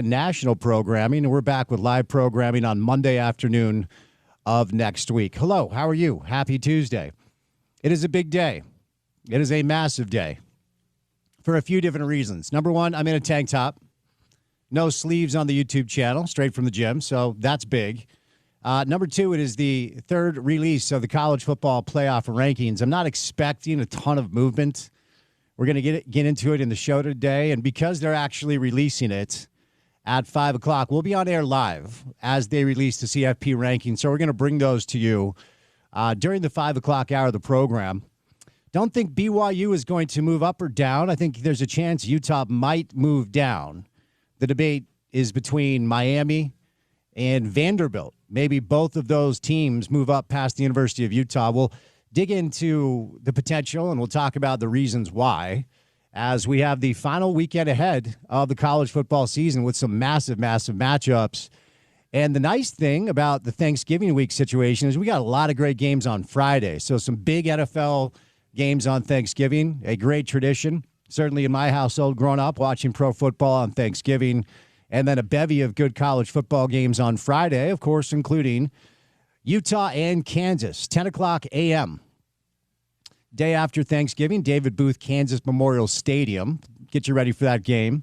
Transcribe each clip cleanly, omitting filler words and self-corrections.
national programming, and we're back with live programming on Monday afternoon of next week. Hello, how are you? Happy Tuesday. It is a big day. It is a massive day for a few different reasons. Number one, I'm in a tank top. No sleeves on the YouTube channel, straight from the gym, so that's big. Number two, it is the third release of the college football playoff rankings. I'm not expecting a ton of movement. We're going to get into it in the show today, and because they're actually releasing it at 5 o'clock, we'll be on air live as they release the CFP rankings, so we're going to bring those to you during the 5 o'clock hour of the program. Don't think BYU is going to move up or down. I think there's a chance Utah might move down. The debate is between Miami and Vanderbilt. Maybe both of those teams move up past the University of Utah. We'll dig into the potential, and we'll talk about the reasons why as we have the final weekend ahead of the college football season with some massive, massive matchups. And the nice thing about the Thanksgiving week situation is we got a lot of great games on Friday. So some big NFL games on Thanksgiving, a great tradition. Certainly in my household growing up, watching pro football on Thanksgiving, and then a bevy of good college football games on Friday, of course, including Utah and Kansas, 10 o'clock a.m. Day after Thanksgiving, David Booth, Kansas Memorial Stadium. Get you ready for that game.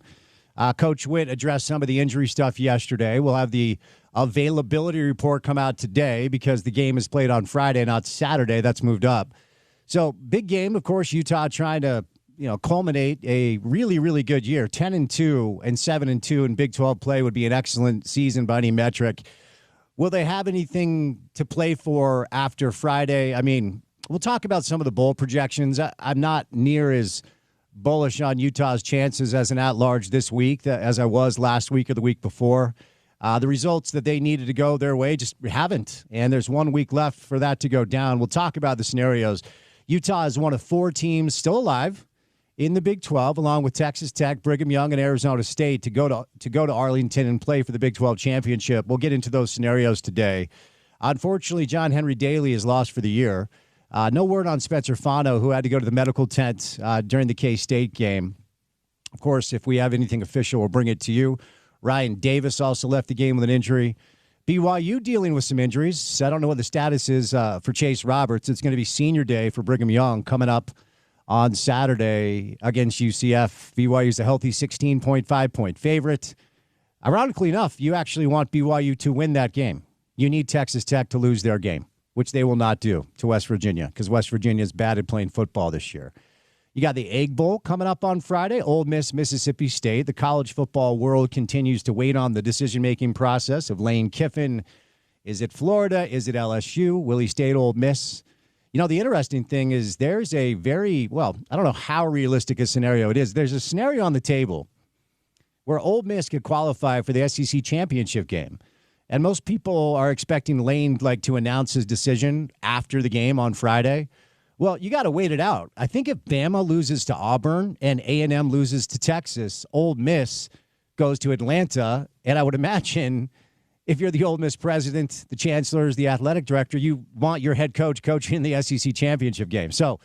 Coach Witt addressed some of the injury stuff yesterday. We'll have the availability report come out today because the game is played on Friday, not Saturday. That's moved up. So big game, of course, Utah trying to culminate a really, really good year. 10-2 and 7-2 in Big 12 play would be an excellent season by any metric. Will they have anything to play for after Friday? I mean, we'll talk about some of the bowl projections. I'm not near as bullish on Utah's chances as an at-large this week as I was last week or the week before. The results that they needed to go their way just haven't, and there's 1 week left for that to go down. We'll talk about the scenarios. Utah is one of four teams still alive in the Big 12, along with Texas Tech, Brigham Young, and Arizona State, to go to Arlington and play for the Big 12 championship. We'll get into those scenarios today. Unfortunately, John Henry Daly is lost for the year. No word on Spencer Fano, who had to go to the medical tent during the K-State game. Of course, if we have anything official, we'll bring it to you. Ryan Davis also left the game with an injury. BYU dealing with some injuries. I don't know what the status is for Chase Roberts. It's going to be senior day for Brigham Young coming up on Saturday against UCF. BYU is a healthy 16.5-point favorite. Ironically enough, you actually want BYU to win that game. You need Texas Tech to lose their game, which they will not do to West Virginia because West Virginia is bad at playing football this year. You got the Egg Bowl coming up on Friday, Ole Miss, Mississippi State. The college football world continues to wait on the decision-making process of Lane Kiffin. Is it Florida? Is it LSU? Willie State, Ole Miss? The interesting thing is there's a I don't know how realistic a scenario it is. There's a scenario on the table where Ole Miss could qualify for the SEC championship game. And most people are expecting Lane to announce his decision after the game on Friday. Well, you got to wait it out. I think if Bama loses to Auburn and A&M loses to Texas, Ole Miss goes to Atlanta. And I would imagine if you're the Ole Miss president, the chancellors, the athletic director, you want your head coach coaching the SEC championship game. So a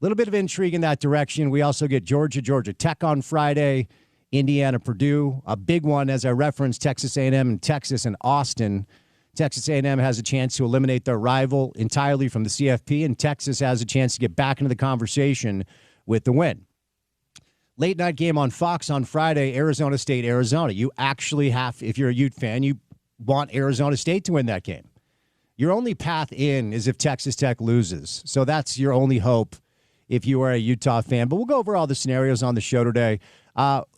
little bit of intrigue in that direction. We also get Georgia Tech on Friday, Indiana, Purdue, a big one, as I referenced, Texas A&M and Texas and Austin. Texas A&M has a chance to eliminate their rival entirely from the CFP, and Texas has a chance to get back into the conversation with the win. Late night game on Fox on Friday, Arizona State, Arizona. You actually have, if you're a Ute fan, you want Arizona State to win that game. Your only path in is if Texas Tech loses. So that's your only hope if you are a Utah fan. But we'll go over all the scenarios on the show today.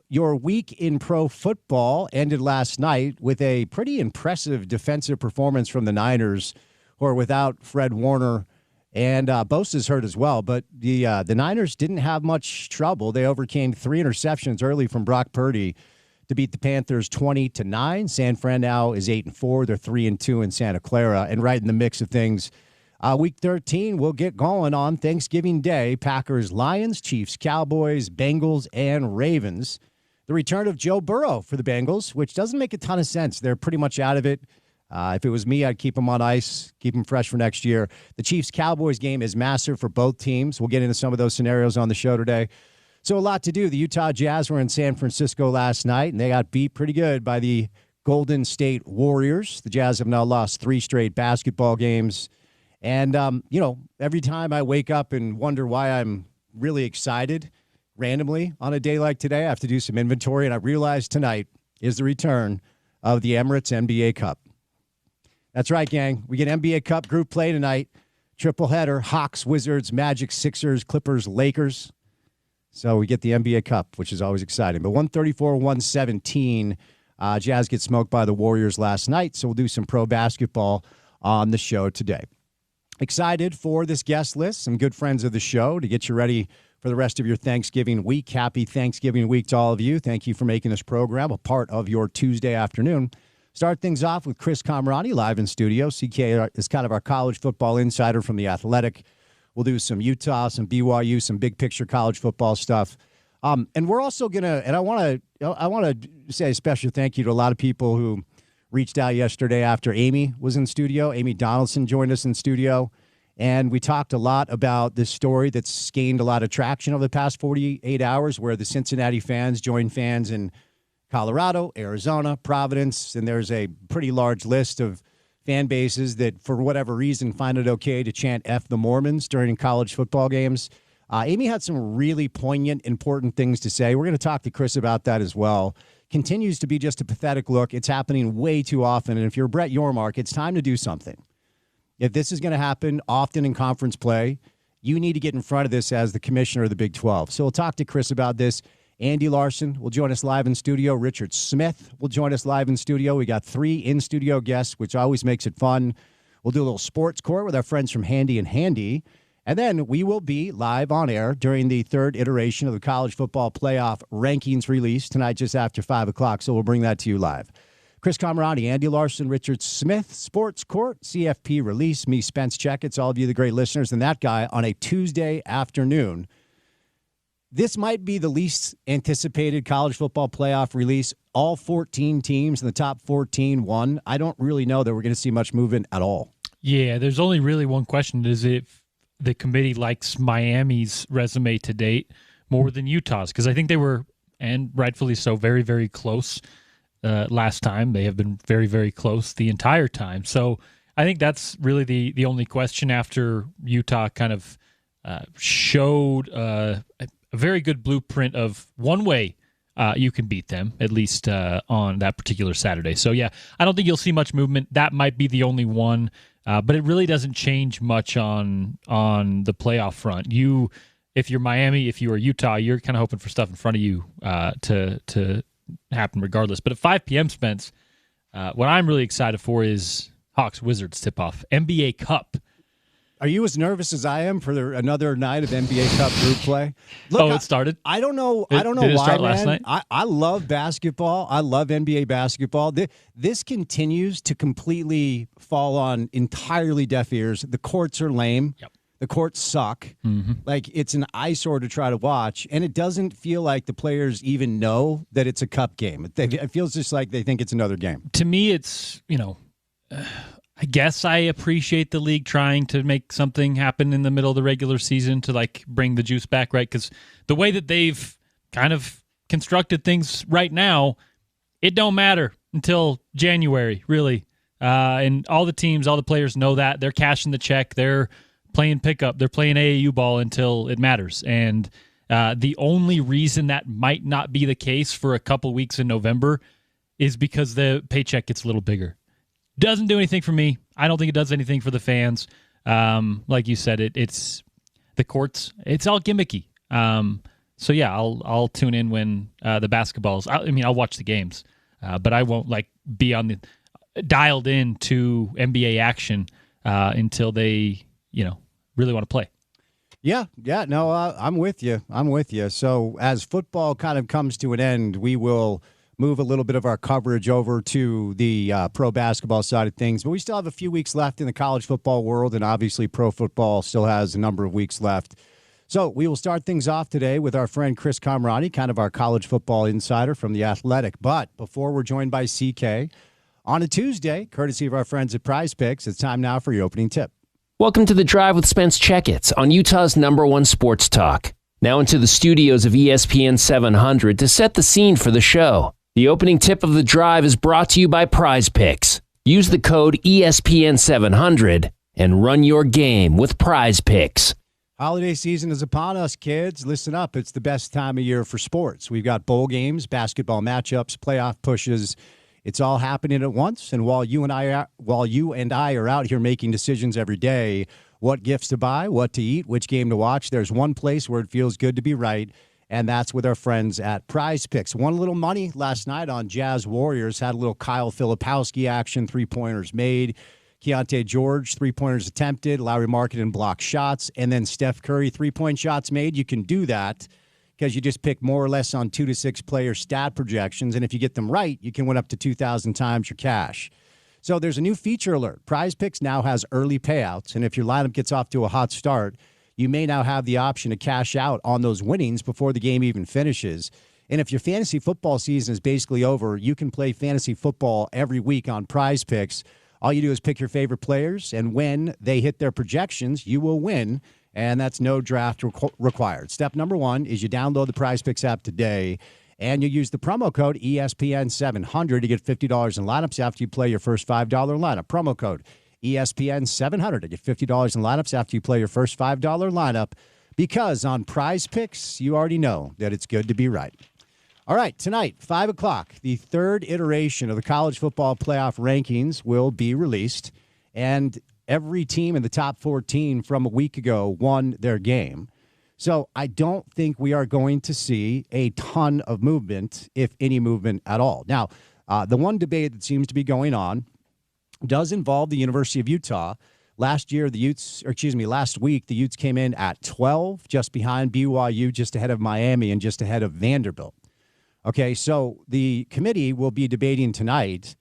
Your week in pro football ended last night with a pretty impressive defensive performance from the Niners, who are without Fred Warner, and Bosa's hurt as well. But the Niners didn't have much trouble. They overcame 3 interceptions early from Brock Purdy to beat the Panthers 20-9. San Fran now is 8-4. They're 3-2 in Santa Clara, and right in the mix of things. Week 13 will get going on Thanksgiving Day. Packers, Lions, Chiefs, Cowboys, Bengals, and Ravens. The return of Joe Burrow for the Bengals, which doesn't make a ton of sense. They're pretty much out of it. If it was me, I'd keep him on ice, keep him fresh for next year. The Chiefs-Cowboys game is massive for both teams. We'll get into some of those scenarios on the show today. So a lot to do. The Utah Jazz were in San Francisco last night, and they got beat pretty good by the Golden State Warriors. The Jazz have now lost 3 straight basketball games. And, every time I wake up and wonder why I'm really excited randomly on a day like today, I have to do some inventory, and I realize tonight is the return of the Emirates NBA Cup. That's right, gang. We get NBA Cup group play tonight. Triple header, Hawks, Wizards, Magic, Sixers, Clippers, Lakers. So we get the NBA Cup, which is always exciting. But 134-117, Jazz get smoked by the Warriors last night, so we'll do some pro basketball on the show today. Excited for this guest list, some good friends of the show to get you ready for the rest of your Thanksgiving week. Happy Thanksgiving week to all of you. Thank you for making this program a part of your Tuesday afternoon. Start things off with Chris Camerati live in studio. CK is kind of our college football insider from The Athletic. We'll do some Utah, some BYU, some big picture college football stuff. And we're also going to, and I want to say a special thank you to a lot of people who reached out yesterday after Amy was in studio. Amy Donaldson joined us in studio. And we talked a lot about this story that's gained a lot of traction over the past 48 hours, where the Cincinnati fans join fans in Colorado, Arizona, Providence, and there's a pretty large list of fan bases that, for whatever reason, find it okay to chant F the Mormons during college football games. Amy had some really poignant, important things to say. We're going to talk to Chris about that as well. Continues to be just a pathetic look. It's happening way too often, and if you're Brett Yormark, it's time to do something. If this is going to happen often in conference play, you need to get in front of this as the commissioner of the Big 12. So we'll talk to Chris about this. Andy Larson will join us live in studio. Richard Smith will join us live in studio. We got 3 in-studio guests, which always makes it fun. We'll do a little sports court with our friends from Handy and Handy. And then we will be live on air during the 3rd iteration of the college football playoff rankings release tonight just after 5 o'clock. So we'll bring that to you live. Chris Camerati, Andy Larson, Richard Smith, Sports Court, CFP release, me, Spence Checketts, all of you, the great listeners, and that guy on a Tuesday afternoon. This might be the least anticipated college football playoff release. All 14 teams in the top 14 won. I don't really know that we're going to see much movement at all. Yeah, there's only really one question, is if the committee likes Miami's resume to date more than Utah's, because I think they were, and rightfully so, very, very close last time. They have been very, very close the entire time. So I think that's really the only question after Utah kind of showed a very good blueprint of one way you can beat them, at least on that particular Saturday. So, yeah, I don't think you'll see much movement. That might be the only one, but it really doesn't change much on the playoff front. If you're Miami, if you are Utah, you're kind of hoping for stuff in front of you to happen regardless. But at 5 p.m., Spence, what I'm really excited for is Hawks-Wizards tip-off, NBA Cup. Are you as nervous as I am for another night of NBA Cup group play? Look, it started? I don't know. Did it why, start man. last night? I love basketball. I love NBA basketball. This continues to completely fall on entirely deaf ears. The courts are lame. Yep. The courts suck. Mm-hmm. Like, it's an eyesore to try to watch, and it doesn't feel like the players even know that it's a cup game. It feels just like they think it's another game. To me, it's, I guess I appreciate the league trying to make something happen in the middle of the regular season to, like, bring the juice back, right? Because the way that they've kind of constructed things right now, it don't matter until January, really. And all the teams, all the players know that. They're cashing the check. They're playing pickup. They're playing AAU ball until it matters. And the only reason that might not be the case for a couple weeks in November is because the paycheck gets a little bigger. Doesn't do anything for me. I don't think it does anything for the fans. Like you said, it's the courts. It's all gimmicky. So yeah, I'll tune in when the basketballs. I'll watch the games, but I won't be on the dialed in to NBA action until they really want to play. Yeah. No, I'm with you. So as football kind of comes to an end, we will move a little bit of our coverage over to the pro basketball side of things. But we still have a few weeks left in the college football world, and obviously pro football still has a number of weeks left. So we will start things off today with our friend Chris Camerati, kind of our college football insider from The Athletic. But before we're joined by CK on a Tuesday, courtesy of our friends at Prize Picks, it's time now for your opening tip. Welcome to The Drive with Spence Checketts on Utah's #1 sports talk. Now into the studios of ESPN 700 to set the scene for the show. The opening tip of the drive is brought to you by Prize Picks. Use the code ESPN 700 and run your game with Prize Picks. Holiday season is upon us, kids. Listen up. It's the best time of year for sports. We've got bowl games, basketball matchups, playoff pushes. It's all happening at once. And while you and I are out here making decisions every day, what gifts to buy, what to eat, which game to watch, there's one place where it feels good to be right, and that's with our friends at Prize Picks. Won a little money last night on Jazz Warriors. Had a little Kyle Filipowski action, 3-pointers made. Keontae George, 3-pointers attempted. Lowry Markkanen blocked shots. And then Steph Curry, 3-point shots made. You can do that because you just pick more or less on 2 to 6 player stat projections. And if you get them right, you can win up to 2,000 times your cash. So there's a new feature alert. Prize Picks now has early payouts. And if your lineup gets off to a hot start, you may now have the option to cash out on those winnings before the game even finishes. And if your fantasy football season is basically over, you can play fantasy football every week on Prize Picks. All you do is pick your favorite players, and when they hit their projections, you will win, and that's no draft required. Step number one is you download the Prize Picks app today, and you use the promo code ESPN700 to get $50 in lineups after you play your first $5 lineup. Promo code ESPN700 to get $50 in lineups after you play your first $5 lineup, because on Prize Picks, you already know that it's good to be right. All right, tonight, 5 o'clock, the third iteration of the college football playoff rankings will be released, and every team in the top 14 from a week ago won their game. So I don't think we are going to see a ton of movement, if any movement at all. Now, the one debate that seems to be going on does involve the University of Utah. Last week, the Utes came in at 12, just behind BYU, just ahead of Miami, and just ahead of Vanderbilt. Okay, so the committee will be debating tonight.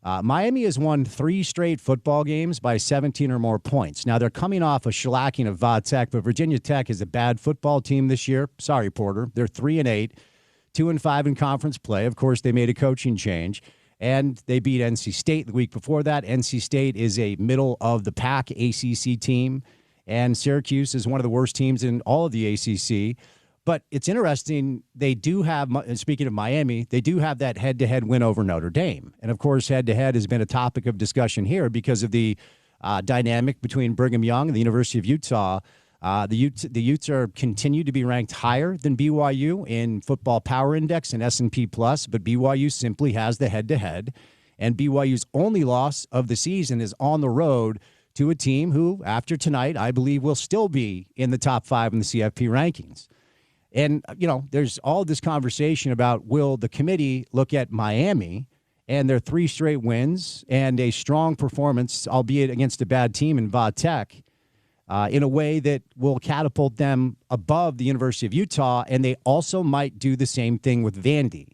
Miami has won 3 straight football games by 17 or more points. Now, they're coming off a shellacking of Va Tech, but Virginia Tech is a bad football team this year. Sorry, Porter. They're 3-8, 2-5 in conference play. Of course, they made a coaching change, and they beat NC State the week before that. NC State is a middle-of-the-pack ACC team, and Syracuse is one of the worst teams in all of the ACC. But it's interesting, they do have, speaking of Miami, they do have that head-to-head win over Notre Dame. And, of course, head-to-head has been a topic of discussion here because of the dynamic between Brigham Young and the University of Utah. The Utes are continue to be ranked higher than BYU in Football Power Index and S&P+, but BYU simply has the head-to-head. And BYU's only loss of the season is on the road to a team who, after tonight, I believe will still be in the top 5 in the CFP rankings. And, there's all this conversation about will the committee look at Miami and their 3 straight wins and a strong performance, albeit against a bad team in Va Tech, in a way that will catapult them above the University of Utah. And they also might do the same thing with Vandy.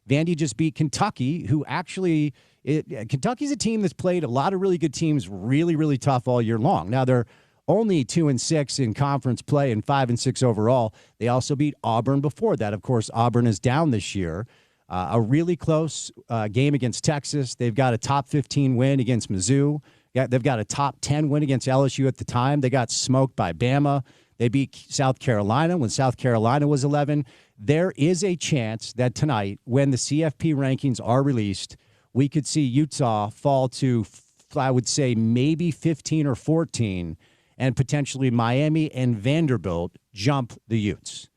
Vandy just beat Kentucky, who actually Kentucky's a team that's played a lot of really good teams really, really tough all year long. Now, they're only 2-6 in conference play and 5-6 overall. They also beat Auburn before that. Of course, Auburn is down this year. A really close game against Texas. They've got a top 15 win against Mizzou. They've got a top 10 win against LSU at the time. They got smoked by Bama. They beat South Carolina when South Carolina was 11. There is a chance that tonight, when the CFP rankings are released, we could see Utah fall to, I would say, maybe 15 or 14, and potentially Miami and Vanderbilt jump the Utes.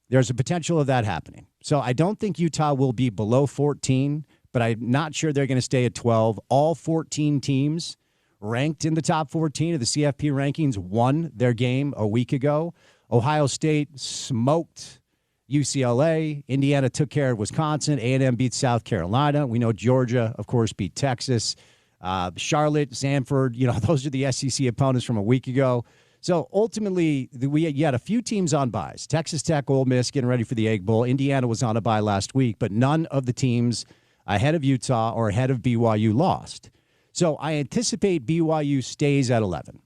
There's a potential of that happening. So I don't think Utah will be below 14, but I'm not sure they're going to stay at 12. All 14 teams ranked in the top 14 of the CFP rankings won their game a week ago. Ohio State smoked UCLA. Indiana took care of Wisconsin. A&M beat South Carolina. We know Georgia, of course, beat Texas. Charlotte, Samford, those are the SEC opponents from a week ago. So ultimately, you had a few teams on byes. Texas Tech, Ole Miss getting ready for the Egg Bowl. Indiana was on a bye last week, but none of the teams ahead of Utah or ahead of BYU lost. So I anticipate BYU stays at 11.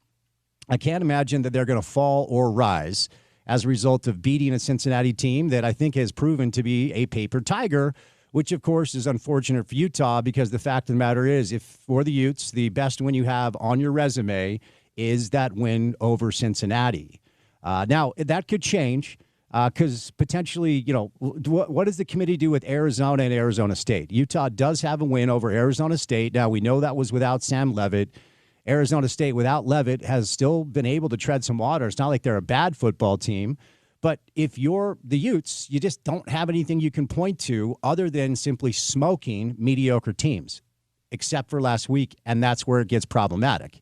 I can't imagine that they're going to fall or rise as a result of beating a Cincinnati team that I think has proven to be a paper tiger, which, of course, is unfortunate for Utah because the fact of the matter is, if for the Utes, the best win you have on your resume is that win over Cincinnati. Now, that could change. Because potentially, what does the committee do with Arizona and Arizona State? Utah does have a win over Arizona State. Now, we know that was without Sam Levitt. Arizona State, without Levitt, has still been able to tread some water. It's not like they're a bad football team. But if you're the Utes, you just don't have anything you can point to other than simply smoking mediocre teams, except for last week, and that's where it gets problematic.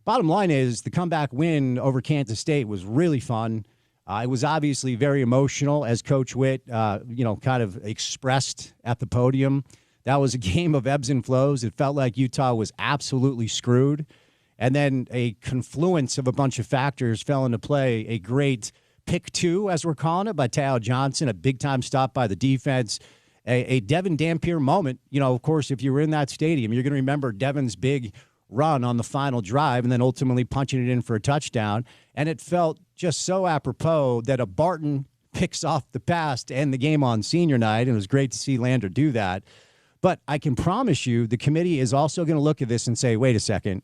Bottom line is the comeback win over Kansas State was really fun. It was obviously very emotional, as Coach Witt, kind of expressed at the podium. That was a game of ebbs and flows. It felt like Utah was absolutely screwed. And then a confluence of a bunch of factors fell into play. A great pick two, as we're calling it, by Tao Johnson, a big-time stop by the defense, a Devin Dampier moment. Of course, if you were in that stadium, you're going to remember Devin's big run on the final drive and then ultimately punching it in for a touchdown. And it felt just so apropos that a Barton picks off the pass to end the game on senior night. And it was great to see Lander do that. But I can promise you the committee is also going to look at this and say, wait a second,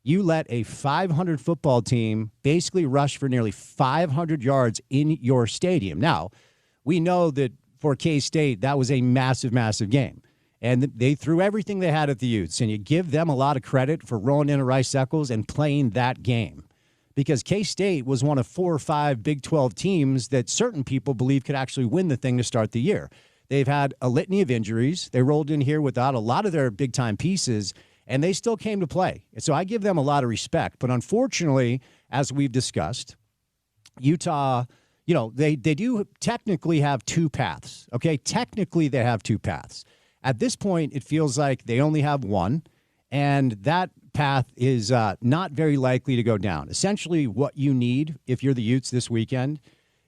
you let a 500 football team basically rush for nearly 500 yards in your stadium. Now, we know that for K-State, that was a massive, massive game. And they threw everything they had at the Utes. And you give them a lot of credit for rolling into Rice-Eccles and playing that game. Because K-State was one of 4 or 5 Big 12 teams that certain people believe could actually win the thing to start the year. They've had a litany of injuries. They rolled in here without a lot of their big-time pieces, and they still came to play. So I give them a lot of respect. But unfortunately, as we've discussed, Utah, they do technically have 2 paths. Okay, technically they have 2 paths. At this point, it feels like they only have one, and that path is not very likely to go down. Essentially, what you need, if you're the Utes this weekend,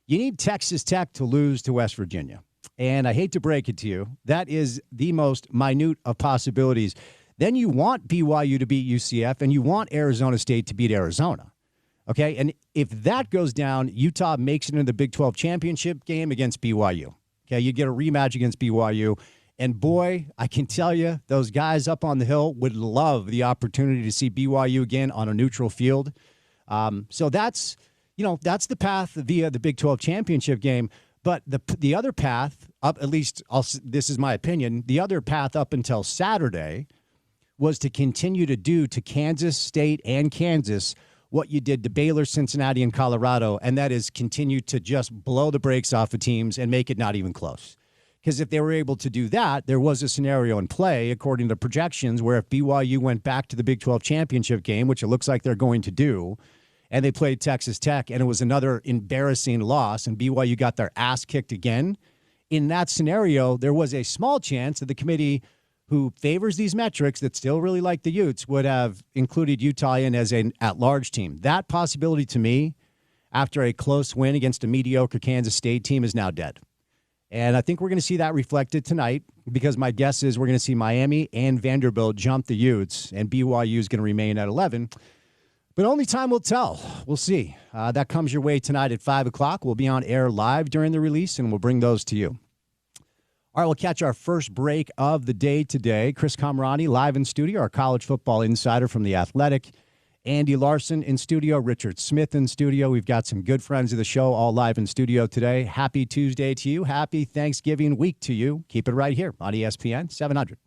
you need Texas Tech to lose to West Virginia. And I hate to break it to you, that is the most minute of possibilities. Then you want BYU to beat UCF, and you want Arizona State to beat Arizona. Okay, and if that goes down, Utah makes it into the Big 12 championship game against BYU. Okay, you get a rematch against BYU. And boy, I can tell you, those guys up on the Hill would love the opportunity to see BYU again on a neutral field. So that's the path via the Big 12 championship game. But the other path, up at least, this is my opinion, the other path up until Saturday was to continue to do to Kansas State and Kansas what you did to Baylor, Cincinnati, and Colorado, and that is continue to just blow the brakes off of teams and make it not even close. Because if they were able to do that, there was a scenario in play, according to projections, where if BYU went back to the Big 12 championship game, which it looks like they're going to do, and they played Texas Tech, and it was another embarrassing loss, and BYU got their ass kicked again, in that scenario, there was a small chance that the committee who favors these metrics that still really like the Utes would have included Utah in as an at-large team. That possibility, to me, after a close win against a mediocre Kansas State team, is now dead. And I think we're going to see that reflected tonight because my guess is we're going to see Miami and Vanderbilt jump the Utes, and BYU is going to remain at 11. But only time will tell. We'll see. That comes your way tonight at 5 o'clock. We'll be on air live during the release, and we'll bring those to you. All right, we'll catch our first break of the day today. Chris Kamrani live in studio, our college football insider from The Athletic. Andy Larson in studio, Richard Smith in studio. We've got some good friends of the show all live in studio today. Happy Tuesday to you. Happy Thanksgiving week to you. Keep it right here on ESPN 700.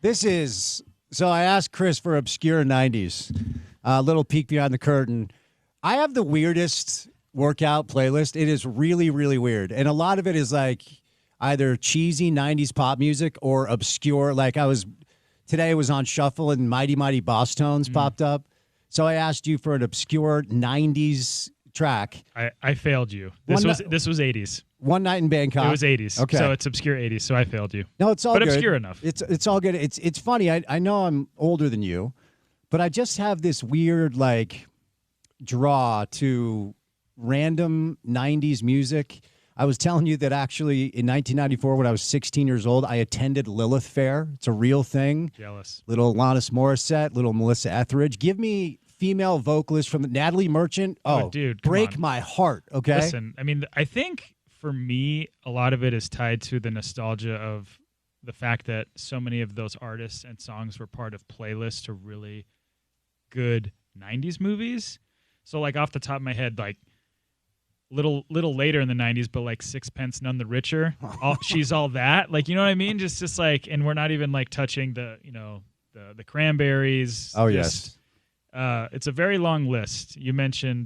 So I asked Chris for obscure 90s, a little peek behind the curtain. I have the weirdest workout playlist. It is really, really weird. And a lot of it is like either cheesy 90s pop music or obscure. Like today was on shuffle and Mighty Mighty Boss Tones popped up. So I asked you for an obscure 90s track. I failed you. This was 80s. One Night in Bangkok. It was 80s. Okay. So it's obscure 80s, so I failed you. No, it's all good. But obscure enough. It's all good. It's funny. I know I'm older than you, but I just have this weird like draw to random 90s music. I was telling you that actually in 1994 when I was 16 years old, I attended Lilith Fair. It's a real thing. Jealous. Little Alanis Morissette, little Melissa Etheridge. Give me female vocalist from Natalie Merchant. Oh, dude, break my heart, okay? Listen, I mean, I think for me, a lot of it is tied to the nostalgia of the fact that so many of those artists and songs were part of playlists to really good 90s movies. So, like, off the top of my head, like, little later in the 90s, but like Sixpence None the Richer, She's All That. Like, you know what I mean? Just like, and we're not even like touching the Cranberries. Oh, yes. It's a very long list. You mentioned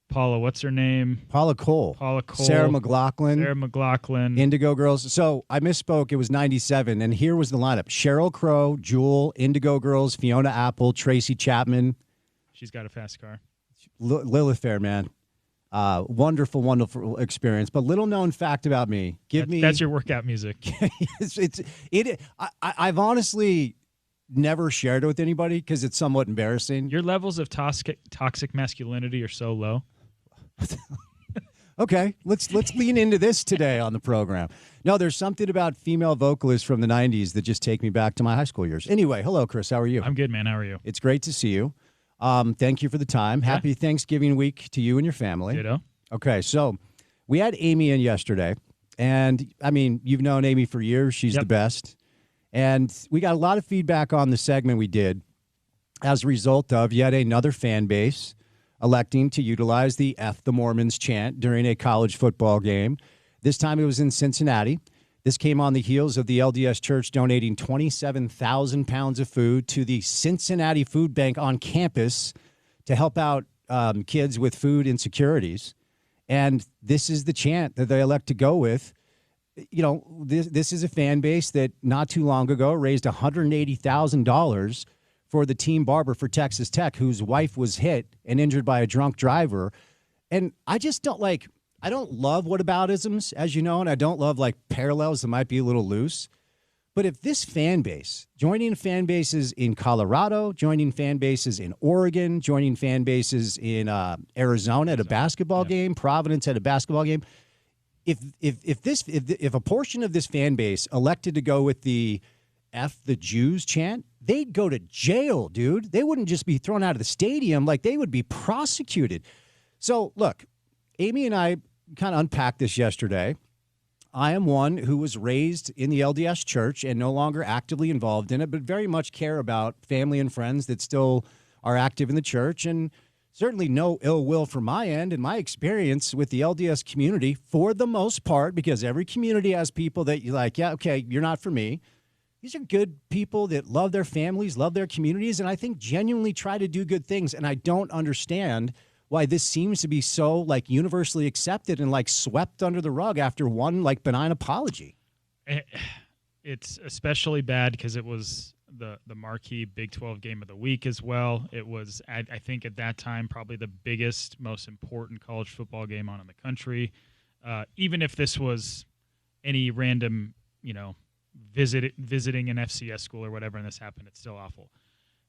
Paula, what's her name? Paula Cole. Sarah McLachlan. Indigo Girls. So I misspoke. It was 97. And here was the lineup. Sheryl Crow, Jewel, Indigo Girls, Fiona Apple, Tracy Chapman. She's got a fast car. Lilith Fair, man. Wonderful, wonderful experience. But little known fact about me. That's your workout music. I've honestly never shared it with anybody because it's somewhat embarrassing. Your levels of toxic masculinity are so low. Okay, let's lean into this today on the program. No, there's something about female vocalists from the 90s that just take me back to my high school years. Anyway, hello, Chris. How are you? I'm good, man. How are you? It's great to see you. Thank you for the time. Yeah. Happy Thanksgiving week to you and your family. Ditto. Okay, so we had Amy in yesterday, and I mean, you've known Amy for years. She's the best. And we got a lot of feedback on the segment we did as a result of yet another fan base electing to utilize the F the Mormons chant during a college football game. This time it was in Cincinnati. This came on the heels of the LDS Church donating 27,000 pounds of food to the Cincinnati Food Bank on campus to help out kids with food insecurities. And this is the chant that they elect to go with. You know, this is a fan base that not too long ago raised $180,000 for the team barber for Texas Tech, whose wife was hit and injured by a drunk driver. And I just don't I don't love whataboutisms, as you know, and I don't love like parallels that might be a little loose. But if this fan base, joining fan bases in Colorado, joining fan bases in Oregon, joining fan bases in Arizona at a basketball game, Providence at a basketball game, if a portion of this fan base elected to go with the F the Jews chant, they'd go to jail, dude. They wouldn't just be thrown out of the stadium, like they would be prosecuted. So look, Amy and I kind of unpacked this yesterday. I am one who was raised in the LDS Church and no longer actively involved in it, but very much care about family and friends that still are active in the church, and certainly no ill will from my end. And my experience with the LDS community, for the most part, because every community has people that you're like, yeah, okay, you're not for me. These are good people that love their families, love their communities, and I think genuinely try to do good things. And I don't understand why this seems to be so like universally accepted and like swept under the rug after one like benign apology. It's especially bad because it was the marquee Big 12 game of the week as well. It was, I think at that time, probably the biggest, most important college football game on in the country. Even if this was any random, visiting an FCS school or whatever, and this happened, it's still awful.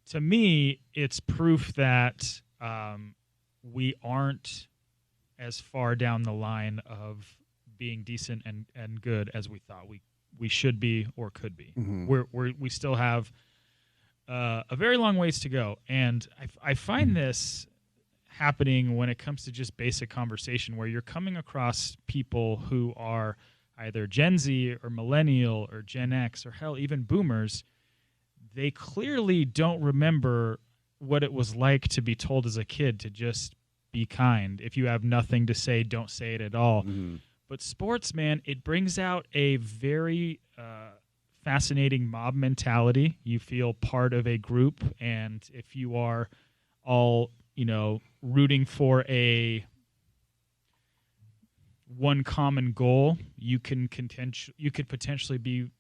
To me, it's proof that we aren't as far down the line of being decent and good as we thought we should be or could be. Mm-hmm. We still have a very long ways to go, and I find this happening when it comes to just basic conversation, where you're coming across people who are either Gen Z or millennial or Gen X or hell, even boomers. They clearly don't remember what it was like to be told as a kid to just be kind. If you have nothing to say, don't say it at all. Mm-hmm. But sports, man, it brings out a very fascinating mob mentality. You feel part of a group, and if you are all, rooting for one common goal, you could potentially be,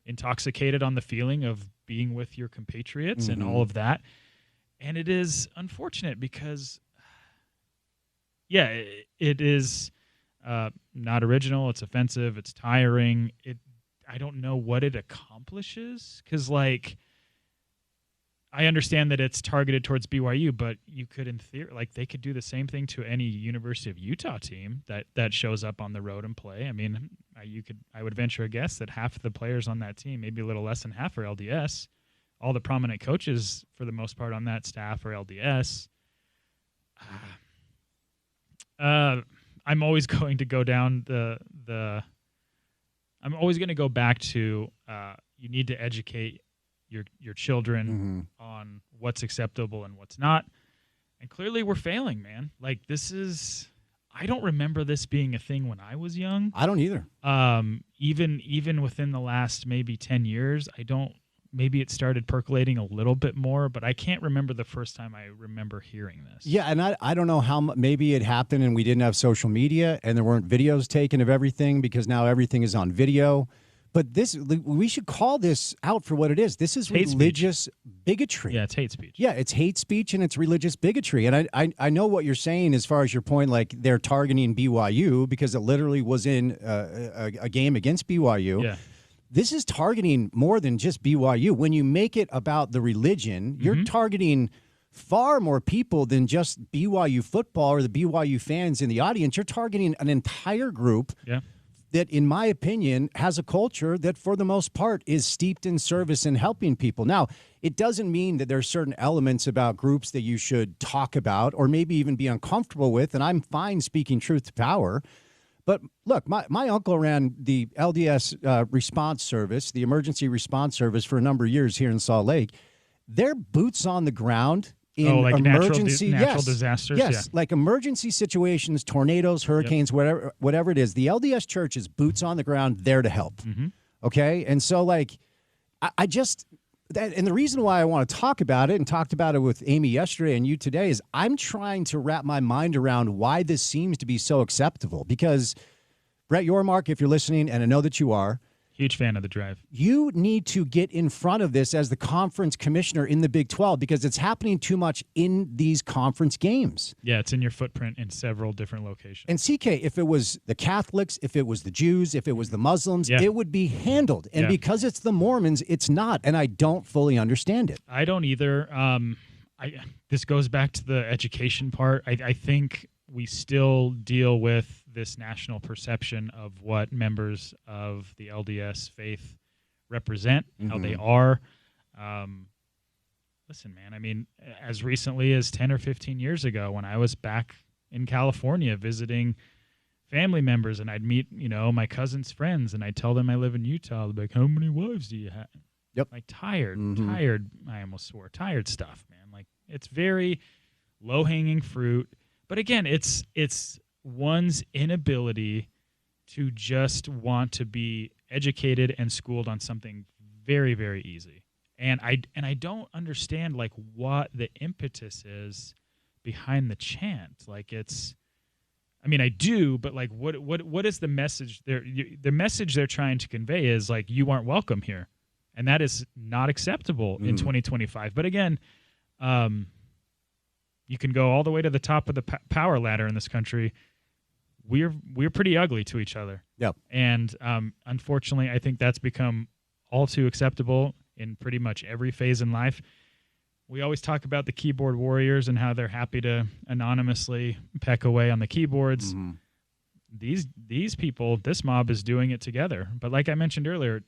intoxicated on the feeling of being with your compatriots and all of that. And it is unfortunate because, it is not original. It's offensive. It's tiring. I don't know what it accomplishes because, I understand that it's targeted towards BYU, but you could, in theory, they could do the same thing to any University of Utah team that shows up on the road and play. I mean, I would venture a guess that half of the players on that team, maybe a little less than half, are LDS. All the prominent coaches, for the most part, on that staff are LDS. I'm always going to go down I'm always going to go back to you need to educate your children on what's acceptable and what's not. And clearly we're failing, man. I don't remember this being a thing when I was young. I don't either. Even within the last maybe 10 years, maybe it started percolating a little bit more, but I can't remember the first time I remember hearing this. Yeah, and I don't know how maybe it happened and we didn't have social media and there weren't videos taken of everything because now everything is on video. But we should call this out for what it is. This is religious bigotry. Yeah, it's hate speech. Yeah, it's hate speech and it's religious bigotry. And I know what you're saying as far as your point, they're targeting BYU because it literally was in a game against BYU. Yeah. This is targeting more than just BYU. When you make it about the religion, you're targeting far more people than just BYU football or the BYU fans in the audience. You're targeting an entire group that, in my opinion, has a culture that, for the most part, is steeped in service and helping people. Now, it doesn't mean that there are certain elements about groups that you should talk about or maybe even be uncomfortable with, and I'm fine speaking truth to power. But look, my uncle ran the LDS response service, the emergency response service, for a number of years here in Salt Lake. They're boots on the ground in emergency natural disasters. Yes, like emergency situations, tornadoes, hurricanes, whatever it is. The LDS Church is boots on the ground, there to help. Okay, and so I just. And the reason why I want to talk about it and talked about it with Amy yesterday and you today is I'm trying to wrap my mind around why this seems to be so acceptable. Because, Brett Yormark, if you're listening, and I know that you are, huge fan of the drive. You need to get in front of this as the conference commissioner in the Big 12 because it's happening too much in these conference games. Yeah, it's in your footprint in several different locations. And CK, if it was the Catholics, if it was the Jews, if it was the Muslims, it would be handled. And because it's the Mormons, it's not. And I don't fully understand it. I don't either. This goes back to the education part. I think we still deal with this national perception of what members of the LDS faith represent, how they are. Listen, man, I mean, as recently as 10 or 15 years ago, when I was back in California visiting family members and I'd meet, my cousin's friends and I'd tell them I live in Utah, they'd be like, how many wives do you have? Yep. Tired, I almost swore, tired stuff, man. It's very low-hanging fruit. But again, it's one's inability to just want to be educated and schooled on something very, very easy. And I don't understand what the impetus is behind the chant. I do, but what is the message there? The message they're trying to convey is you aren't welcome here. And that is not acceptable in 2025. But again, you can go all the way to the top of the power ladder in this country. We're pretty ugly to each other. Yep. And unfortunately, I think that's become all too acceptable in pretty much every phase in life. We always talk about the keyboard warriors and how they're happy to anonymously peck away on the keyboards. These people, this mob is doing it together. But like I mentioned earlier,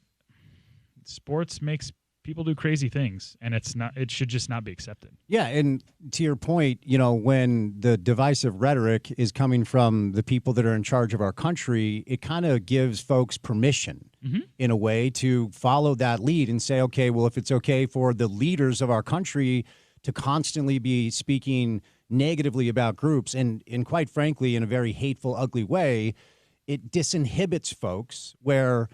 sports makes people do crazy things, and it should just not be accepted. Yeah, and to your point, when the divisive rhetoric is coming from the people that are in charge of our country, it kind of gives folks permission in a way to follow that lead and say, okay, well, if it's okay for the leaders of our country to constantly be speaking negatively about groups and quite frankly, in a very hateful, ugly way, it disinhibits folks where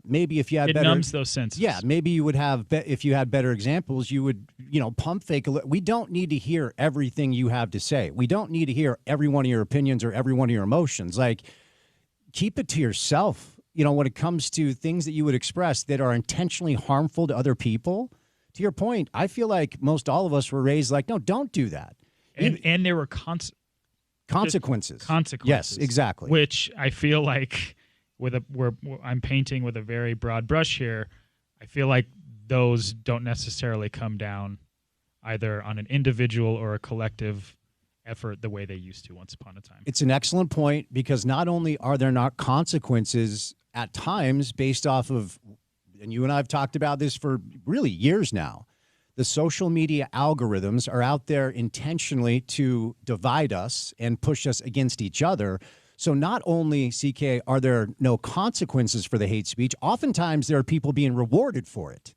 Maybe if you had it better, numbs those senses. yeah, maybe you would have, if you had better examples, you would, pump fake. We don't need to hear everything you have to say. We don't need to hear every one of your opinions or every one of your emotions. Like, keep it to yourself, when it comes to things that you would express that are intentionally harmful to other people. To your point, I feel like most all of us were raised like, no, don't do that. And there were consequences. Consequences. Yes, exactly. Which I feel like I'm painting with a very broad brush here. I feel like those don't necessarily come down either on an individual or a collective effort the way they used to once upon a time. It's an excellent point, because not only are there not consequences at times based off of, and you and I have talked about this for really years now, the social media algorithms are out there intentionally to divide us and push us against each other. So not only, CK, are there no consequences for the hate speech, oftentimes there are people being rewarded for it.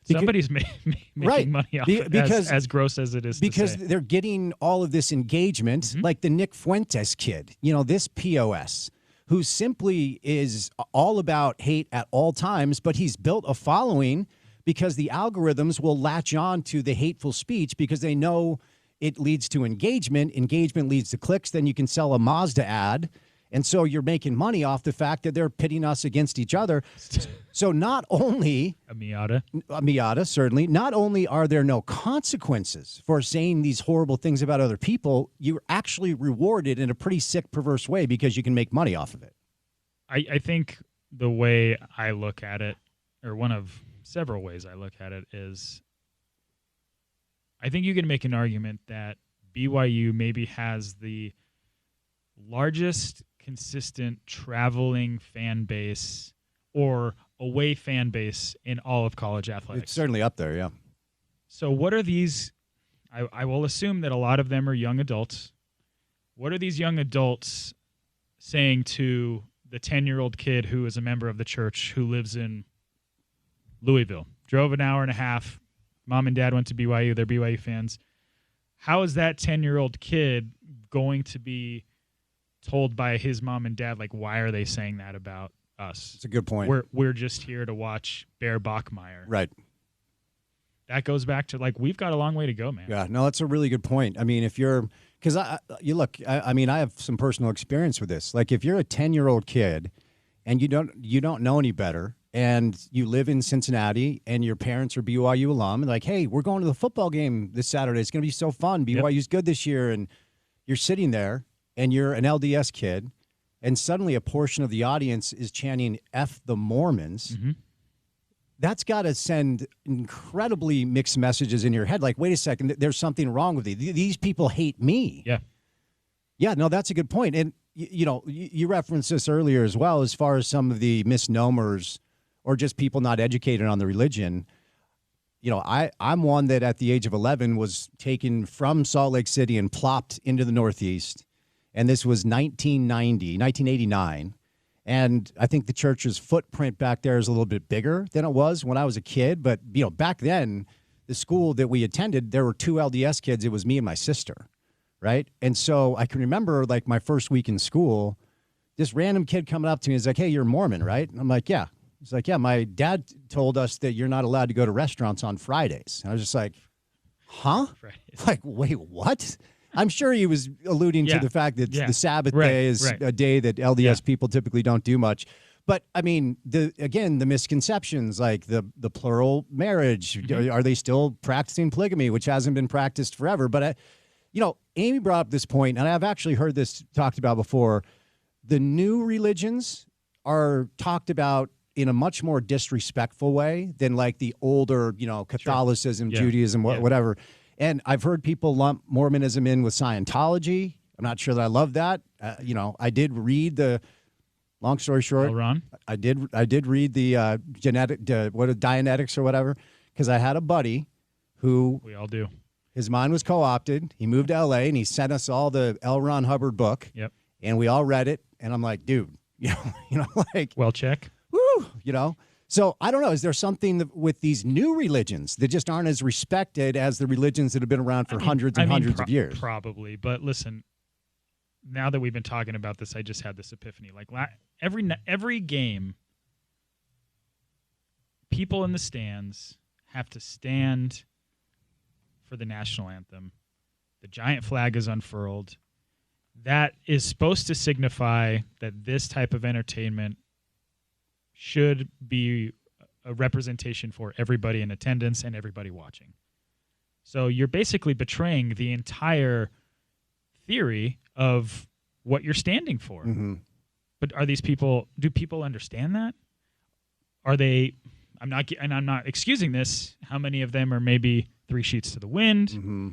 Somebody's making money off it, as gross as it is because to say. They're getting all of this engagement, like the Nick Fuentes kid, this POS, who simply is all about hate at all times, but he's built a following because the algorithms will latch on to the hateful speech because they know it leads to engagement. Engagement leads to clicks. Then you can sell a Mazda ad. And so you're making money off the fact that they're pitting us against each other. So not only a Miata, certainly, not only are there no consequences for saying these horrible things about other people, you're actually rewarded in a pretty sick, perverse way because you can make money off of it. I think the way I look at it, or one of several ways I look at it, is I think you can make an argument that BYU maybe has the largest consistent traveling fan base or away fan base in all of college athletics. It's certainly up there, yeah. So what are these? I will assume that a lot of them are young adults. What are these young adults saying to the 10-year-old kid who is a member of the church who lives in Louisville, drove an hour and a half, mom and dad went to BYU, they're BYU fans. How is that 10-year-old kid going to be told by his mom and dad, like, why are they saying that about us? It's a good point. We're just here to watch Bear Bachmeier. Right. That goes back to, like, we've got a long way to go, man. Yeah, no, that's a really good point. I mean, if you're, because I have some personal experience with this. Like, if you're a 10-year-old kid and you don't know any better, and you live in Cincinnati and your parents are BYU alum, and like, hey, we're going to the football game this Saturday. It's going to be so fun. BYU's good this year. And you're sitting there and you're an LDS kid, and suddenly a portion of the audience is chanting F the Mormons. Mm-hmm. That's got to send incredibly mixed messages in your head. Like, wait a second, there's something wrong with these people hate me. Yeah. Yeah, no, that's a good point. And, you referenced this earlier as well, as far as some of the misnomers or just people not educated on the religion. I'm one that at the age of 11 was taken from Salt Lake City and plopped into the Northeast. And this was 1989. And I think the church's footprint back there is a little bit bigger than it was when I was a kid. But, back then, the school that we attended, there were 2 LDS kids. It was me and my sister, right? And so I can remember, like, my first week in school, this random kid coming up to me is like, hey, you're Mormon, right? And I'm like, yeah. He's like, yeah, my dad told us that you're not allowed to go to restaurants on Fridays. And I was just like, huh? Fridays. Like, wait, what? I'm sure he was alluding to the fact that the Sabbath day is a day that LDS people typically don't do much. But, I mean, the misconceptions, like the plural marriage, mm-hmm. Are they still practicing polygamy, which hasn't been practiced forever? But, Amy brought up this point, and I've actually heard this talked about before. The new religions are talked about in a much more disrespectful way than like the older, Catholicism, Judaism, whatever. And I've heard people lump Mormonism in with Scientology. I'm not sure that I love that. I did read long story short, Ron? I did read the Dianetics or whatever, because I had a buddy who we all do. His mind was co-opted. He moved to L.A. and he sent us all the L. Ron Hubbard book. Yep. And we all read it. And I'm like, dude, like, well, check. Woo, So I don't know. Is there something with these new religions that just aren't as respected as the religions that have been around for hundreds of years? Probably. But listen, now that we've been talking about this, I just had this epiphany. Like every game, people in the stands have to stand for the national anthem. The giant flag is unfurled. That is supposed to signify that this type of entertainment should be a representation for everybody in attendance and everybody watching. So you're basically betraying the entire theory of what you're standing for. Mm-hmm. But do people understand that? Are they, I'm not excusing this, how many of them are maybe 3 sheets to the wind? Mm-hmm.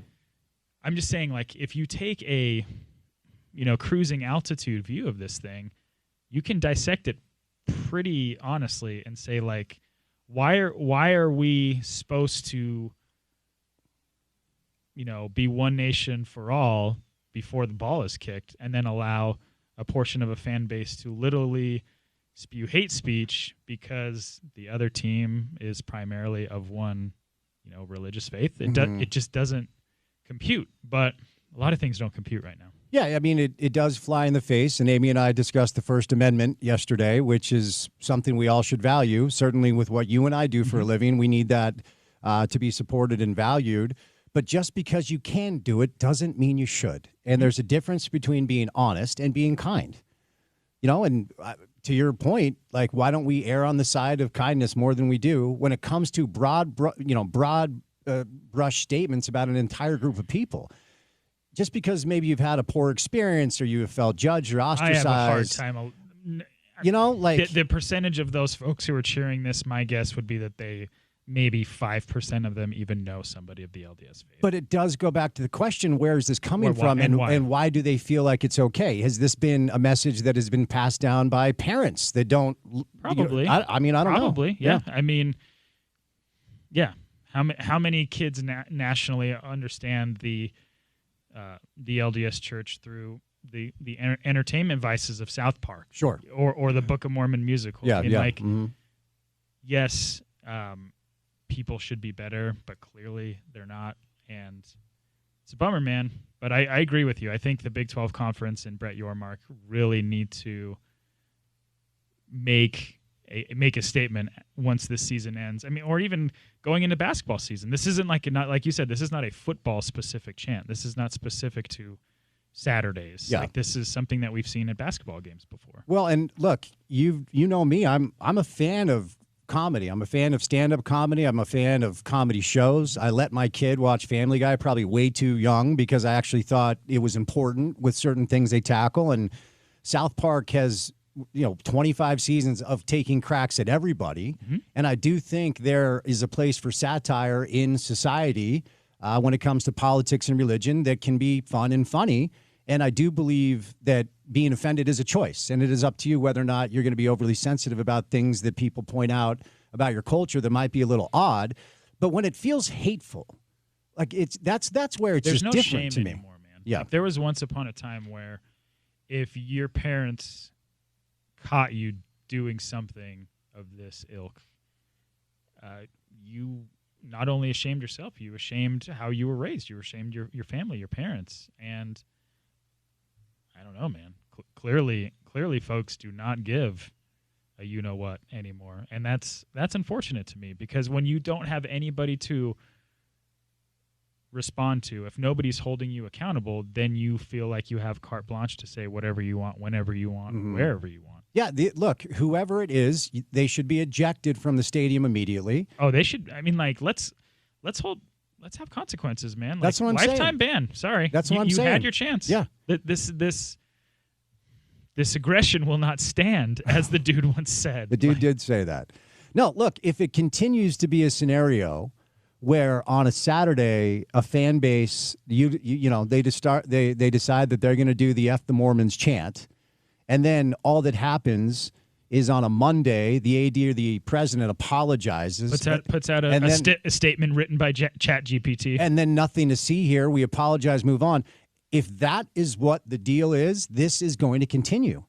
I'm just saying, like, if you take a, cruising altitude view of this thing, you can dissect it pretty honestly and say, like, why are we supposed to, be one nation for all before the ball is kicked, and then allow a portion of a fan base to literally spew hate speech because the other team is primarily of one, religious faith? It just doesn't compute. But a lot of things don't compute right now. Yeah, I mean, it does fly in the face, and Amy and I discussed the First Amendment yesterday, which is something we all should value. Certainly with what you and I do for a living, we need that to be supported and valued. But just because you can do it doesn't mean you should. And there's a difference between being honest and being kind. And to your point, like, why don't we err on the side of kindness more than we do when it comes to broad brush statements about an entire group of people? Just because maybe you've had a poor experience or you have felt judged or ostracized. I have a hard time. The percentage of those folks who are cheering this, my guess would be that maybe 5% of them even know somebody of the LDS faith. But it does go back to the question, where is this coming from and why do they feel like it's okay? Has this been a message that has been passed down by parents that don't? Probably. I don't know. Probably, yeah. I mean, yeah. How many kids nationally understand the LDS Church through the entertainment vices of South Park? Sure. Or the Book of Mormon musical. Yeah, Yes, people should be better, but clearly they're not. And it's a bummer, man. But I agree with you. I think the Big 12 Conference and Brett Yormark really need to make a statement once this season ends. I mean, or even going into basketball season. This isn't like you said, this is not a football specific chant. This is not specific to Saturdays. Yeah. Like, this is something that we've seen at basketball games before. Well, and look, you know me. I'm a fan of comedy. I'm a fan of stand-up comedy. I'm a fan of comedy shows. I let my kid watch Family Guy probably way too young because I actually thought it was important with certain things they tackle. And South Park has 25 seasons of taking cracks at everybody. Mm-hmm. And I do think there is a place for satire in society when it comes to politics and religion that can be fun and funny. And I do believe that being offended is a choice, and it is up to you whether or not you're going to be overly sensitive about things that people point out about your culture that might be a little odd. But when it feels hateful, like that's where it's There's just no different shame to me. anymore, man. Yeah. Like, there was once upon a time where if your parents caught you doing something of this ilk, you not only ashamed yourself, you ashamed how you were raised. You ashamed your family, your parents. And I don't know, man. Clearly, folks do not give a you-know-what anymore. And that's unfortunate to me, because when you don't have anybody to respond to, if nobody's holding you accountable, then you feel like you have carte blanche to say whatever you want, whenever you want, wherever you want. Yeah, look, whoever it is, they should be ejected from the stadium immediately. Oh, they should. I mean, like, let's have consequences, man. Like, that's what I'm lifetime saying. Ban. Sorry, that's what I'm saying. You had your chance. Yeah. This aggression will not stand, as the dude once said. The dude did say that. No, look, if it continues to be a scenario where on a Saturday a fan base, they decide that they're going to do the F the Mormons chant, and then all that happens is on a Monday the AD or the president apologizes, puts out a statement written by ChatGPT, and then nothing to see here. We apologize, move on. If that is what the deal is, this is going to continue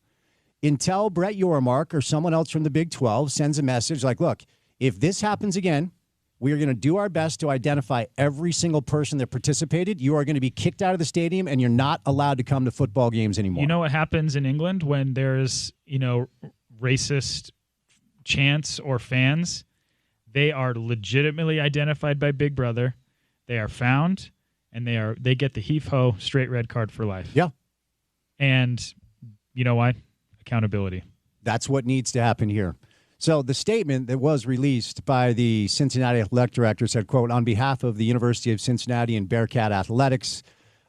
until Brett Yormark or someone else from the Big 12 sends a message like, look, if this happens again, we are going to do our best to identify every single person that participated. You are going to be kicked out of the stadium, and you're not allowed to come to football games anymore. You know what happens in England when there's, racist chants or fans? They are legitimately identified by Big Brother. They are found, and they get the heave-ho straight red card for life. Yeah. And you know why? Accountability. That's what needs to happen here. So the statement that was released by the Cincinnati Athletic Director said, quote, "On behalf of the University of Cincinnati and Bearcat Athletics,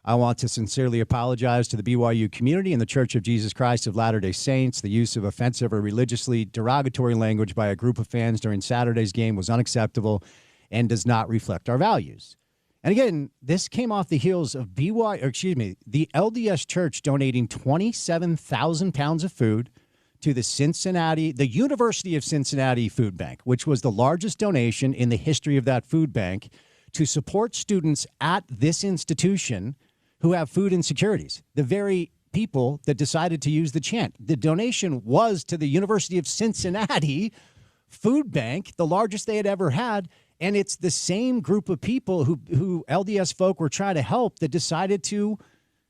I want to sincerely apologize to the BYU community and the Church of Jesus Christ of Latter-day Saints. The use of offensive or religiously derogatory language by a group of fans during Saturday's game was unacceptable and does not reflect our values." And again, this came off the heels of the LDS Church donating 27,000 pounds of food to the University of Cincinnati Food Bank, which was the largest donation in the history of that food bank to support students at this institution who have food insecurities. The very people that decided to use the chant. The donation was to the University of Cincinnati Food Bank, the largest they had ever had. And it's the same group of people who LDS folk were trying to help that decided to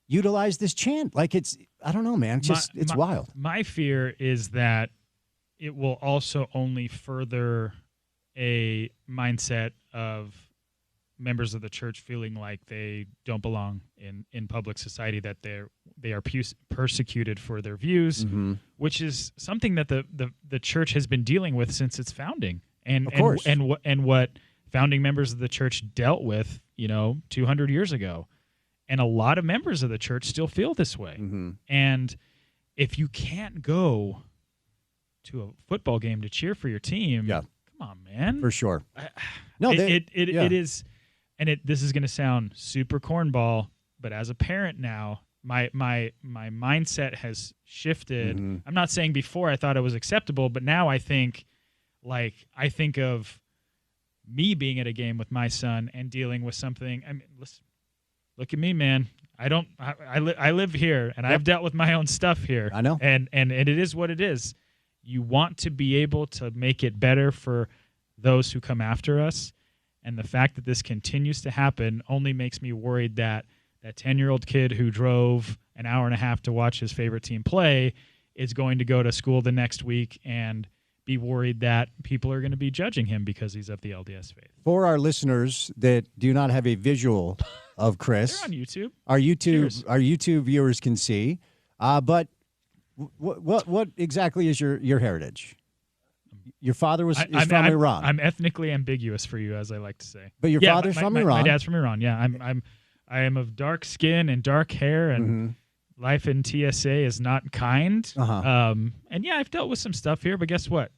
utilize this chant. Like I don't know, man. It's wild. My fear is that it will also only further a mindset of members of the church feeling like they don't belong in public society, that they are persecuted for their views, which is something that the church has been dealing with since its founding. And what founding members of the church dealt with, 200 years ago. And a lot of members of the church still feel this way. Mm-hmm. And if you can't go to a football game to cheer for your team, come on, man. For sure. It is, and this is going to sound super cornball, but as a parent now, my mindset has shifted. Mm-hmm. I'm not saying before I thought it was acceptable, but now I think of me being at a game with my son and dealing with something. I mean, listen, look at me, man. I live here, and I've dealt with my own stuff here. I know. And it is what it is. You want to be able to make it better for those who come after us. And the fact that this continues to happen only makes me worried that 10-year-old kid who drove an hour and a half to watch his favorite team play is going to go to school the next week and be worried that people are going to be judging him because he's of the LDS faith. For our listeners that do not have a visual of Chris, they're on YouTube. Our YouTube viewers can see. But what exactly is your heritage? Your father is from Iran. I'm ethnically ambiguous for you, as I like to say. But your father's from Iran. My dad's from Iran. Yeah, I am of dark skin and dark hair, and life in TSA is not kind. Uh-huh. And yeah, I've dealt with some stuff here, but guess what?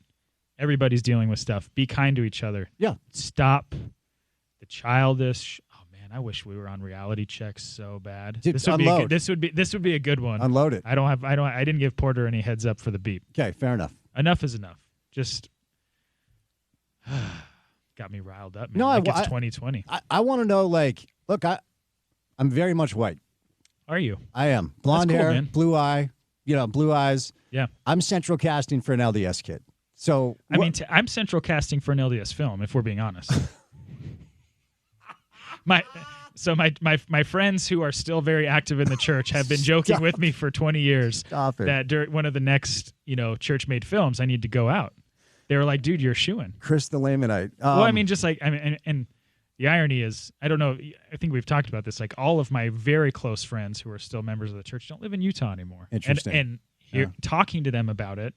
Everybody's dealing with stuff. Be kind to each other. Yeah. Stop the childish. Oh man, I wish we were on reality checks so bad. Dude, this would be a good one. Unload it. I didn't give Porter any heads up for the beep. Okay, fair enough. Enough is enough. Just got me riled up, man. No, like it's 2020. I want to know, look, I'm very much white. Are you? I am. Blonde hair, man. Blue eyes. Yeah. I'm central casting for an LDS kid. So I'm central casting for an LDS film, if we're being honest. My friends who are still very active in the church have been joking with me for 20 years that during one of the next, church made films, I need to go out. They were like, dude, you're shooing. Chris the Lamanite. And the irony is, I don't know, I think we've talked about this, like all of my very close friends who are still members of the church don't live in Utah anymore. Interesting. And talking to them about it,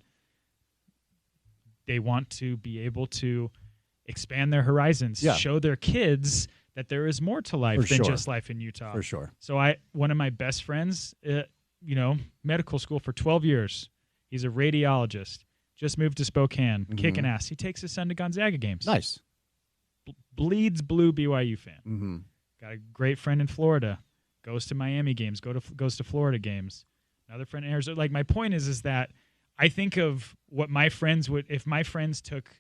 they want to be able to expand their horizons, show their kids that there is more to life than just life in Utah. For sure. So one of my best friends, medical school for 12 years. He's a radiologist. Just moved to Spokane, kicking ass. He takes his son to Gonzaga games. Nice. Bleeds blue BYU fan. Mm-hmm. Got a great friend in Florida. Goes to Miami games. Goes to Florida games. Another friend in Arizona. Like, my point is that I think of what my friends would, if my friends took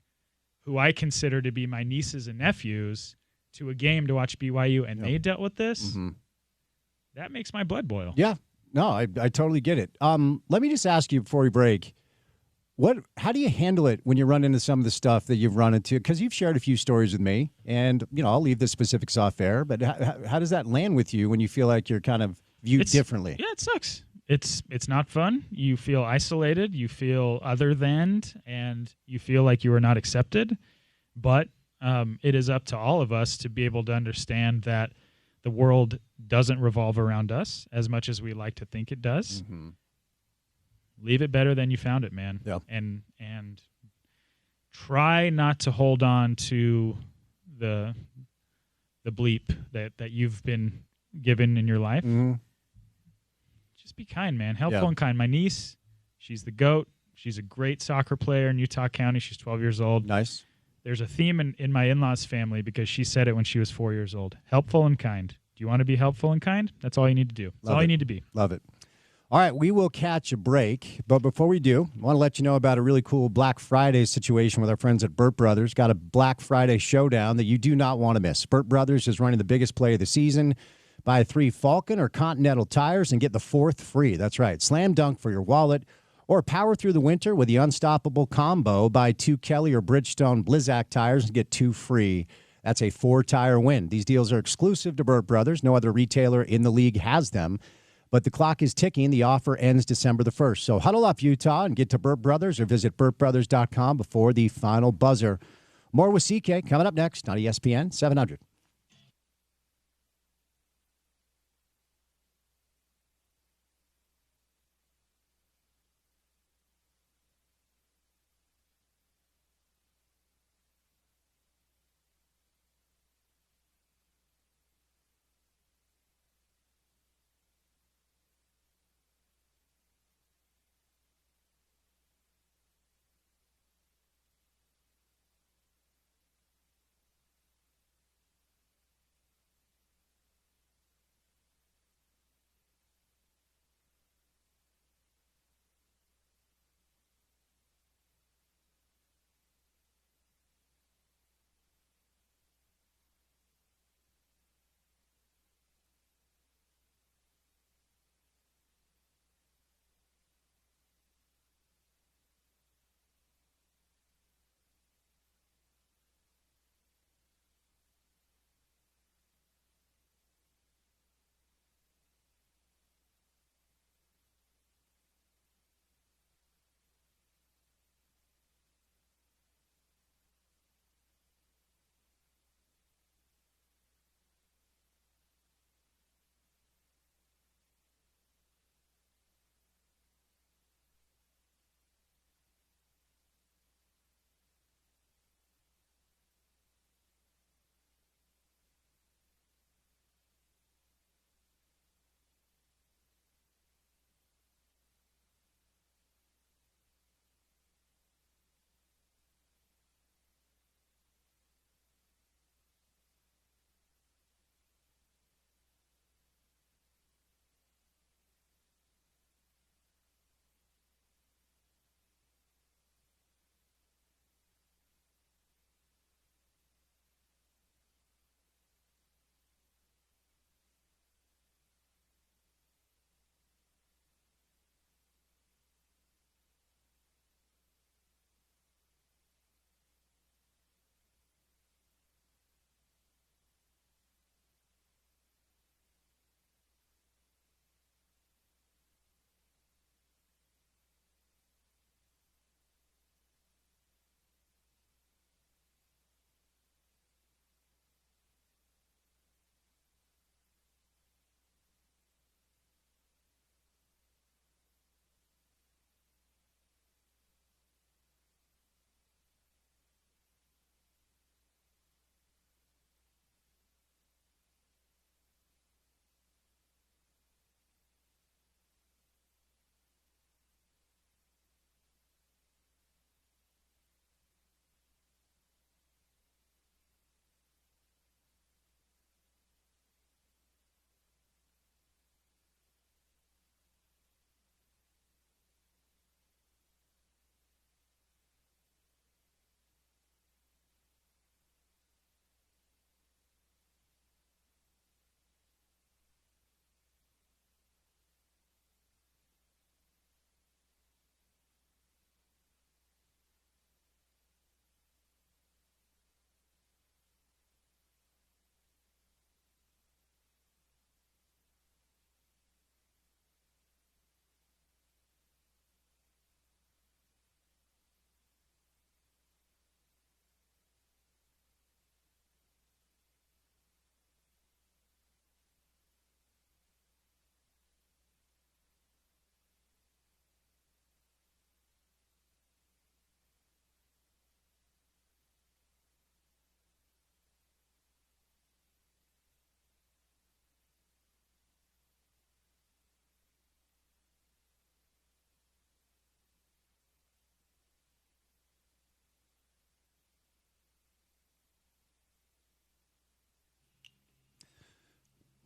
who I consider to be my nieces and nephews to a game to watch BYU and they dealt with this, that makes my blood boil. Yeah. No, I totally get it. Let me just ask you before we break, how do you handle it when you run into some of the stuff that you've run into? Because you've shared a few stories with me, and I'll leave the specifics off air, but how does that land with you when you feel like you're kind of viewed differently? Yeah, it sucks. It's not fun. You feel isolated. You feel other than, and you feel like you are not accepted. But it is up to all of us to be able to understand that the world doesn't revolve around us as much as we like to think it does. Mm-hmm. Leave it better than you found it, man. Yeah. And try not to hold on to the bleep that you've been given in your life. Mm-hmm. Just be kind, man. Helpful Yeah. and kind. My niece, she's the GOAT. She's a great soccer player in Utah County. She's 12 years old. Nice. There's a theme in my in-laws family because she said it when she was 4 years old. Helpful and kind. Do you want to be helpful and kind? That's all you need to do. That's all you need to be. Love it. All right, we will catch a break. But before we do, I want to let you know about a really cool Black Friday situation with our friends at Burt Brothers. Got a Black Friday showdown that you do not want to miss. Burt Brothers is running the biggest play of the season. Buy 3 Falcon or Continental tires and get the 4th free. That's right. Slam dunk for your wallet. Or power through the winter with the Unstoppable Combo. Buy 2 Kelly or Bridgestone Blizzak tires and get 2 free. That's a 4-tire win. These deals are exclusive to Burt Brothers. No other retailer in the league has them. But the clock is ticking. The offer ends December the 1st. So huddle up, Utah, and get to Burt Brothers or visit burtbrothers.com before the final buzzer. More with CK coming up next on ESPN 700.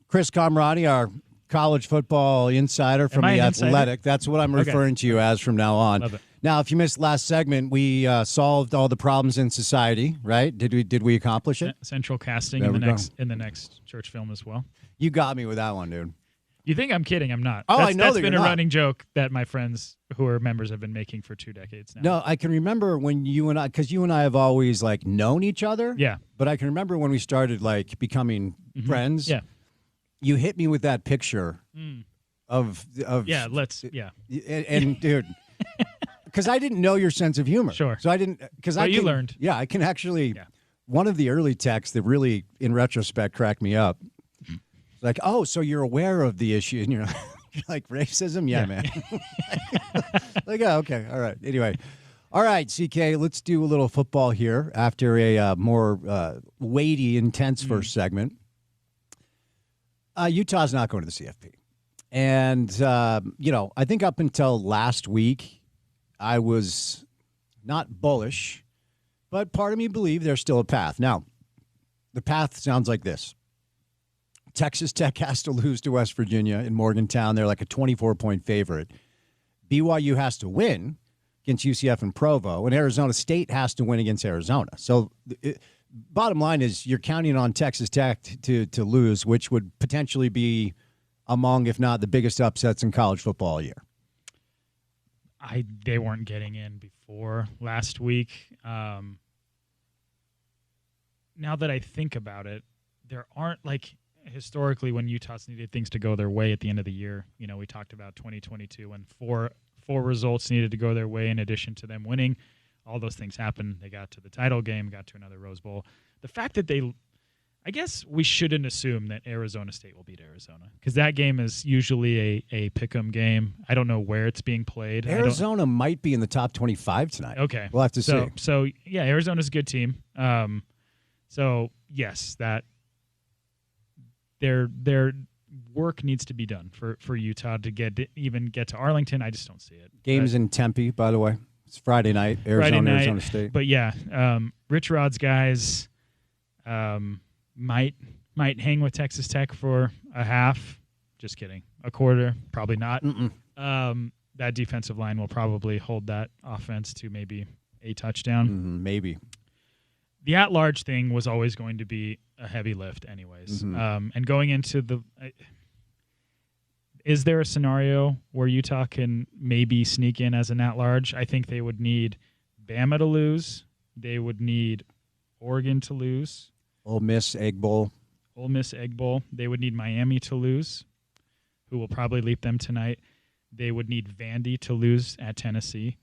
Chris Comrani, our college football insider from The Athletic. That's what I'm referring to you as from now on. Love it. Now, if you missed last segment, we solved all the problems in society, right? Did we accomplish it? Central casting There in we the next church film as well. You got me with that one, dude. You think I'm kidding? I'm not. Oh, I know that's that been you're a not. running joke that my friends who are members have been making for 2 decades now. No, I can remember when you and I, because you and I have always like known each other. Yeah. But I can remember when we started like becoming friends. Yeah. You hit me with that picture of Yeah. and dude, because I didn't know your sense of humor. Sure. So I didn't you learned. Yeah, I can actually. Yeah. One of the early texts that really, in retrospect, cracked me up. Like, oh, so you're aware of the issue, and you're like racism? Yeah, man. Like, oh, okay, all right. Anyway, all right, CK, let's do a little football here after a more weighty, intense first segment. Utah's not going to the CFP. And, I think up until last week, I was not bullish, but part of me believed there's still a path. Now, the path sounds like this. Texas Tech has to lose to West Virginia in Morgantown. They're like a 24-point favorite. BYU has to win against UCF and Provo, and Arizona State has to win against Arizona. So bottom line is you're counting on Texas Tech to lose, which would potentially be among, if not the biggest upsets in college football all year. They weren't getting in before last week. Now that I think about it, there aren't like historically when Utah's needed things to go their way at the end of the year. We talked about 2022 when four results needed to go their way in addition to them winning. All those things happened. They got to the title game, got to another Rose Bowl. The fact that I guess we shouldn't assume that Arizona State will beat Arizona because that game is usually a pick'em game. I don't know where it's being played. Arizona might be in the top 25 tonight. Okay. We'll have to see. So yeah, Arizona's a good team. So yes, that their work needs to be done for Utah to get to Arlington. I just don't see it. Game's in Tempe, by the way. It's Friday night, Arizona State. But yeah, Rich Rod's guys might hang with Texas Tech for a half. Just kidding. A quarter, probably not. That defensive line will probably hold that offense to maybe a touchdown. Maybe. The at-large thing was always going to be a heavy lift anyways. And going into is there a scenario where Utah can maybe sneak in as an at-large? I think they would need Bama to lose. They would need Oregon to lose. Ole Miss Egg Bowl. They would need Miami to lose, who will probably leap them tonight. They would need Vandy to lose at Tennessee.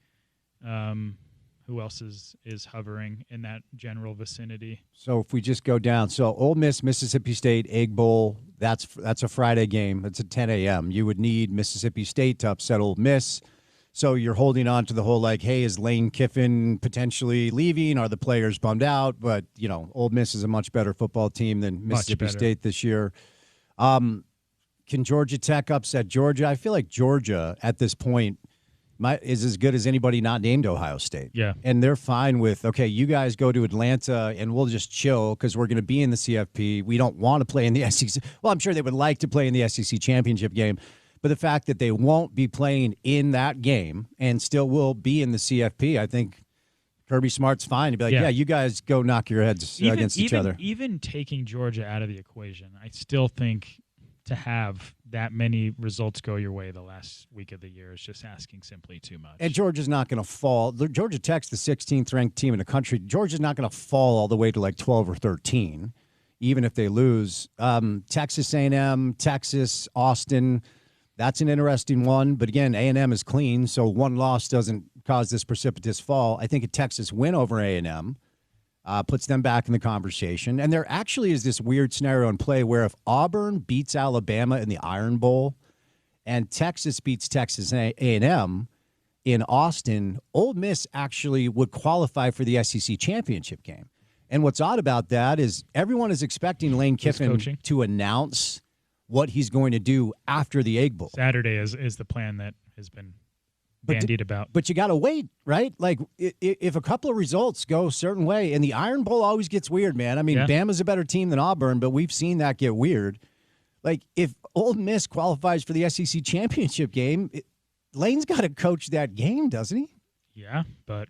Who else is hovering in that general vicinity? So if we just go down, so Ole Miss, Mississippi State, Egg Bowl, that's a Friday game. It's at 10 a.m. You would need Mississippi State to upset Ole Miss. So you're holding on to the whole like, hey, is Lane Kiffin potentially leaving? Are the players bummed out? But, Ole Miss is a much better football team than Mississippi State this year. Can Georgia Tech upset Georgia? I feel like Georgia at this point is as good as anybody not named Ohio State. Yeah. And they're fine with, okay, you guys go to Atlanta and we'll just chill because we're going to be in the CFP. We don't want to play in the SEC. Well, I'm sure they would like to play in the SEC championship game. But the fact that they won't be playing in that game and still will be in the CFP, I think Kirby Smart's fine to be like, yeah, you guys go knock your heads against each other. Even taking Georgia out of the equation, I still think to have that many results go your way the last week of the year is just asking simply too much. And Georgia's not going to fall. Georgia Tech's the 16th ranked team in the country. Georgia's not going to fall all the way to like 12 or 13, even if they lose. Texas A&M, Texas, Austin, that's an interesting one. But again, A&M is clean, so one loss doesn't cause this precipitous fall. I think a Texas win over A&M puts them back in the conversation. And there actually is this weird scenario in play where if Auburn beats Alabama in the Iron Bowl and Texas beats Texas A&M in Austin, Ole Miss actually would qualify for the SEC championship game. And what's odd about that is everyone is expecting Lane Kiffin to announce what he's going to do after the Egg Bowl. Saturday is the plan that has been bandied about. But you got to wait, right? Like, if a couple of results go a certain way, and the Iron Bowl always gets weird, man. I mean, Bama's a better team than Auburn, but we've seen that get weird. Like, if Ole Miss qualifies for the SEC championship game, Lane's got to coach that game, doesn't he? Yeah, but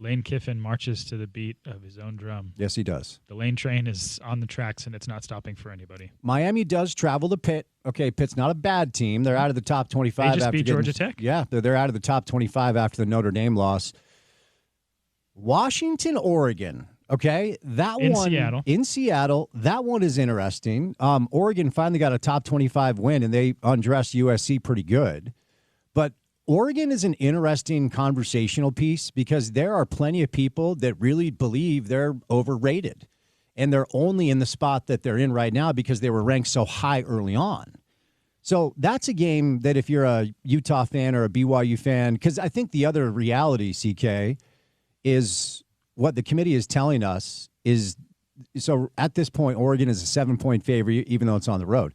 Lane Kiffin marches to the beat of his own drum. Yes, he does. The Lane train is on the tracks, and it's not stopping for anybody. Miami does travel to Pitt. Okay, Pitt's not a bad team. They're out of the top 25. They just beat Georgia Tech. Yeah, they're out of the top 25 after the Notre Dame loss. Washington, Oregon. Okay, that In one Seattle. in Seattle. That one is interesting. Oregon finally got a top 25 win, and they undressed USC pretty good. But Oregon is an interesting conversational piece because there are plenty of people that really believe they're overrated, and they're only in the spot that they're in right now because they were ranked so high early on. So that's a game that if you're a Utah fan or a BYU fan, because I think the other reality, CK, is what the committee is telling us is, so at this point, Oregon is a 7-point favorite, even though it's on the road.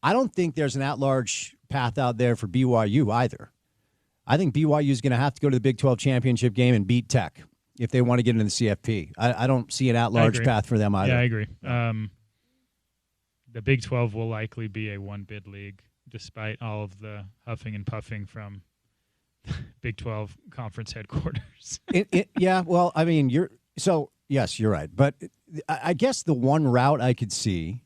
I don't think there's an at-large path out there for BYU either. I think BYU is going to have to go to the Big 12 championship game and beat Tech if they want to get into the CFP. I don't see an at-large path for them either. Yeah, I agree. The Big 12 will likely be a one-bid league, despite all of the huffing and puffing from Big 12 conference headquarters. Yeah, well, I mean, yes, you're right. But I guess the one route I could see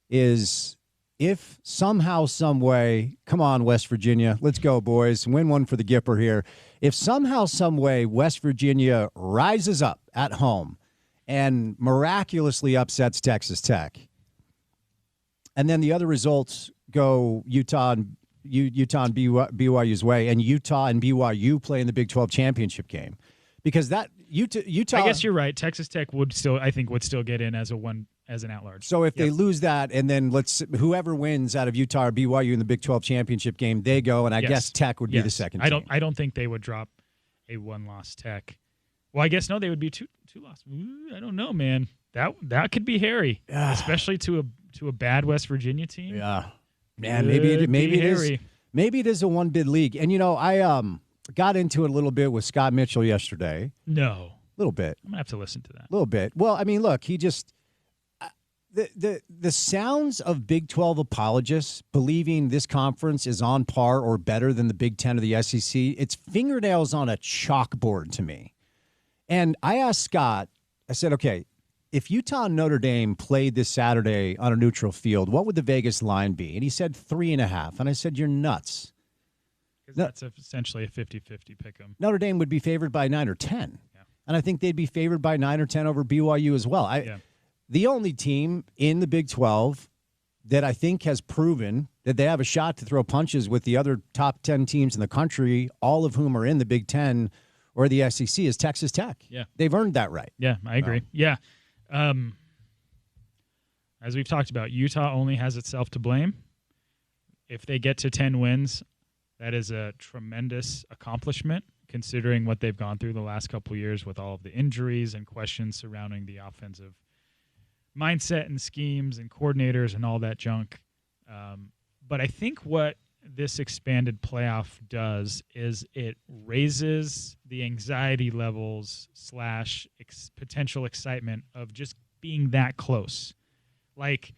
is if somehow, some way, come on, West Virginia, let's go, boys, win one for the Gipper here. If somehow, some way, West Virginia rises up at home and miraculously upsets Texas Tech, and then the other results go Utah and BYU's way, and Utah and BYU play in the Big 12 championship game, because that Utah. I guess you're right. Texas Tech would still get in as an at-large. So if they lose that, and then whoever wins out of Utah or BYU in the Big 12 championship game, they go, and I guess Tech would be the second team. I don't think they would drop a one-loss Tech. Well, I guess no, they would be two-loss. I don't know, man. That could be hairy, especially to a bad West Virginia team. Yeah. Man, maybe it is a one-bid league. And, I got into it a little bit with Scott Mitchell yesterday. No. A little bit. I'm going to have to listen to that. A little bit. Well, I mean, look, he just the sounds of Big 12 apologists believing this conference is on par or better than the Big 10 of the SEC, it's fingernails on a chalkboard to me. And I asked Scott, I said, okay, if Utah and Notre Dame played this Saturday on a neutral field, what would the Vegas line be? And he said 3.5. And I said, you're nuts. Because that's essentially a 50-50 pick 'em. Notre Dame would be favored by 9 or 10. Yeah. And I think they'd be favored by 9 or 10 over BYU as well. The only team in the Big 12 that I think has proven that they have a shot to throw punches with the other top 10 teams in the country, all of whom are in the Big 10 or the SEC, is Texas Tech. Yeah. They've earned that right. Yeah, I agree. Yeah. As we've talked about, Utah only has itself to blame. If they get to 10 wins, that is a tremendous accomplishment, considering what they've gone through the last couple of years with all of the injuries and questions surrounding the offensive mindset and schemes and coordinators and all that junk. But I think what this expanded playoff does is it raises the anxiety levels / potential excitement of just being that close. Like,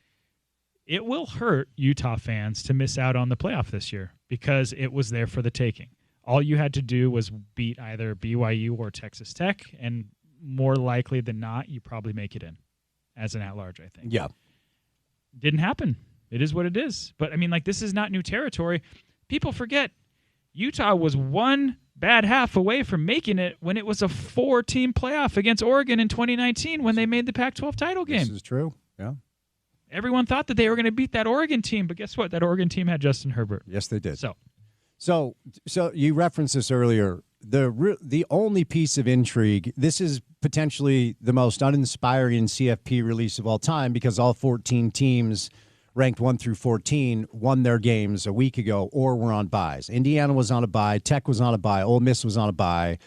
it will hurt Utah fans to miss out on the playoff this year because it was there for the taking. All you had to do was beat either BYU or Texas Tech, and more likely than not, you probably make it in as an at-large, I think. Yeah. Didn't happen. It is what it is. But, I mean, like, this is not new territory. People forget Utah was one bad half away from making it when it was a 4-team playoff against Oregon in 2019 when they made the Pac-12 title game. This is true, yeah. Everyone thought that they were going to beat that Oregon team, but guess what? That Oregon team had Justin Herbert. Yes, they did. So you referenced this earlier. The only piece of intrigue, this is potentially the most uninspiring CFP release of all time because all 14 teams ranked 1 through 14 won their games a week ago or were on byes. Indiana was on a bye. Tech was on a bye. Ole Miss was on a bye.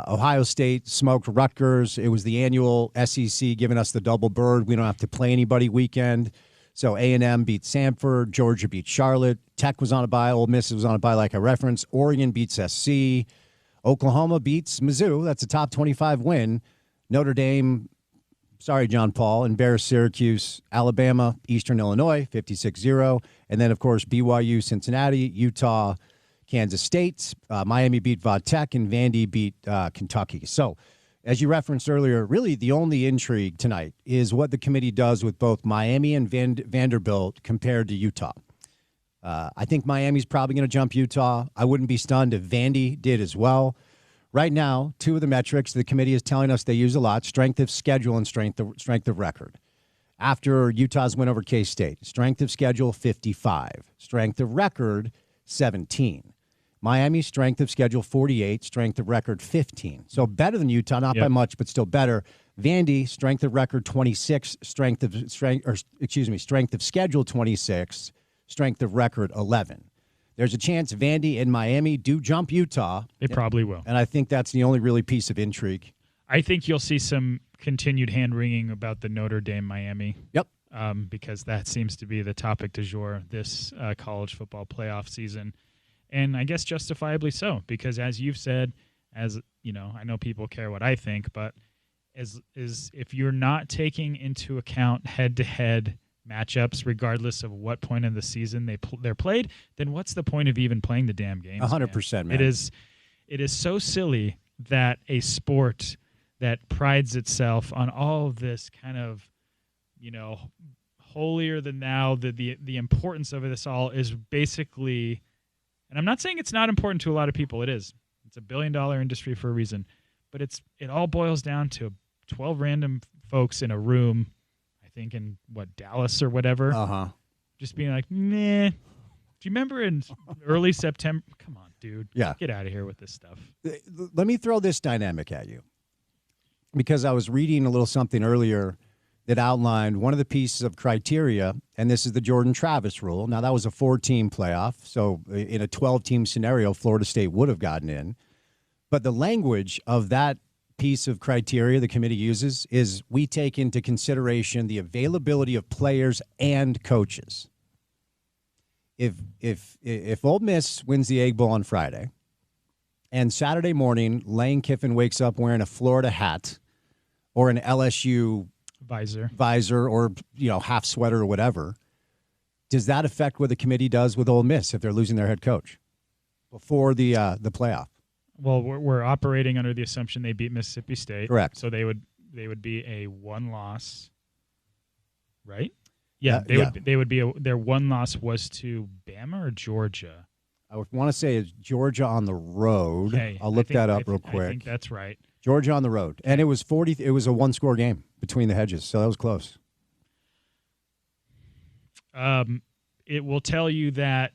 Ohio State smoked Rutgers. It was the annual SEC giving us the double bird. We don't have to play anybody weekend. So A&M beat Samford. Georgia beat Charlotte. Tech was on a bye. Ole Miss was on a bye like I referenced. Oregon beats SC. Oklahoma beats Mizzou. That's a top 25 win. Notre Dame Sorry, John Paul. Embarrassed Syracuse, Alabama, Eastern Illinois, 56-0. And then, of course, BYU, Cincinnati, Utah, Kansas State. Miami beat Tech, and Vandy beat Kentucky. So, as you referenced earlier, really the only intrigue tonight is what the committee does with both Miami and Vanderbilt compared to Utah. I think Miami's probably going to jump Utah. I wouldn't be stunned if Vandy did as well. Right now, two of the metrics the committee is telling us they use a lot, strength of schedule and strength of record. After Utah's win over K-State, strength of schedule, 55. Strength of record, 17. Miami's strength of schedule, 48. Strength of record, 15. So better than Utah, not by much, but still better. Vandy, strength of record, 26. Strength of schedule, 26. Strength of record, 11. There's a chance Vandy and Miami do jump Utah. They probably will. And I think that's the only really piece of intrigue. I think you'll see some continued hand-wringing about the Notre Dame-Miami. Yep. Because that seems to be the topic du jour this college football playoff season. And I guess justifiably so, because as you've said, as you know, I know people care what I think, but if you're not taking into account head-to-head matchups, regardless of what point in the season they're played, then what's the point of even playing the damn games? 100%, man. It is so silly that a sport that prides itself on all of this kind of, holier than thou, the importance of this all is basically, and I'm not saying it's not important to a lot of people. It is. It's $1 billion industry for a reason, but it all boils down to 12 random folks in a room. I think in Dallas or whatever, just being like, meh. Do you remember in early September? Come on, dude. Yeah. Get out of here with this stuff. Let me throw this dynamic at you, because I was reading a little something earlier that outlined one of the pieces of criteria, and this is the Jordan Travis rule. Now, that was a 4-team playoff, so in a 12-team scenario, Florida State would have gotten in. But the language of that piece of criteria the committee uses is we take into consideration the availability of players and coaches. If Ole Miss wins the Egg Bowl on Friday, and Saturday morning Lane Kiffin wakes up wearing a Florida hat or an LSU visor or half sweater or whatever, does that affect what the committee does with Ole Miss if they're losing their head coach before the playoff? Well, we're operating under the assumption they beat Mississippi State. Correct. So they would be a one loss, right? Yeah, they would be their one loss was to Bama or Georgia. I would want to say it's Georgia on the road. Okay, I'll look that up real quick. I think that's right. Georgia on the road, and it was 40. It was a one-score game between the hedges, so that was close. It will tell you that.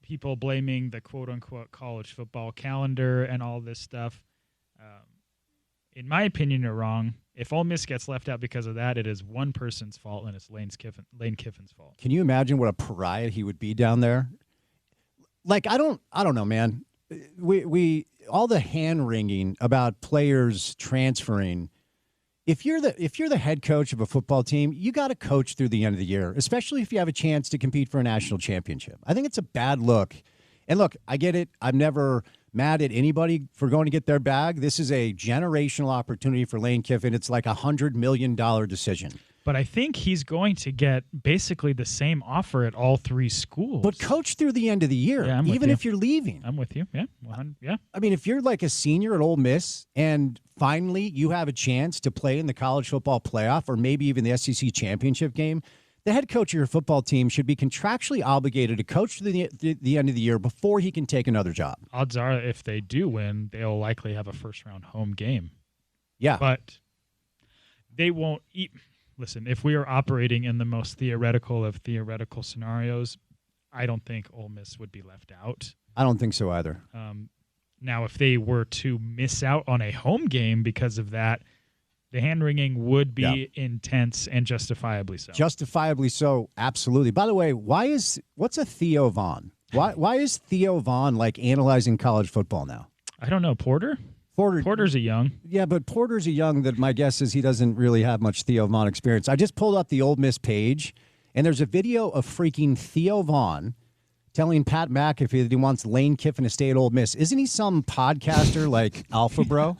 People blaming the quote-unquote college football calendar and all this stuff, in my opinion, are wrong. If Ole Miss gets left out because of that, it is one person's fault, and it's Lane Kiffin's fault. Can you imagine what a pariah he would be down there? Like, I don't know, man. We all the hand-wringing about players transferring. If you're the head coach of a football team, you got to coach through the end of the year, especially if you have a chance to compete for a national championship. I think it's a bad look. And look, I get it. I'm never mad at anybody for going to get their bag. This is a generational opportunity for Lane Kiffin. It's like $100 million decision. But I think he's going to get basically the same offer at all three schools. But coach through the end of the year, even if you're leaving. I'm with you. Yeah. Yeah. I mean, if you're like a senior at Ole Miss and finally you have a chance to play in the college football playoff or maybe even the SEC championship game, the head coach of your football team should be contractually obligated to coach through the end of the year before he can take another job. Odds are if they do win, they'll likely have a first-round home game. Yeah. But they won't eat. Listen, if we are operating in the most theoretical of theoretical scenarios, I don't think Ole Miss would be left out. I don't think so either. Now, if they were to miss out on a home game because of that, the hand-wringing would be intense and justifiably so. Justifiably so, absolutely. By the way, what's a Theo Vaughn? Why is Theo Vaughn like analyzing college football now? I don't know. Porter's a young. Yeah, but Porter's a young that my guess is he doesn't really have much Theo Vaughn experience. I just pulled up the Ole Miss page, and there's a video of freaking Theo Vaughn telling Pat McAfee that he wants Lane Kiffin to stay at Ole Miss. Isn't he some podcaster like Alpha Bro?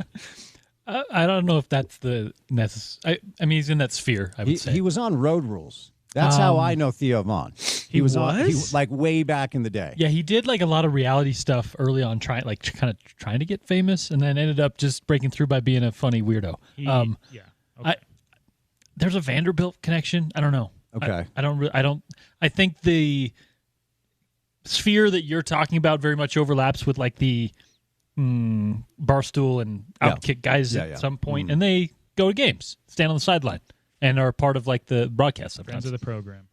I don't know if that's the necessary. I mean, he's in that sphere, I would say. He was on Road Rules. That's how I know Theo Vaughn. He was? Like way back in the day. Yeah, he did like a lot of reality stuff early on, trying to get famous, and then ended up just breaking through by being a funny weirdo. Okay. There's a Vanderbilt connection. I don't know. Okay. I think the sphere that you're talking about very much overlaps with like the Barstool and Outkick guys at some point, and they go to games, stand on the sideline, and are part of like the broadcast sometimes. Friends of the program.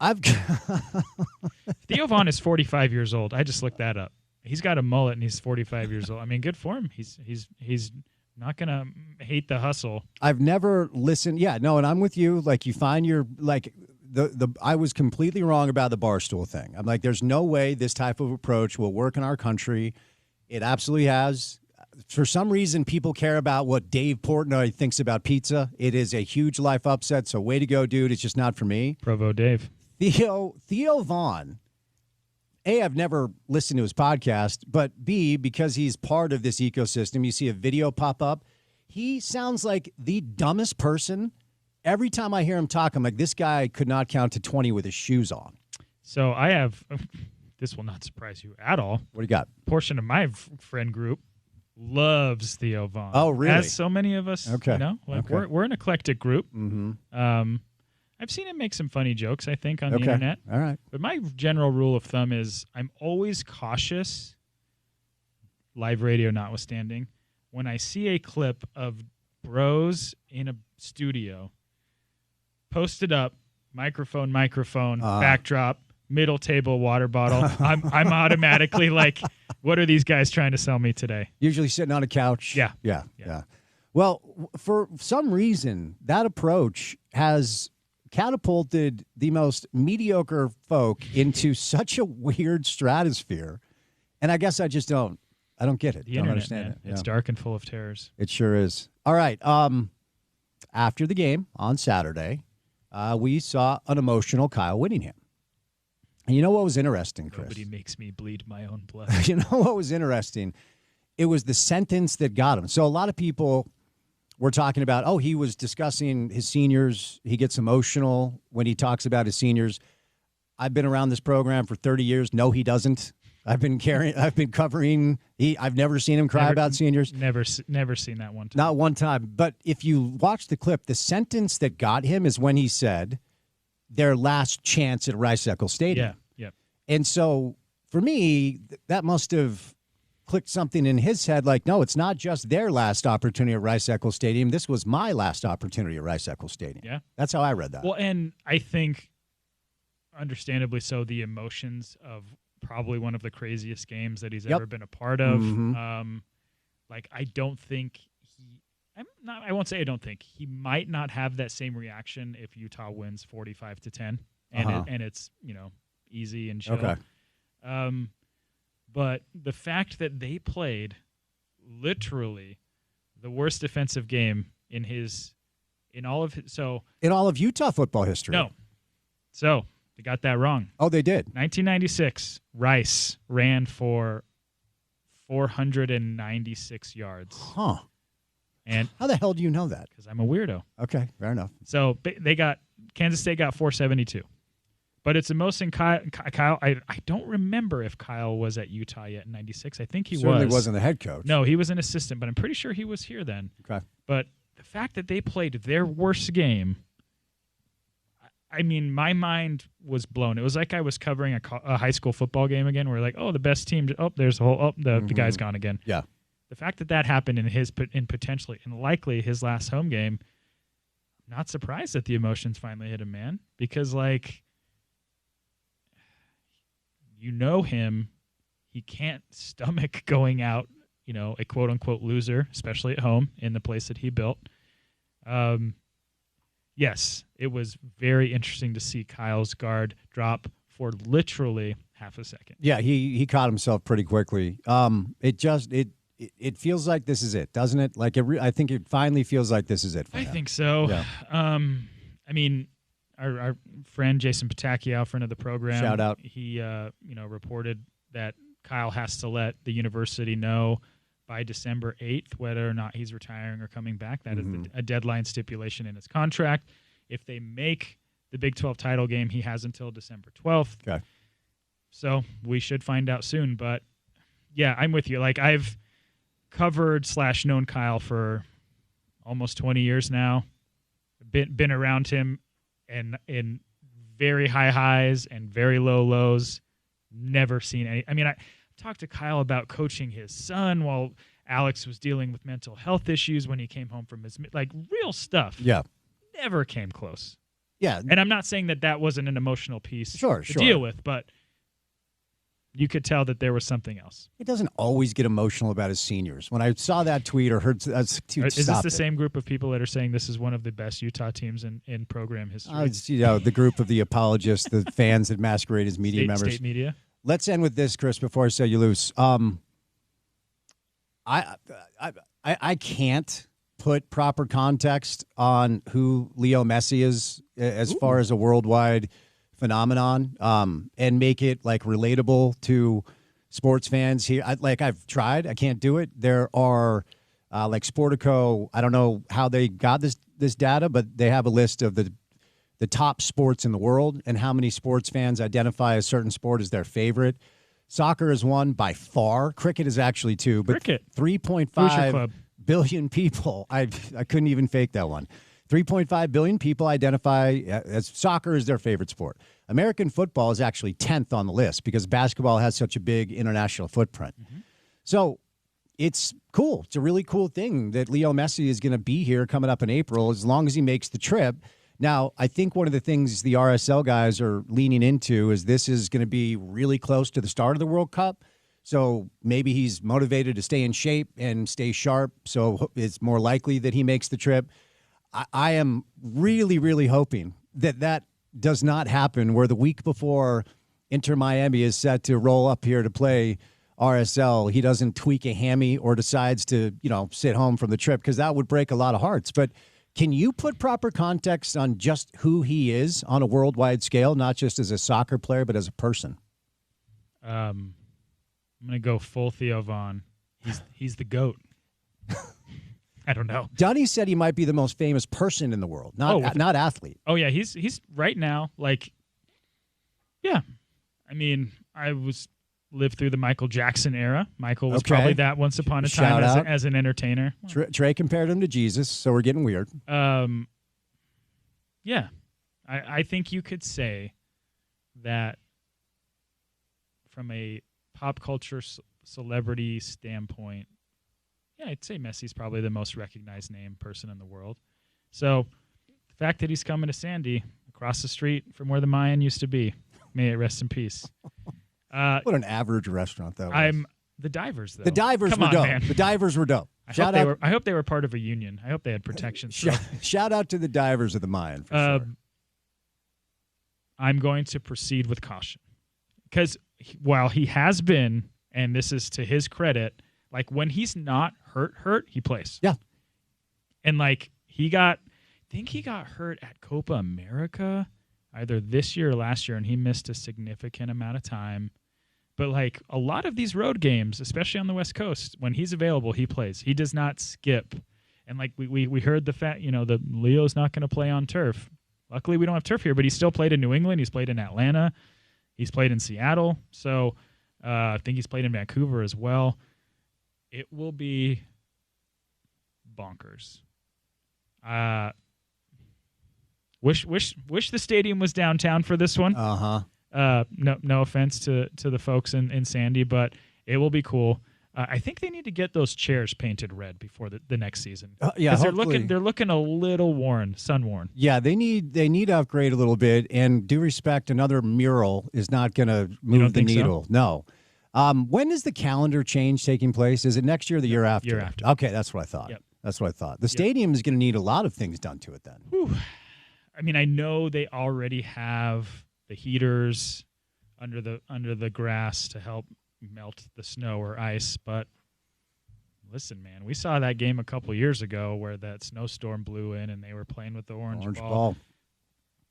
Theo Vaughn is 45 years old. I just looked that up. He's got a mullet and he's 45 years old. I mean, good for him. He's not gonna hate the hustle. I've never listened. Yeah, no, and I'm with you. Like you find your like the I was completely wrong about the Barstool thing. I'm like, there's no way this type of approach will work in our country. It absolutely has. For some reason, people care about what Dave Portnoy thinks about pizza. It is a huge life upset, so way to go, dude. It's just not for me. Provo Dave. Theo Vaughn, A, I've never listened to his podcast, but B, because he's part of this ecosystem, you see a video pop up. He sounds like the dumbest person. Every time I hear him talk, I'm like, this guy could not count to 20 with his shoes on. So I have, this will not surprise you at all. What do you got? Portion of my friend group loves Theo Vaughn. Oh, really? As so many of us, okay. We're an eclectic group. Mm-hmm. I've seen him make some funny jokes, I think, on the internet. All right. But my general rule of thumb is I'm always cautious, live radio notwithstanding, when I see a clip of bros in a studio, posted up, microphone, backdrop, middle table, water bottle. I'm automatically like, what are these guys trying to sell me today? Usually sitting on a couch. Yeah. Well, for some reason, that approach has catapulted the most mediocre folk into such a weird stratosphere. And I guess I just don't get it. The don't internet, understand man. it. It's dark and full of terrors. It sure is. All right. After the game on Saturday, we saw an emotional Kyle Whittingham. And you know what was interesting, Chris? Nobody makes me bleed my own blood. You know what was interesting? It was the sentence that got him. So a lot of people were talking about, he was discussing his seniors. He gets emotional when he talks about his seniors. I've been around this program for 30 years. No, he doesn't. I've been covering. I've never seen him cry about seniors. Never seen that one time. Not one time. But if you watch the clip, the sentence that got him is when he said, their last chance at Rice-Eccles Stadium. Yeah. And so for me, that must have clicked something in his head like, no, it's not just their last opportunity at Rice-Eccles Stadium. This was my last opportunity at Rice-Eccles Stadium. Yeah. That's how I read that. Well, and I think, understandably so, the emotions of probably one of the craziest games that he's ever been a part of. Mm-hmm. I don't think I won't say I don't think. He might not have that same reaction if Utah wins 45-10 and it's, easy and chill. Okay. But the fact that they played literally the worst defensive game in all of Utah football history. No. So, they got that wrong. Oh, they did. 1996, Rice ran for 496 yards. Huh. And how the hell do you know that? Because I'm a weirdo. Okay, fair enough. So Kansas State got 472. But it's the most in Kyle. I don't remember if Kyle was at Utah yet in 96. I think he Certainly wasn't the head coach. No, he was an assistant, but I'm pretty sure he was here then. Okay. But the fact that they played their worst game, I mean, my mind was blown. It was like I was covering a high school football game again where like, the best team, there's the guy's gone again. Yeah. The fact that happened in potentially and likely his last home game, I'm not surprised that the emotions finally hit him, man. Because him, he can't stomach going out, a quote unquote loser, especially at home in the place that he built. Yes, it was very interesting to see Kyle's guard drop for literally half a second. Yeah, he caught himself pretty quickly. It feels like this is it, doesn't it? I think it finally feels like this is it for him. I think so. Yeah. I mean, our friend Jason Pataki, friend of the program, shout out. He reported that Kyle has to let the university know by December 8th, whether or not he's retiring or coming back. That is a deadline stipulation in his contract. If they make the Big 12 title game, he has until December 12th. Okay. So we should find out soon. But, yeah, I'm with you. Like, I've covered / known Kyle for almost 20 years now. Been around him and in very high highs and very low lows. Never seen any. I mean, I talked to Kyle about coaching his son while Alex was dealing with mental health issues when he came home from his, like, real stuff. Yeah. Never came close. Yeah. And I'm not saying that wasn't an emotional piece to deal with, but you could tell that there was something else. He doesn't always get emotional about his seniors. When I saw that tweet or heard, is this the same group of people that are saying this is one of the best Utah teams in program history? It's, the group of the apologists, the fans that masquerade as media members. State media. Let's end with this, Chris, before I set you loose. I can't put proper context on who Leo Messi is as far as a worldwide phenomenon, and make it like relatable to sports fans here. I've tried, I can't do it. There are like Sportico. I don't know how they got this data, but they have a list of the top sports in the world and how many sports fans identify a certain sport as their favorite. Soccer is one by far. Cricket is actually two, but Cricket. 3.5 billion people. I couldn't even fake that one. 3.5 billion people identify as soccer as their favorite sport. American football is actually 10th on the list because basketball has such a big international footprint. Mm-hmm. So it's cool. It's a really cool thing that Leo Messi is going to be here coming up in April as long as he makes the trip. Now, I think one of the things the RSL guys are leaning into is this is going to be really close to the start of the World Cup. So maybe he's motivated to stay in shape and stay sharp. So it's more likely that he makes the trip. I am really, really hoping that does not happen where the week before Inter Miami is set to roll up here to play RSL, he doesn't tweak a hammy or decides to, sit home from the trip, because that would break a lot of hearts. But can you put proper context on just who he is on a worldwide scale, not just as a soccer player, but as a person? I'm going to go full Theo Vaughn. He's the GOAT. I don't know. Dunny said he might be the most famous person in the world, not athlete. Oh, yeah, he's right now, yeah. I mean, lived through the Michael Jackson era. Michael was probably that once upon a time as an entertainer. Trey compared him to Jesus, so we're getting weird. Yeah. I think you could say that from a pop culture celebrity standpoint, yeah, I'd say Messi's probably the most recognized person in the world. So the fact that he's coming to Sandy, across the street from where the Mayan used to be, may it rest in peace. What an average restaurant that was. The Divers, though. The Divers were dope. The Divers were dope. I hope they were part of a union. I hope they had protection. Shout out to the Divers of the Mayan, for sure. I'm going to proceed with caution. Because while he has been, and this is to his credit, like when he's not hurt, he plays. Yeah. And he got hurt at Copa America either this year or last year, and he missed a significant amount of time. But a lot of these road games, especially on the West Coast, when he's available, he plays. He does not skip. And we heard the fact, the Leo's not going to play on turf. Luckily, we don't have turf here, but he still played in New England. He's played in Atlanta. He's played in Seattle. So I think he's played in Vancouver as well. It will be bonkers. Wish the stadium was downtown for this one. No offense to the folks in Sandy, but it will be cool. I think they need to get those chairs painted red before the next season. Yeah, they're looking a little sun worn. Yeah, they need to upgrade a little bit. And due respect, another mural is not going to move the needle. So? No. When is the calendar change taking place? Is it next year or the year after? Year after. Okay, that's what I thought. Yep. That's what I thought. The stadium is going to need a lot of things done to it then. Whew. I mean, I know they already have the heaters under the grass to help melt the snow or ice, but listen, man, we saw that game a couple years ago where that snowstorm blew in and they were playing with the orange ball.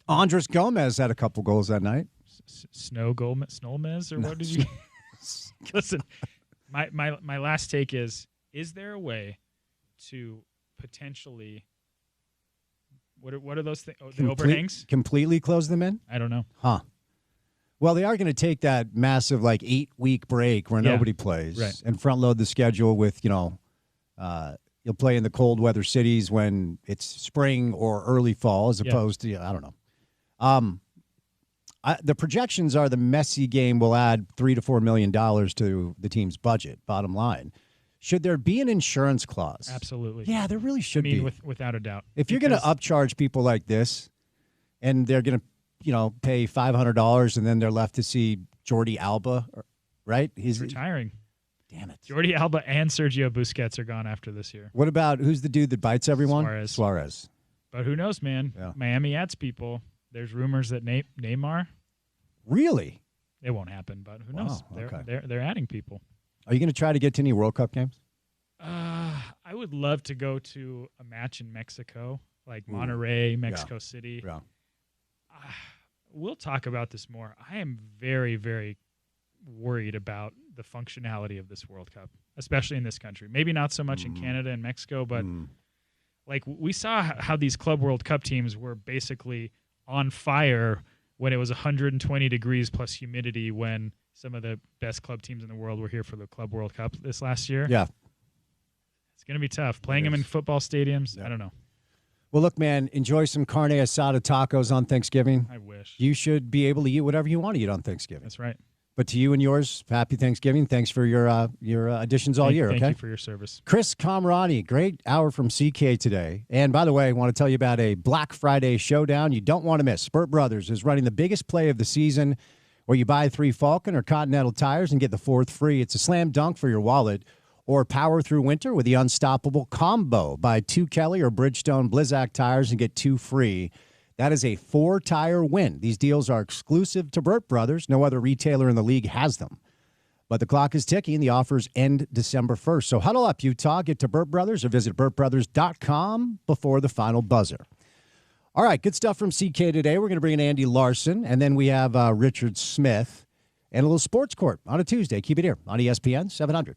Andres Gomez had a couple goals that night. Snowmez, or what did you? Listen, my last take is is there a way to potentially what are those things? Oh, the overhangs? Completely close them in? I don't know. Huh. Well, they are going to take that massive 8-week break where nobody plays and front load the schedule with, you'll play in the cold weather cities when it's spring or early fall as opposed to, I don't know. The projections are the Messi game will add $3 to $4 million to the team's budget, bottom line. Should there be an insurance clause? Absolutely. Yeah, there really should be. Without a doubt. If you're going to upcharge people like this and they're going to, pay $500 and then they're left to see Jordi Alba, right? He's retiring. Damn it. Jordi Alba and Sergio Busquets are gone after this year. What about who's the dude that bites everyone? Suarez. But who knows, man? Yeah. Miami adds people. There's rumors that Neymar. Really? It won't happen, but who knows? They're adding people. Are you going to try to get to any World Cup games? I would love to go to a match in Mexico, like Monterrey, Mexico City. Yeah. We'll talk about this more. I am very, very worried about the functionality of this World Cup, especially in this country. Maybe not so much in Canada and Mexico, but we saw how these Club World Cup teams were basically on fire when it was 120 degrees plus humidity when some of the best club teams in the world were here for the Club World Cup this last year. Yeah. It's going to be tough. Playing them in football stadiums, I don't know. Well, look, man, enjoy some carne asada tacos on Thanksgiving. I wish. You should be able to eat whatever you want to eat on Thanksgiving. That's right. But to you and yours, happy Thanksgiving. Thanks for your additions all year, okay? Thank you for your service. Chris Comrani, great hour from CK today. And by the way, I want to tell you about a Black Friday showdown you don't want to miss. Spurt Brothers is running the biggest play of the season where you buy 3 Falcon or Continental tires and get the 4th free. It's a slam dunk for your wallet. Or power through winter with the unstoppable combo. Buy 2 Kelly or Bridgestone Blizzak tires and get 2 free. That is a 4-tire win. These deals are exclusive to Burt Brothers. No other retailer in the league has them. But the clock is ticking. The offers end December 1st. So huddle up, Utah. Get to Burt Brothers or visit BurtBrothers.com before the final buzzer. All right, good stuff from CK today. We're going to bring in Andy Larson, and then we have Richard Smith and a little sports court on a Tuesday. Keep it here on ESPN 700.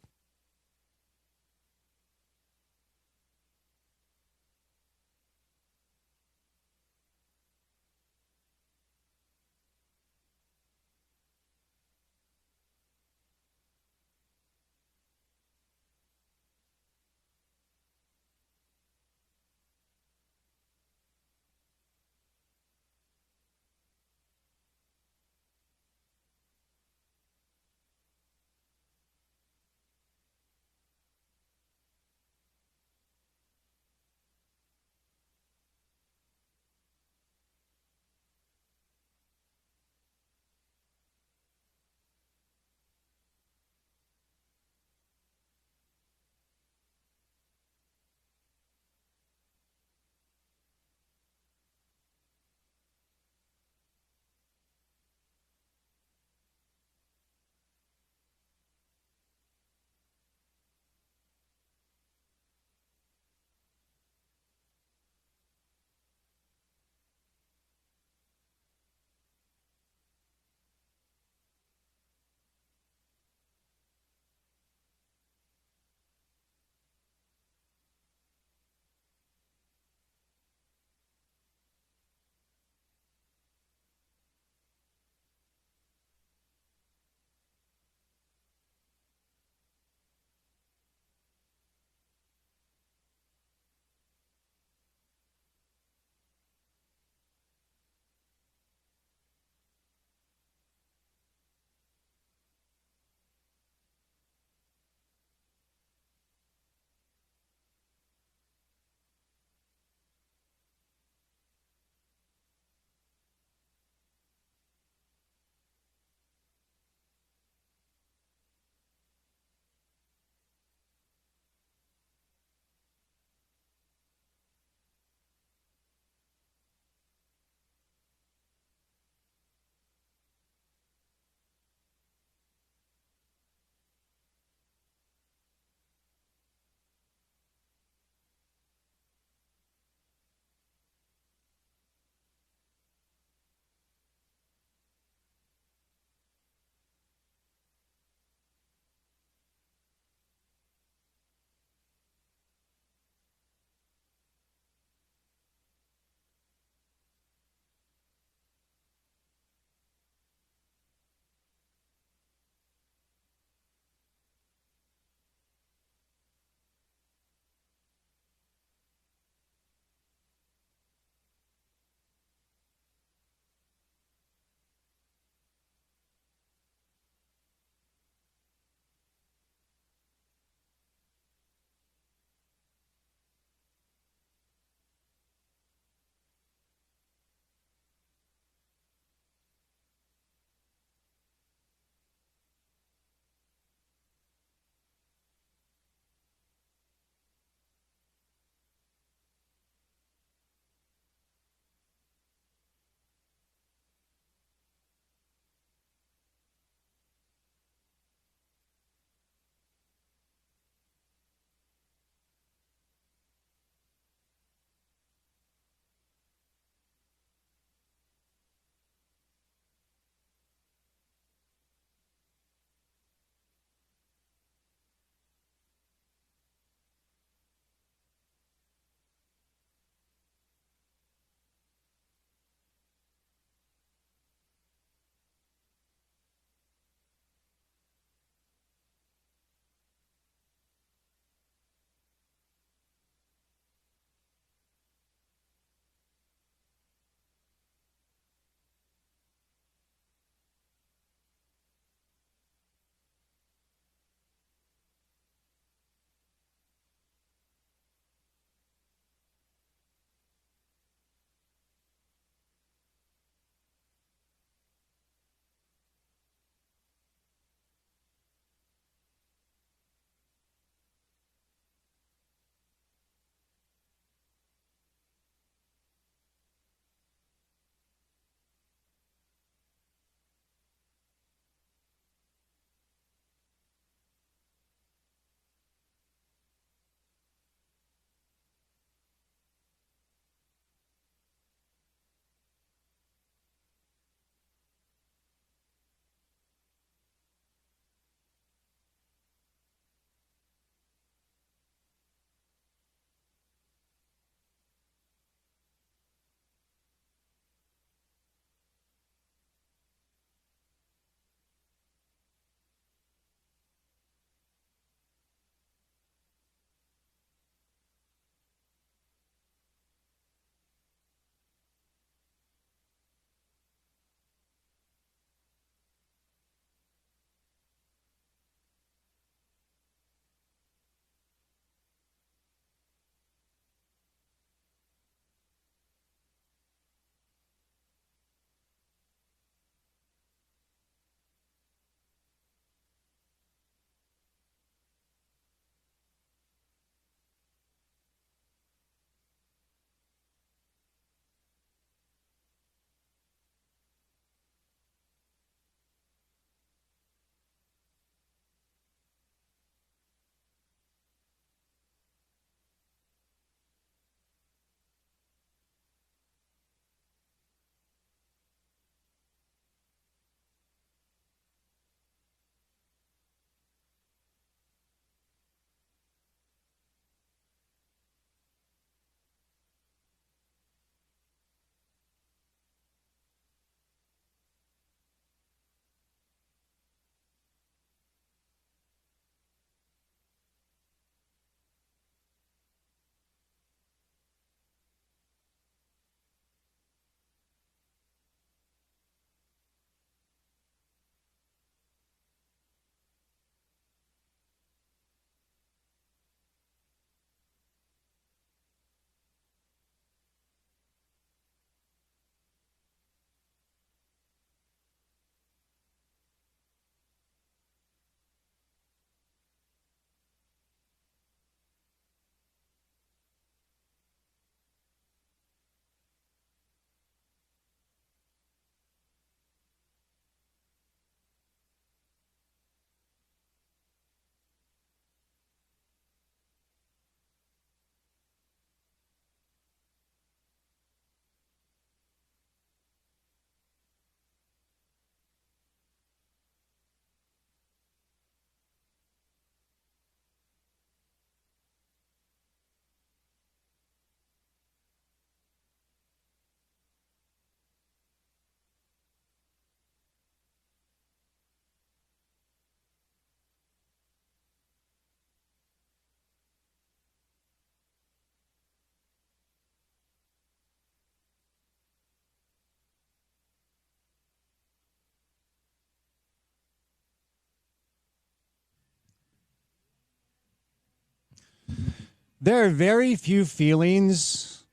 There are very few feelings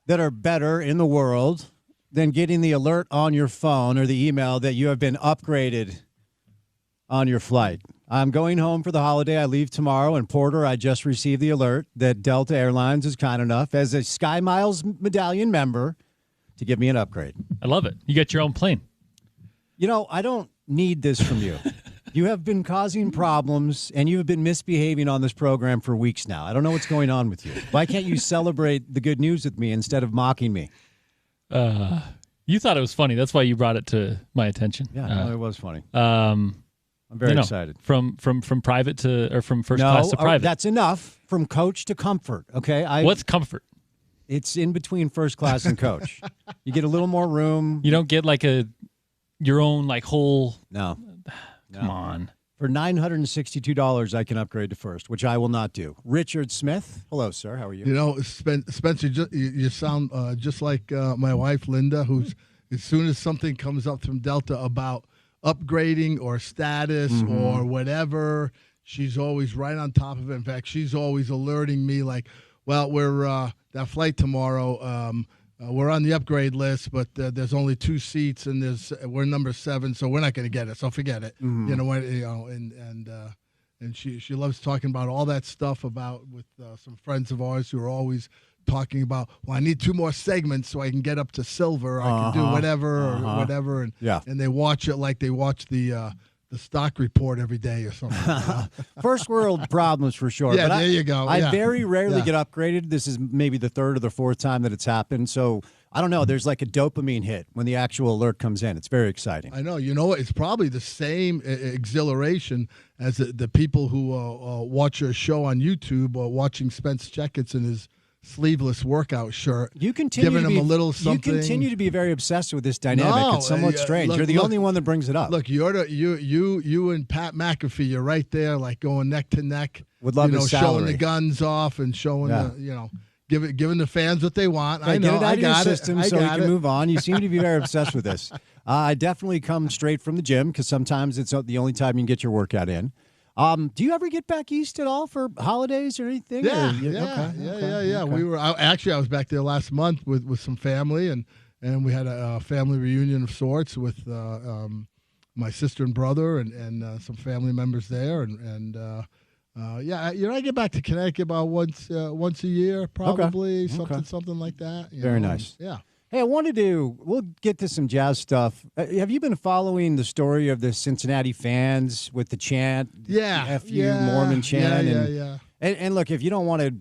that are better in the world than getting the alert on your phone or the email that you have been upgraded on your flight. I'm going home for the holiday. I leave tomorrow. And Porter, I just received the alert that Delta Airlines is kind enough as a Sky Miles Medallion member to give me an upgrade. I love it. You get your own plane. You know, I don't need this from you. You have been causing problems, and you have been misbehaving on this program for weeks now. I don't know what's going on with you. Why can't you celebrate the good news with me instead of mocking me? You thought it was funny. That's why you brought it to my attention. Yeah, it was funny. I'm very excited. From private to or from first class to private. That's enough. From coach to comfort. Okay. What's comfort? It's in between first class and coach. You get a little more room. You don't get like your own like whole. No. Come on. For $962, I can upgrade to first, which I will not do. Richard Smith. Hello, sir. How are you? You know, Spencer, you sound just like my wife, Linda, who's as soon as something comes up from Delta about upgrading or status or whatever, she's always right on top of it. In fact, she's always alerting me like, well, we're that flight tomorrow, we're on the upgrade list, but there's only 2 seats, and we're number 7, so we're not going to get it. So forget it. You know what? And she loves talking about all that stuff with some friends of ours who are always talking about, well, I need 2 more segments so I can get up to silver. I can do whatever or whatever, and they watch it like they watch the stock report every day or something. First world problems for sure. Yeah, but there you go. I very rarely get upgraded. This is maybe the 3rd or the 4th time that it's happened. So I don't know. There's like a dopamine hit when the actual alert comes in. It's very exciting. I know. You know what? It's probably the same exhilaration as the people who watch your show on YouTube or watching Spence Checketts in his sleeveless workout shirt. You continue giving to be, him a little something. You continue to be very obsessed with this dynamic. It's somewhat strange. You're the only one that brings it up. Look, you and Pat McAfee, you're right there, like going neck to neck. Would love his salary. Showing the guns off and showing giving the fans what they want. I know. Get it out I of your got system it. so you can move on. You seem to be very obsessed with this. I definitely come straight from the gym because sometimes it's the only time you can get your workout in. Do you ever get back east at all for holidays or anything? Yeah, Okay. We were I was back there last month with some family, and we had a family reunion of sorts with my sister and brother and some family members there, I get back to Connecticut about once a year, probably something like that. Very nice. Yeah. Hey, we'll get to some Jazz stuff. Have you been following the story of the Cincinnati fans with the chant? Yeah. F-U Mormon chant. Yeah. And look, if you don't want to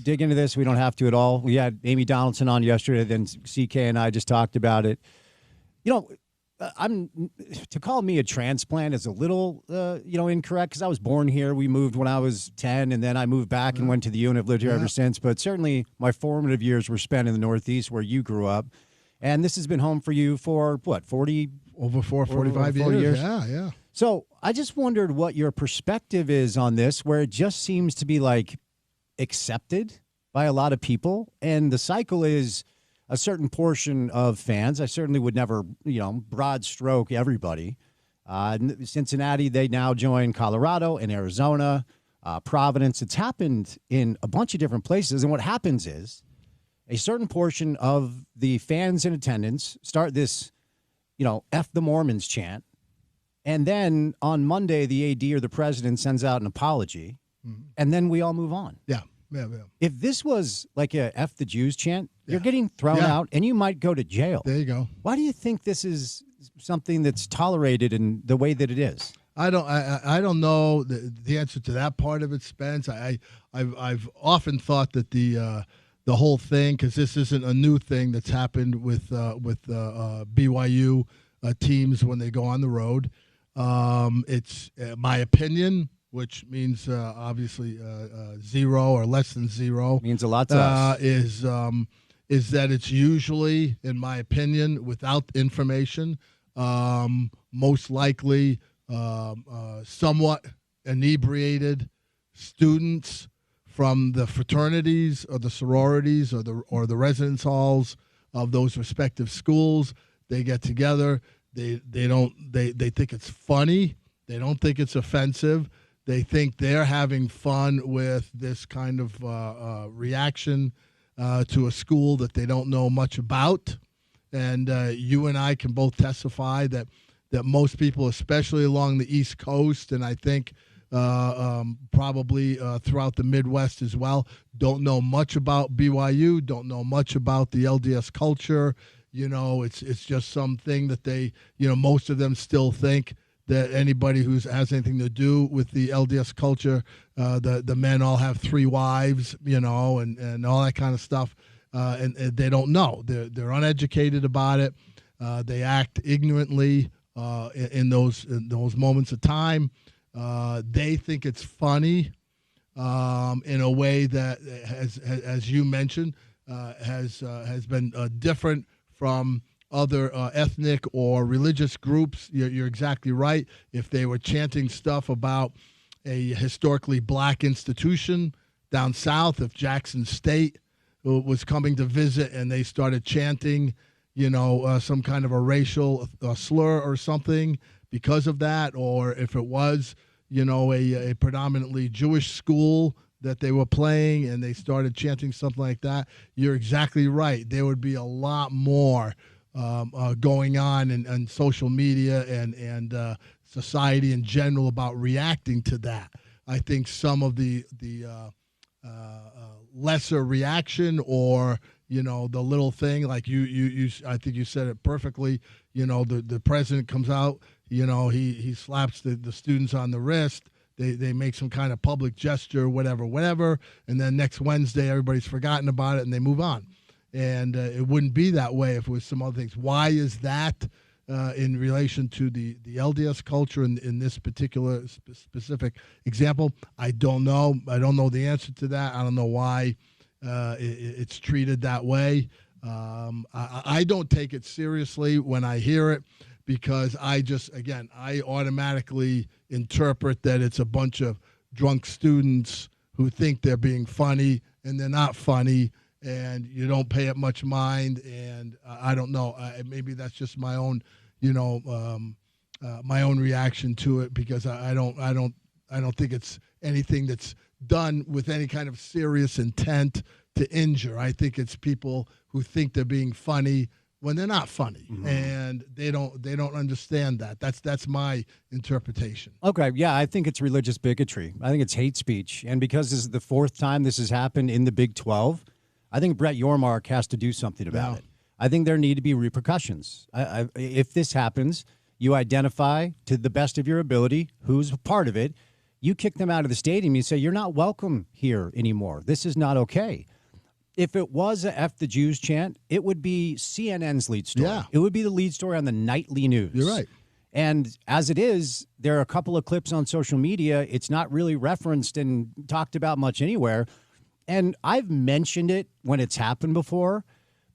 dig into this, we don't have to at all. We had Amy Donaldson on yesterday, then CK and I just talked about it. You know, to call me a transplant is a little, incorrect because I was born here. We moved when I was 10, and then I moved back and went to the U and have lived here ever since. But certainly my formative years were spent in the Northeast where you grew up. And this has been home for you for, what, 40? Over 45 years. Yeah. So I just wondered what your perspective is on this, where it just seems to be like accepted by a lot of people. And the cycle is a certain portion of fans. I certainly would never, broad stroke everybody. Cincinnati, they now join Colorado and Arizona, Providence. It's happened in a bunch of different places. And what happens is a certain portion of the fans in attendance start this, F the Mormons chant. And then on Monday, the AD or the president sends out an apology. And then we all move on. Yeah. If this was like a F the Jews chant, you're getting thrown out and you might go to jail. There you go. Why do you think this is something that's tolerated in the way that it is? I don't know the answer to that part of it, Spence. I've often thought that the whole thing, because this isn't a new thing that's happened with BYU teams when they go on the road. It's my opinion, which means obviously 0 or less than 0. Means a lot to us. Is that it's usually, in my opinion, without information, most likely somewhat inebriated students from the fraternities or the sororities or the residence halls of those respective schools. They get together. They think it's funny. They don't think it's offensive. They think they're having fun with this kind of reaction to a school that they don't know much about. And you and I can both testify that most people, especially along the East Coast, and I think probably throughout the Midwest as well, don't know much about BYU, don't know much about the LDS culture. It's just something that they, most of them still think that anybody who has anything to do with the LDS culture, the men all have 3 wives, and all that kind of stuff, and they don't know. They're uneducated about it. They act ignorantly in those moments of time. They think it's funny in a way that has, as you mentioned, has been different from other ethnic or religious groups. You're exactly right. If they were chanting stuff about a historically black institution down south, if Jackson State was coming to visit and they started chanting, some kind of a racial slur or something because of that, or if it was, a predominantly Jewish school that they were playing and they started chanting something like that, you're exactly right. There would be a lot more going on in social media and society in general about reacting to that. I think some of the lesser reaction, or the little thing like you I think you said it perfectly. The president comes out, he slaps the students on the wrist. They make some kind of public gesture, whatever, and then next Wednesday everybody's forgotten about it and they move on. And it wouldn't be that way if it was some other things. Why is that in relation to the LDS culture in this particular specific example? I don't know. I don't know the answer to that. I don't know why it's treated that way. I don't take it seriously when I hear it, because I automatically interpret that it's a bunch of drunk students who think they're being funny and they're not funny, and you don't pay it much mind. And I don't know. Maybe that's just my own, my own reaction to it, because I don't think it's anything that's done with any kind of serious intent to injure. I think it's people who think they're being funny when they're not funny, and they don't understand that. That's my interpretation. Okay, yeah, I think it's religious bigotry. I think it's hate speech, and because this is the 4th time this has happened in the Big 12, I think Brett Yormark has to do something about it. I think there need to be repercussions. If this happens, you identify to the best of your ability who's a part of it. You kick them out of the stadium. You say, you're not welcome here anymore. This is not okay. If it was a F the Jews chant, it would be CNN's lead story. Yeah. It would be the lead story on the nightly news. You're right. And as it is, there are a couple of clips on social media. It's not really referenced and talked about much anywhere. And I've mentioned it when it's happened before,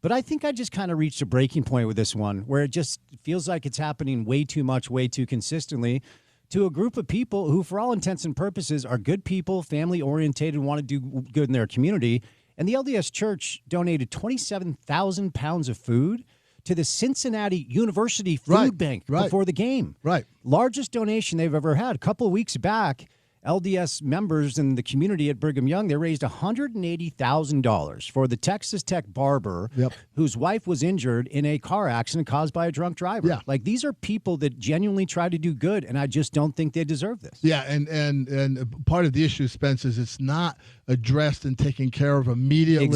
but I think I just kind of reached a breaking point with this one, where it just feels like it's happening way too much, way too consistently to a group of people who, for all intents and purposes, are good people, family-oriented, and want to do good in their community. And the LDS Church donated 27,000 pounds of food to the Cincinnati University Food Bank before the game. Right. Largest donation they've ever had. A couple of weeks back, LDS members in the community at Brigham Young, they raised $180,000 for the Texas Tech barber whose wife was injured in a car accident caused by a drunk driver. Yeah. Like, these are people that genuinely try to do good, and I just don't think they deserve this. Yeah, and part of the issue, Spence, is it's not addressed and taken care of immediately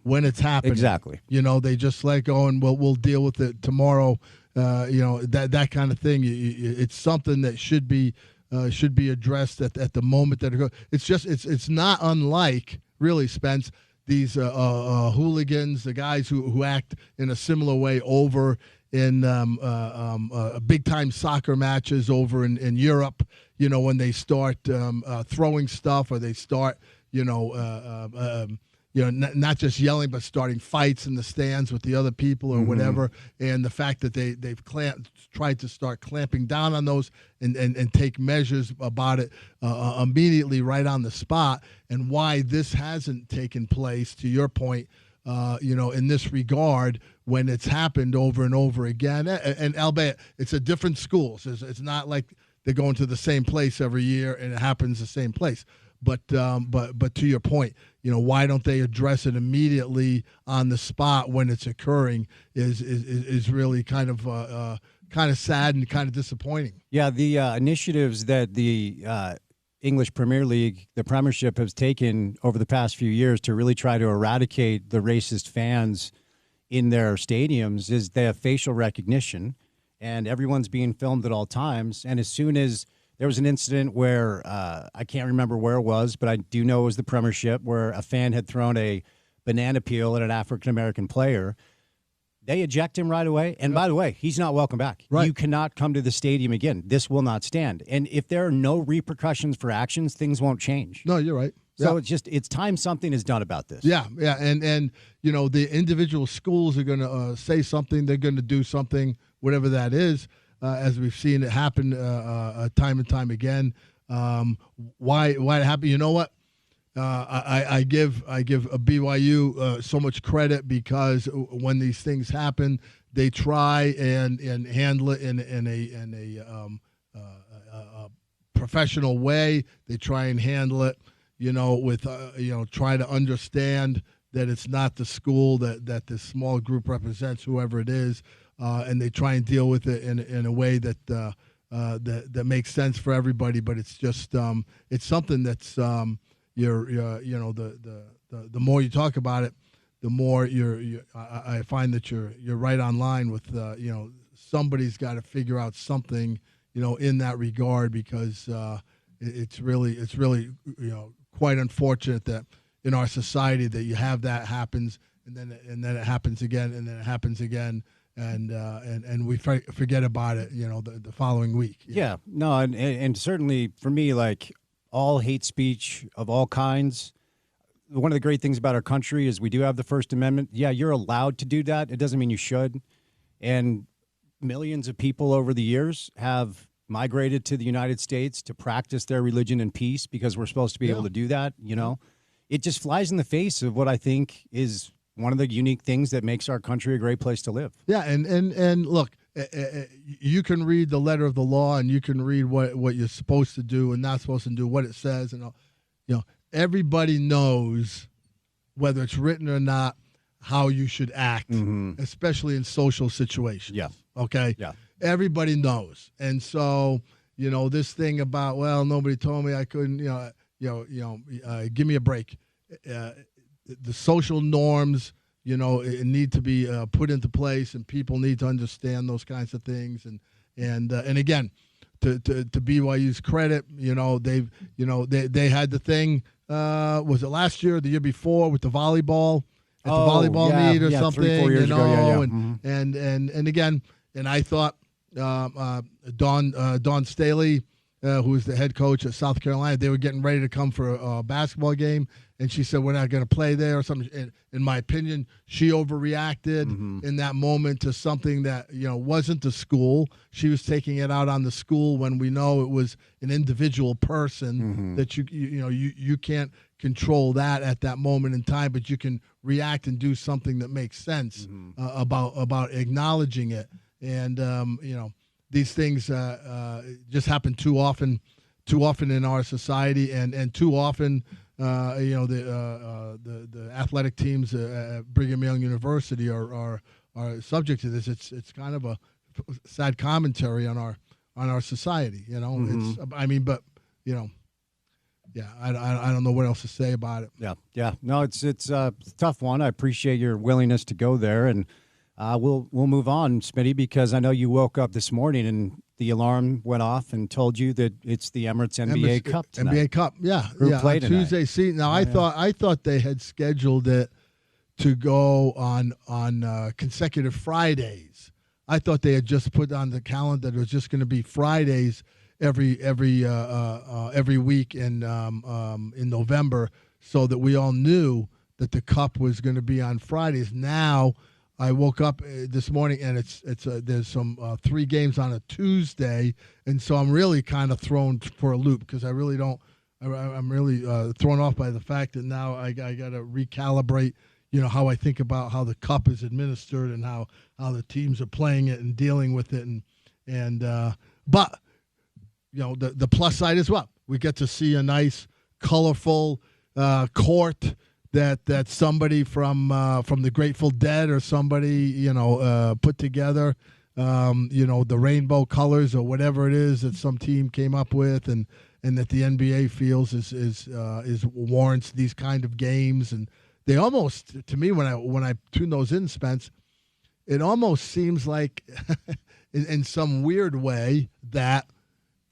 when it's happening. Exactly. They just let go and we'll deal with it tomorrow. That kind of thing. It's something that should be addressed at the moment that it goes. It's not unlike, really, Spence, these hooligans, the guys who act in a similar way over in big time soccer matches over in Europe. When they start throwing stuff, or they start not just yelling, but starting fights in the stands with the other people or whatever. And the fact that they've tried to start clamping down on those and take measures about it immediately right on the spot. And why this hasn't taken place, to your point, in this regard, when it's happened over and over again. And albeit it's a different schools. It's not like they're going to the same place every year, and it happens the same place. But to your point, why don't they address it immediately on the spot when it's occurring is really kind of sad and kind of disappointing. Yeah, the initiatives that the English Premier League, the Premiership, has taken over the past few years to really try to eradicate the racist fans in their stadiums is they have facial recognition, and everyone's being filmed at all times. And as soon as there was an incident where I can't remember where it was, but I do know it was the Premiership, where a fan had thrown a banana peel at an African-American player. They eject him right away. And by the way, he's not welcome back. Right. You cannot come to the stadium again. This will not stand. And if there are no repercussions for actions, things won't change. No, you're right. So it's time something is done about this. Yeah. And the individual schools are going to say something. They're going to do something, whatever that is, as we've seen it happen time and time again. Why it happened? You know what? I give a BYU so much credit because when these things happen, they try and handle it in a professional way. They try and handle it, with try to understand that it's not the school that this small group represents, whoever it is, and they try and deal with it in a way that that makes sense for everybody. But it's just it's something that's the more you talk about it, the more I find that you're right on line with somebody's got to figure out something in that regard, because it's really quite unfortunate that in our society that you have that happens and then it happens again and then it happens again and we forget about it the following week. Yeah, no, and certainly for me, like, all hate speech of all kinds. One of the great things about our country is we do have the First Amendment. Yeah, you're allowed to do that. It doesn't mean you should. And millions of people over the years have migrated to the United States to practice their religion in peace because we're supposed to be able to do that. It just flies in the face of what I think is one of the unique things that makes our country a great place to live. Yeah, and look, you can read the letter of the law and you can read what you're supposed to do and not supposed to do, what it says, and everybody knows, whether it's written or not, how you should act, especially in social situations. Yeah. Okay. Yeah. Everybody knows, and so this thing about, well, nobody told me I couldn't. Give me a break. The social norms, it need to be put into place, and people need to understand those kinds of things. And again, to BYU's credit, they had the thing. Was it last year or the year before with the volleyball at the volleyball meet or something? 3-4 years ago. Yeah. And again, and I thought Dawn Staley, who was the head coach at South Carolina, they were getting ready to come for a basketball game, and she said, we're not going to play there or something. And in my opinion, she overreacted in that moment to something that wasn't the school. She was taking it out on the school when we know it was an individual person that you can't control that at that moment in time, but you can react and do something that makes sense about acknowledging it. And these things just happen too often in our society, and too often, the athletic teams at Brigham Young University are subject to this. It's kind of a sad commentary on our society. I don't know what else to say about it. Yeah. No, it's a tough one. I appreciate your willingness to go there, and we'll move on, Smitty, because I know you woke up this morning and the alarm went off and told you that it's the Emirates NBA Cup tonight. NBA Cup, yeah, play tonight. Tuesday. See, now I thought they had scheduled it to go on consecutive Fridays. I thought they had just put on the calendar that it was just going to be Fridays every week in November, so that we all knew that the Cup was going to be on Fridays. Now I woke up this morning and there's some 3 games on a Tuesday, and so I'm really kind of thrown for a loop because I really don't. I'm really thrown off by the fact that now I got to recalibrate, how I think about how the Cup is administered and how the teams are playing it and dealing with it, but the plus side as well. We get to see a nice, colorful court that somebody from the Grateful Dead or somebody put together. The rainbow colors or whatever it is that some team came up with, and that the NBA feels is warrants these kind of games. And they almost, to me, when I tune those in, Spence, it almost seems like in some weird way that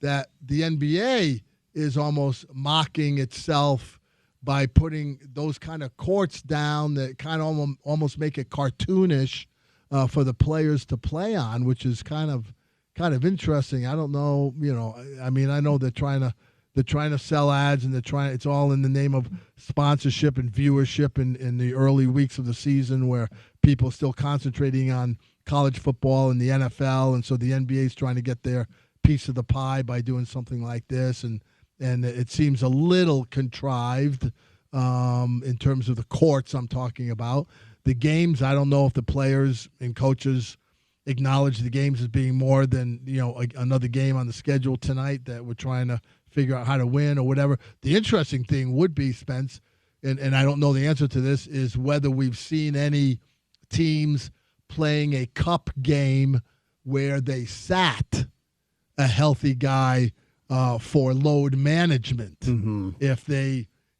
the NBA is almost mocking itself by putting those kind of courts down that kind of almost make it cartoonish for the players to play on, which is kind of interesting. I don't know, I mean, I know they're trying to sell ads, and it's all in the name of sponsorship and viewership in the early weeks of the season, where people are still concentrating on college football and the NFL, and so the NBA is trying to get their piece of the pie by doing something like this, and it seems a little contrived in terms of the courts I'm talking about. The games, I don't know if the players and coaches acknowledge the games as being more than another game on the schedule tonight that we're trying to figure out how to win or whatever. The interesting thing would be, Spence, and I don't know the answer to this, is whether we've seen any teams playing a cup game where they sat a healthy guy for load management. Mm-hmm.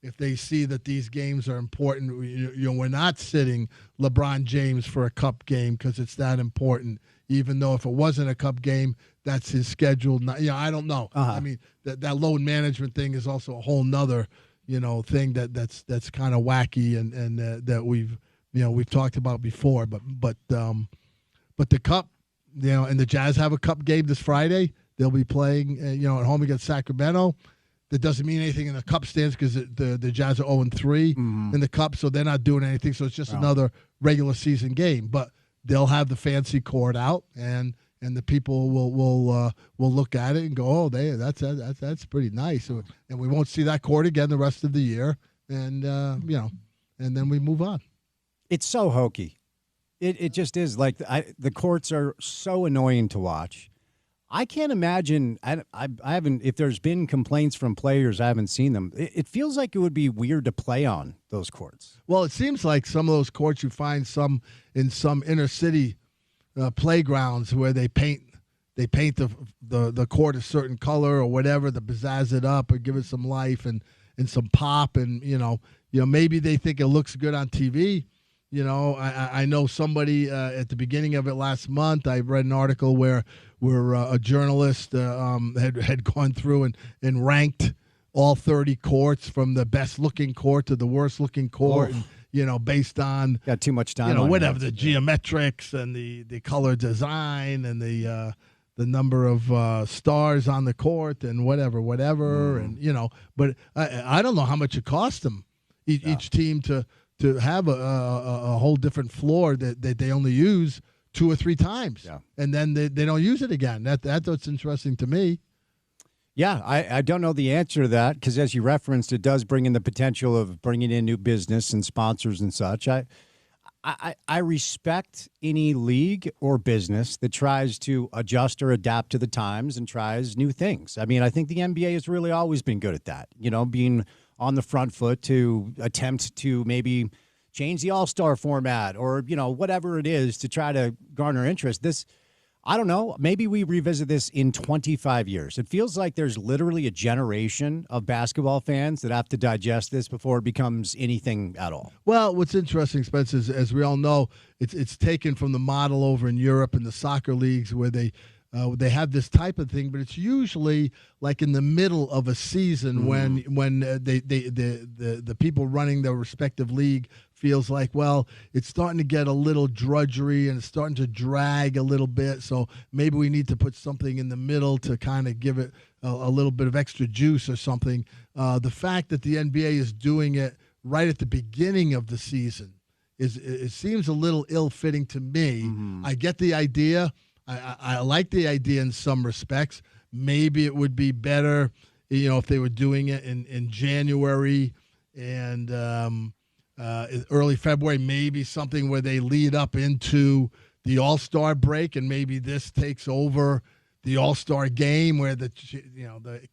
If they see that these games are important, we're not sitting LeBron James for a cup game because it's that important. Even though if it wasn't a cup game, that's his schedule. I don't know. Uh-huh. I mean, that load management thing is also a whole nother, thing that's kind of wacky and that we've talked about before. But the cup, and the Jazz have a cup game this Friday. They'll be playing, at home against Sacramento. That doesn't mean anything in the cup stands because the Jazz are 0-3 in the cup, so they're not doing anything. So it's just another regular season game. But they'll have the fancy court out, and the people will look at it and go, oh, that's pretty nice. And we won't see that court again the rest of the year, and and then we move on. It's so hokey. It just is. Like the courts are so annoying to watch. I can't imagine. I haven't. If there's been complaints from players, I haven't seen them. It feels like it would be weird to play on those courts. Well, it seems like some of those courts you find in some inner city playgrounds where they paint the court a certain color or whatever to pizzazz it up or give it some life and some pop, and maybe they think it looks good on TV. I know somebody at the beginning of it last month, I read an article where a journalist had gone through and ranked all 30 courts from the best-looking court to the worst-looking court, and, based on got too much time, whatever the geometrics and the color design and the number of stars on the court and whatever, and but I don't know how much it cost them each team to have a whole different floor that they only use 2 or 3 times, and then they don't use it again. That's what's interesting to me. Yeah, I don't know the answer to that because, as you referenced, it does bring in the potential of bringing in new business and sponsors and such. I respect any league or business that tries to adjust or adapt to the times and tries new things. I mean, I think the NBA has really always been good at that, being on the front foot to attempt to maybe change the all-star format or, whatever it is to try to garner interest. I don't know, maybe we revisit this in 25 years. It feels like there's literally a generation of basketball fans that have to digest this before it becomes anything at all. Well, what's interesting, Spence, is, as we all know, it's taken from the model over in Europe and the soccer leagues where they have this type of thing, but it's usually like in the middle of a season when the people running their respective league feels like, well, it's starting to get a little drudgery and it's starting to drag a little bit, so maybe we need to put something in the middle to kind of give it a little bit of extra juice or something. The fact that the NBA is doing it right at the beginning of the season it seems a little ill-fitting to me. Mm-hmm. I get the idea. I like the idea in some respects. Maybe it would be better, if they were doing it in January and early February, maybe something where they lead up into the All-Star break, and maybe this takes over the All-Star game where the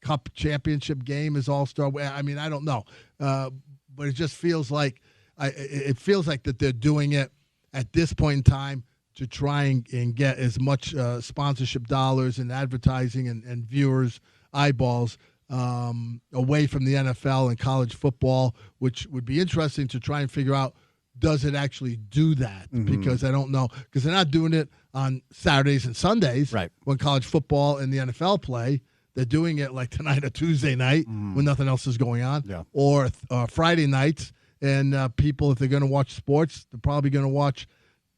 Cup championship game is All-Star. I mean, I don't know, but it just feels like that they're doing it at this point in time to try and get as much sponsorship dollars and advertising and viewers eyeballs away from the NFL and college football, which would be interesting to try and figure out, does it actually do that? Because I don't know, because they're not doing it on Saturdays and Sundays when college football and the NFL play. They're doing it like tonight or Tuesday night when nothing else is going on, or Friday nights. And people, if they're going to watch sports, they're probably going to watch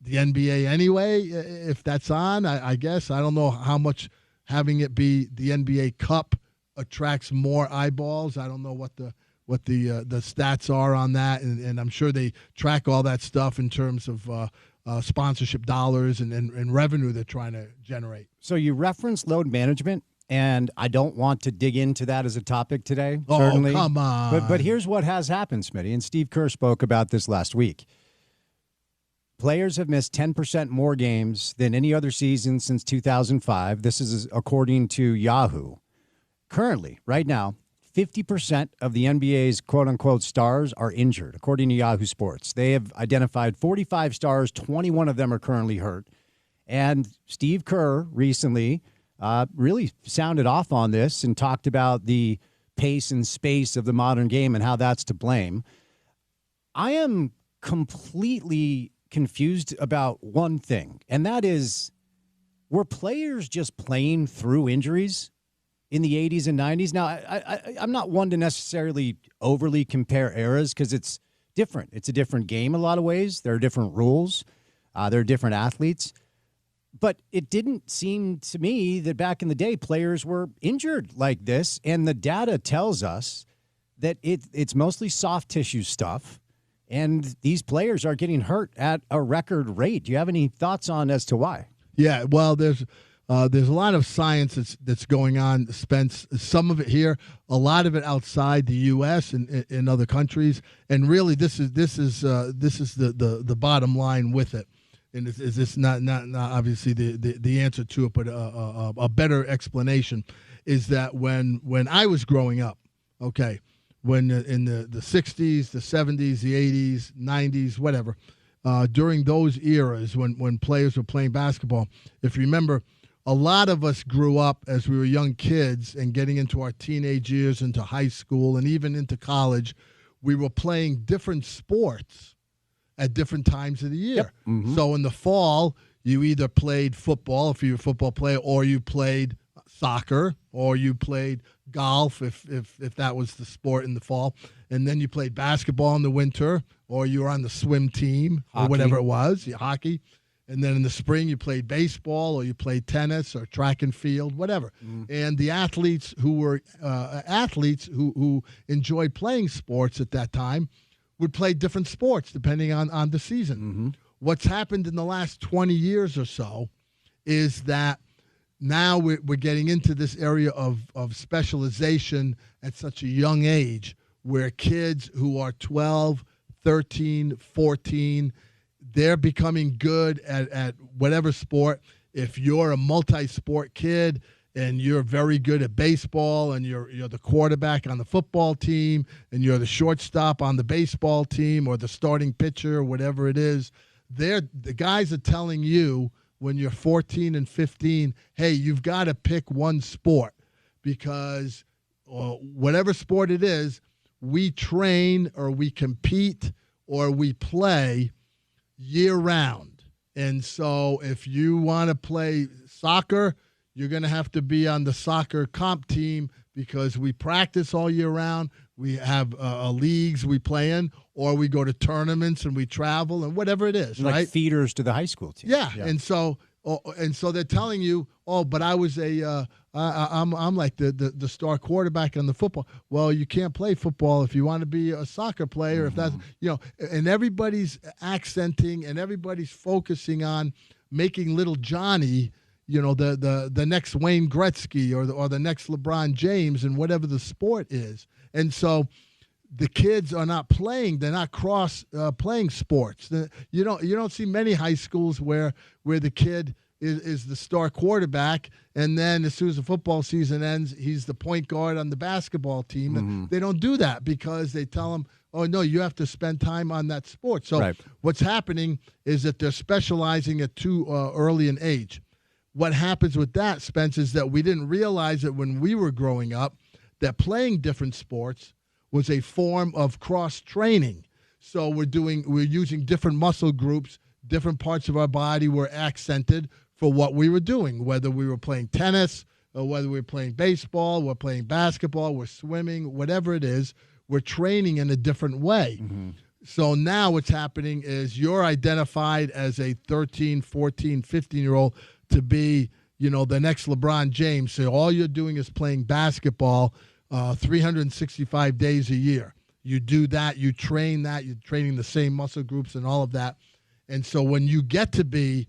the NBA anyway, if that's on. I guess. I don't know how much having it be the NBA Cup attracts more eyeballs. I don't know what the stats are on that, and I'm sure they track all that stuff in terms of sponsorship dollars and revenue they're trying to generate. So you referenced load management, and I don't want to dig into that as a topic today. Oh, certainly. Come on. But here's what has happened, Smitty, and Steve Kerr spoke about this last week. Players have missed 10% more games than any other season since 2005. This is according to Yahoo. Currently, right now, 50% of the NBA's quote-unquote stars are injured, according to Yahoo Sports. They have identified 45 stars. 21 of them are currently hurt. And Steve Kerr recently really sounded off on this and talked about the pace and space of the modern game and how that's to blame. I am completely confused about one thing, and that is, were players just playing through injuries in the 80s and 90s? Now, I'm not one to necessarily overly compare eras because it's different. It's a different game in a lot of ways. There are different rules. There are different athletes. But it didn't seem to me that back in the day players were injured like this, and the data tells us that it's mostly soft tissue stuff, and these players are getting hurt at a record rate. Do you have any thoughts on as to why? Yeah, well, there's a lot of science that's going on, Spence. Some of it here, a lot of it outside the U.S. and in other countries, and really this is the bottom line with it. And is this not obviously the answer to it, but a better explanation is that when I was growing up, okay, when in the 60s, the 70s, the 80s, 90s, whatever, during those eras when players were playing basketball, if you remember, a lot of us grew up as we were young kids and getting into our teenage years, into high school, and even into college, we were playing different sports at different times of the year. Yep. Mm-hmm. So in the fall, you either played football if you were a football player, or you played soccer, or you played golf if that was the sport in the fall, and then you played basketball in the winter, or you were on the swim team, or whatever it was, hockey. And then in the spring, you played baseball, or you played tennis, or track and field, whatever. And the athletes who were who enjoyed playing sports at that time would play different sports depending on the season. What's happened in the last 20 years or so is that now we're getting into this area of specialization at such a young age, where kids who are 12, 13, 14, they're becoming good at whatever sport. If you're a multi-sport kid and you're very good at baseball, and you're the quarterback on the football team, and you're the shortstop on the baseball team, or the starting pitcher, or whatever it is, the guys are telling you when you're 14 and 15, hey, you've got to pick one sport, because whatever sport it is, we train or we compete or we play year-round. And so if you want to play soccer, you're going to have to be on the soccer comp team, because we practice all year round. We have leagues we play in, or we go to tournaments and we travel, and whatever it is, like right? Feeders to the high school team. Yeah. And so they're telling you, oh, but I was I'm like the star quarterback on the football. Well, you can't play football if you want to be a soccer player. If that's, and everybody's accenting and everybody's focusing on making little Johnny, the next Wayne Gretzky or the next LeBron James, and whatever the sport is. And so the kids are not playing; they're not cross playing sports. You don't see many high schools where the kid is the star quarterback, and then as soon as the football season ends, he's the point guard on the basketball team. And they don't do that because they tell him, oh, no, you have to spend time on that sport. So what's happening is that they're specializing at too early an age. What happens with that, Spence, is that we didn't realize it when we were growing up, that playing different sports was a form of cross-training. So we're using different muscle groups, different parts of our body were accented for what we were doing, whether we were playing tennis or whether we were playing baseball, we're playing basketball, we're swimming, whatever it is, we're training in a different way. So now what's happening is you're identified as a 13, 14, 15-year-old to be, the next LeBron James. So all you're doing is playing basketball 365 days a year. You do that, you're training the same muscle groups and all of that. And so when you get to be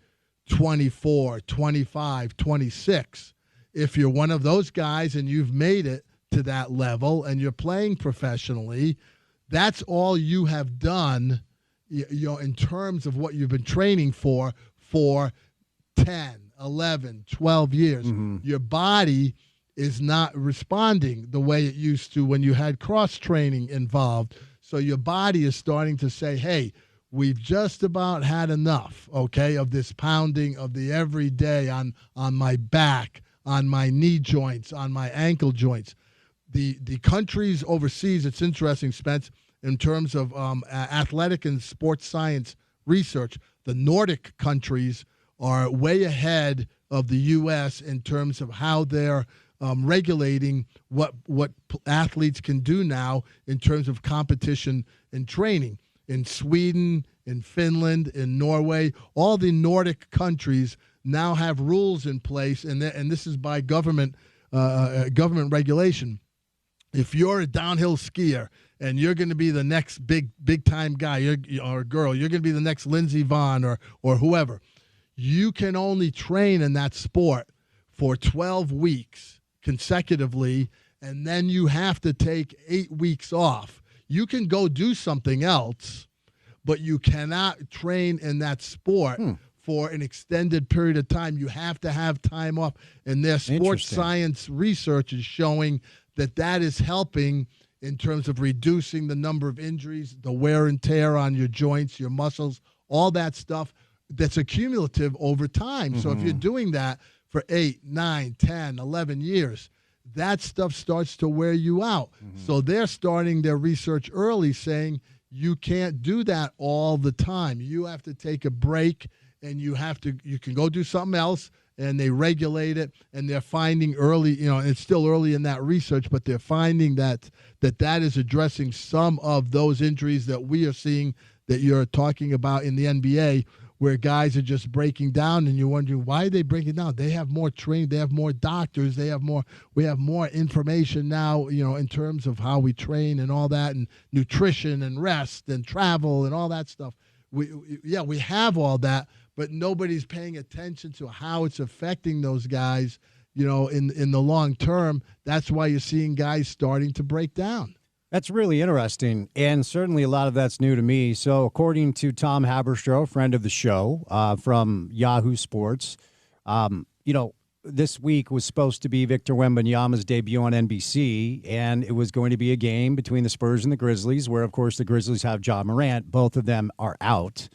24, 25, 26, if you're one of those guys and you've made it to that level and you're playing professionally, that's all you have done, in terms of what you've been training for 10, 11, 12 years. Your body is not responding the way it used to when you had cross-training involved. So your body is starting to say, hey, we've just about had enough, okay, of this pounding of the everyday on my back, on my knee joints, on my ankle joints. The countries overseas, it's interesting, Spence, in terms of athletic and sports science research, the Nordic countries are way ahead of the U.S. in terms of how they're regulating what athletes can do now in terms of competition and training. In Sweden, in Finland, in Norway, all the Nordic countries now have rules in place, and this is by government regulation. If you're a downhill skier and you're going to be the next big time guy or girl, you're going to be the next Lindsey Vonn or whoever, you can only train in that sport for 12 weeks consecutively, and then you have to take 8 weeks off. You can go do something else, but you cannot train in that sport for an extended period of time. You have to have time off. And their sports science research is showing that is helping in terms of reducing the number of injuries, the wear and tear on your joints, your muscles, all that stuff that's accumulative over time. So if you're doing that for 8, 9, 10, 11 years, that stuff starts to wear you out. So they're starting their research early saying you can't do that all the time. You have to take a break, and you can go do something else, and they regulate it, and they're finding early, it's still early in that research, but they're finding that is addressing some of those injuries that we are seeing that you're talking about in the NBA, where guys are just breaking down, and you're wondering, why are they breaking down? They have more training, they have more doctors, we have more information now, in terms of how we train and all that, and nutrition and rest and travel and all that stuff. We have all that, but nobody's paying attention to how it's affecting those guys, in the long term. That's why you're seeing guys starting to break down. That's really interesting, and certainly a lot of that's new to me. So according to Tom Haberstroh, friend of the show from Yahoo Sports, this week was supposed to be Victor Wembanyama's debut on NBC, and it was going to be a game between the Spurs and the Grizzlies, where, of course, the Grizzlies have Ja Morant. Both of them are out.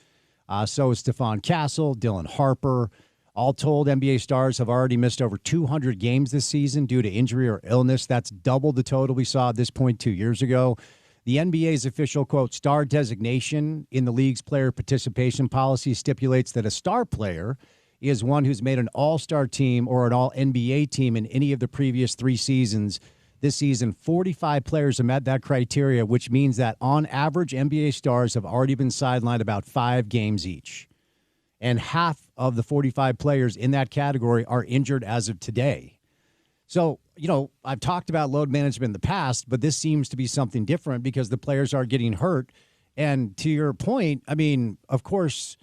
So is Stephon Castle, Dylan Harper. All told, NBA stars have already missed over 200 games this season due to injury or illness. That's double the total we saw at this point 2 years ago. The NBA's official, quote, star designation in the league's player participation policy stipulates that a star player is one who's made an all-star team or an all-NBA team in any of the previous 3 seasons. This season, 45 players have met that criteria, which means that on average, NBA stars have already been sidelined about 5 games each. And half of the 45 players in that category are injured as of today. So, I've talked about load management in the past, but this seems to be something different because the players are getting hurt. And to your point, of course,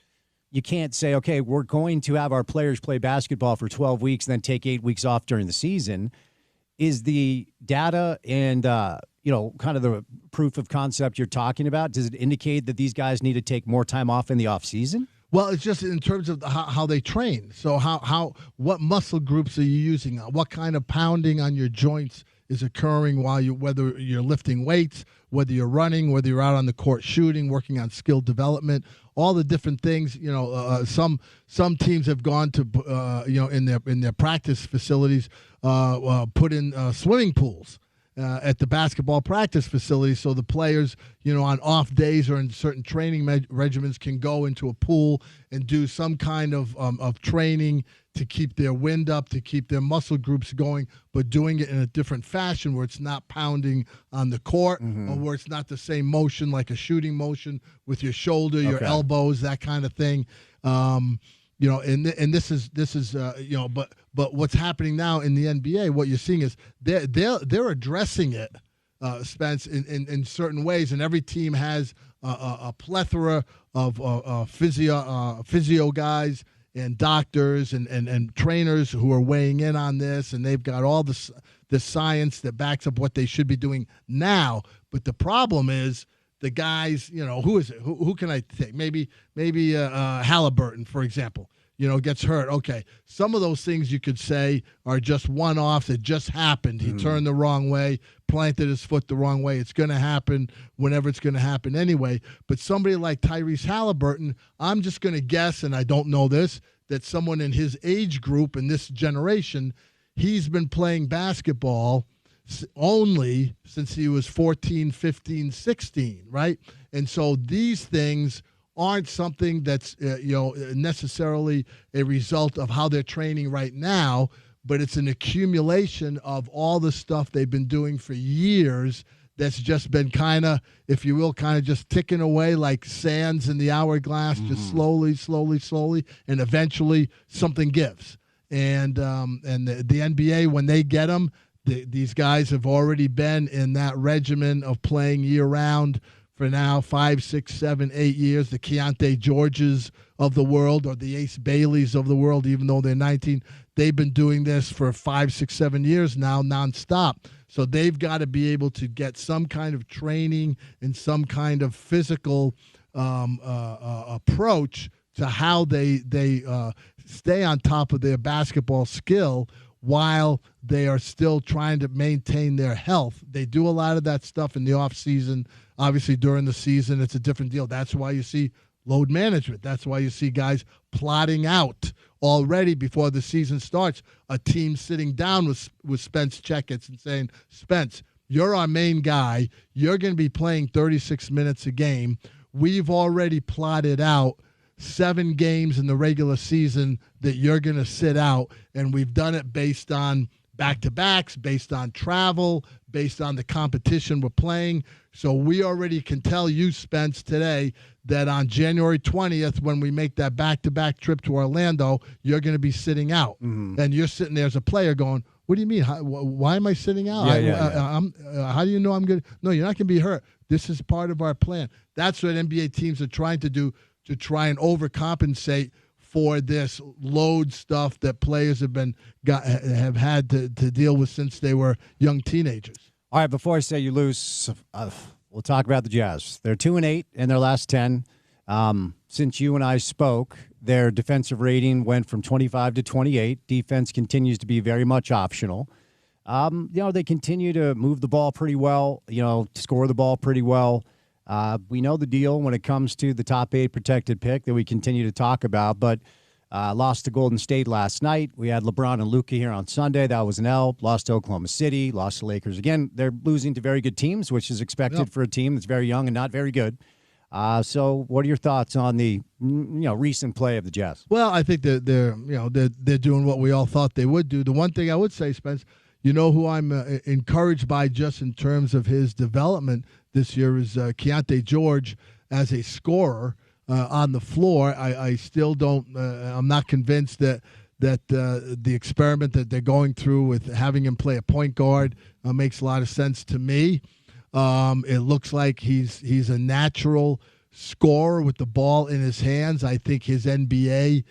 you can't say, okay, we're going to have our players play basketball for 12 weeks and then take 8 weeks off during the season. Is the data and, kind of the proof of concept you're talking about, does it indicate that these guys need to take more time off in the off season? Well, it's just in terms of how they train. So what muscle groups are you using? What kind of pounding on your joints is occurring whether you're lifting weights, whether you're running, whether you're out on the court shooting, working on skill development, all the different things. Some teams have gone to in their practice facilities put in swimming pools at the basketball practice facility, so the players, on off days or in certain training regimens, can go into a pool and do some kind of training to keep their wind up, to keep their muscle groups going, but doing it in a different fashion where it's not pounding on the court, or where it's not the same motion like a shooting motion with your shoulder, your elbows, that kind of thing. And this is but what's happening now in the NBA, what you're seeing is they're addressing it, Spence, in certain ways, and every team has a plethora of physio guys and doctors and trainers who are weighing in on this, and they've got all the science that backs up what they should be doing now. But the problem is the guys, who is it? Who can I take? Maybe Halliburton, for example, gets hurt. Okay, some of those things you could say are just one-offs. It just happened. He turned the wrong way, planted his foot the wrong way. It's going to happen whenever it's going to happen anyway. But somebody like Tyrese Halliburton, I'm just going to guess, and I don't know this, that someone in his age group in this generation, he's been playing basketball only since he was 14, 15, 16, right? And so these things aren't something that's necessarily a result of how they're training right now, but it's an accumulation of all the stuff they've been doing for years that's just been kind of, if you will, kind of just ticking away like sands in the hourglass, just slowly, and eventually something gives. And the NBA, when they get them, these guys have already been in that regimen of playing year-round for now 5, 6, 7, 8 years. The Keontae Georges of the world, or the Ace Baileys of the world, even though they're 19, they've been doing this for 5, 6, 7 years now, nonstop. So they've got to be able to get some kind of training and some kind of physical approach to how they stay on top of their basketball skill while they are still trying to maintain their health. They do a lot of that stuff in the off season. Obviously, during the season, it's a different deal. That's why you see load management. That's why you see guys plotting out already before the season starts. A team sitting down with Spence Checketts and saying, Spence, you're our main guy. You're going to be playing 36 minutes a game. We've already plotted out 7 games in the regular season that you're going to sit out, and we've done it based on back-to-backs, based on travel, based on the competition we're playing. So we already can tell you, Spence, today that on January 20th, when we make that back-to-back trip to Orlando, you're going to be sitting out. And you're sitting there as a player going, what do you mean? Why am I sitting out? How do you know I'm good? No, you're not going to be hurt. This is part of our plan. That's what NBA teams are trying to do, to try and overcompensate for this load stuff that players have had to deal with since they were young teenagers. All right, before I say you lose, we'll talk about the Jazz. They're 2-8 in their last 10. Since you and I spoke, their defensive rating went from 25 to 28. Defense continues to be very much optional. They continue to move the ball pretty well, score the ball pretty well. We know the deal when it comes to the top 8 protected pick that we continue to talk about, but lost to Golden State last night. We had LeBron and Luka here on Sunday. That was an L. Lost to Oklahoma City. Lost to Lakers. Again, they're losing to very good teams, which is expected for a team that's very young and not very good. So what are your thoughts on the recent play of the Jazz? Well, I think they're doing what we all thought they would do. The one thing I would say, Spence, who I'm encouraged by just in terms of his development this year is Keontae George as a scorer on the floor. I still don't. I'm not convinced that the experiment that they're going through with having him play a point guard makes a lot of sense to me. It looks like he's a natural scorer with the ball in his hands. I think his NBA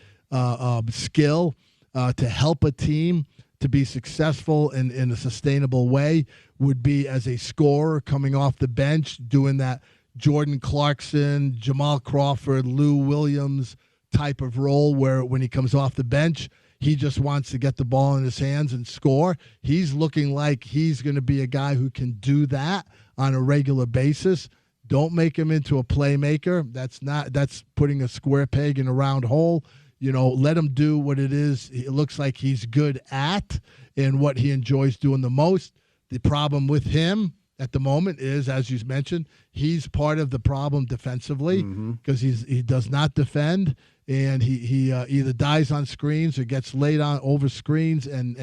skill to help a team to be successful in a sustainable way would be as a scorer coming off the bench, doing that Jordan Clarkson, Jamal Crawford, Lou Williams type of role where when he comes off the bench, he just wants to get the ball in his hands and score. He's looking like he's going to be a guy who can do that on a regular basis. Don't make him into a playmaker. That's putting a square peg in a round hole. Let him do what it is. It looks like he's good at and what he enjoys doing the most. The problem with him at the moment is, as you mentioned, he's part of the problem defensively because he does not defend, and he either dies on screens or gets laid on over screens and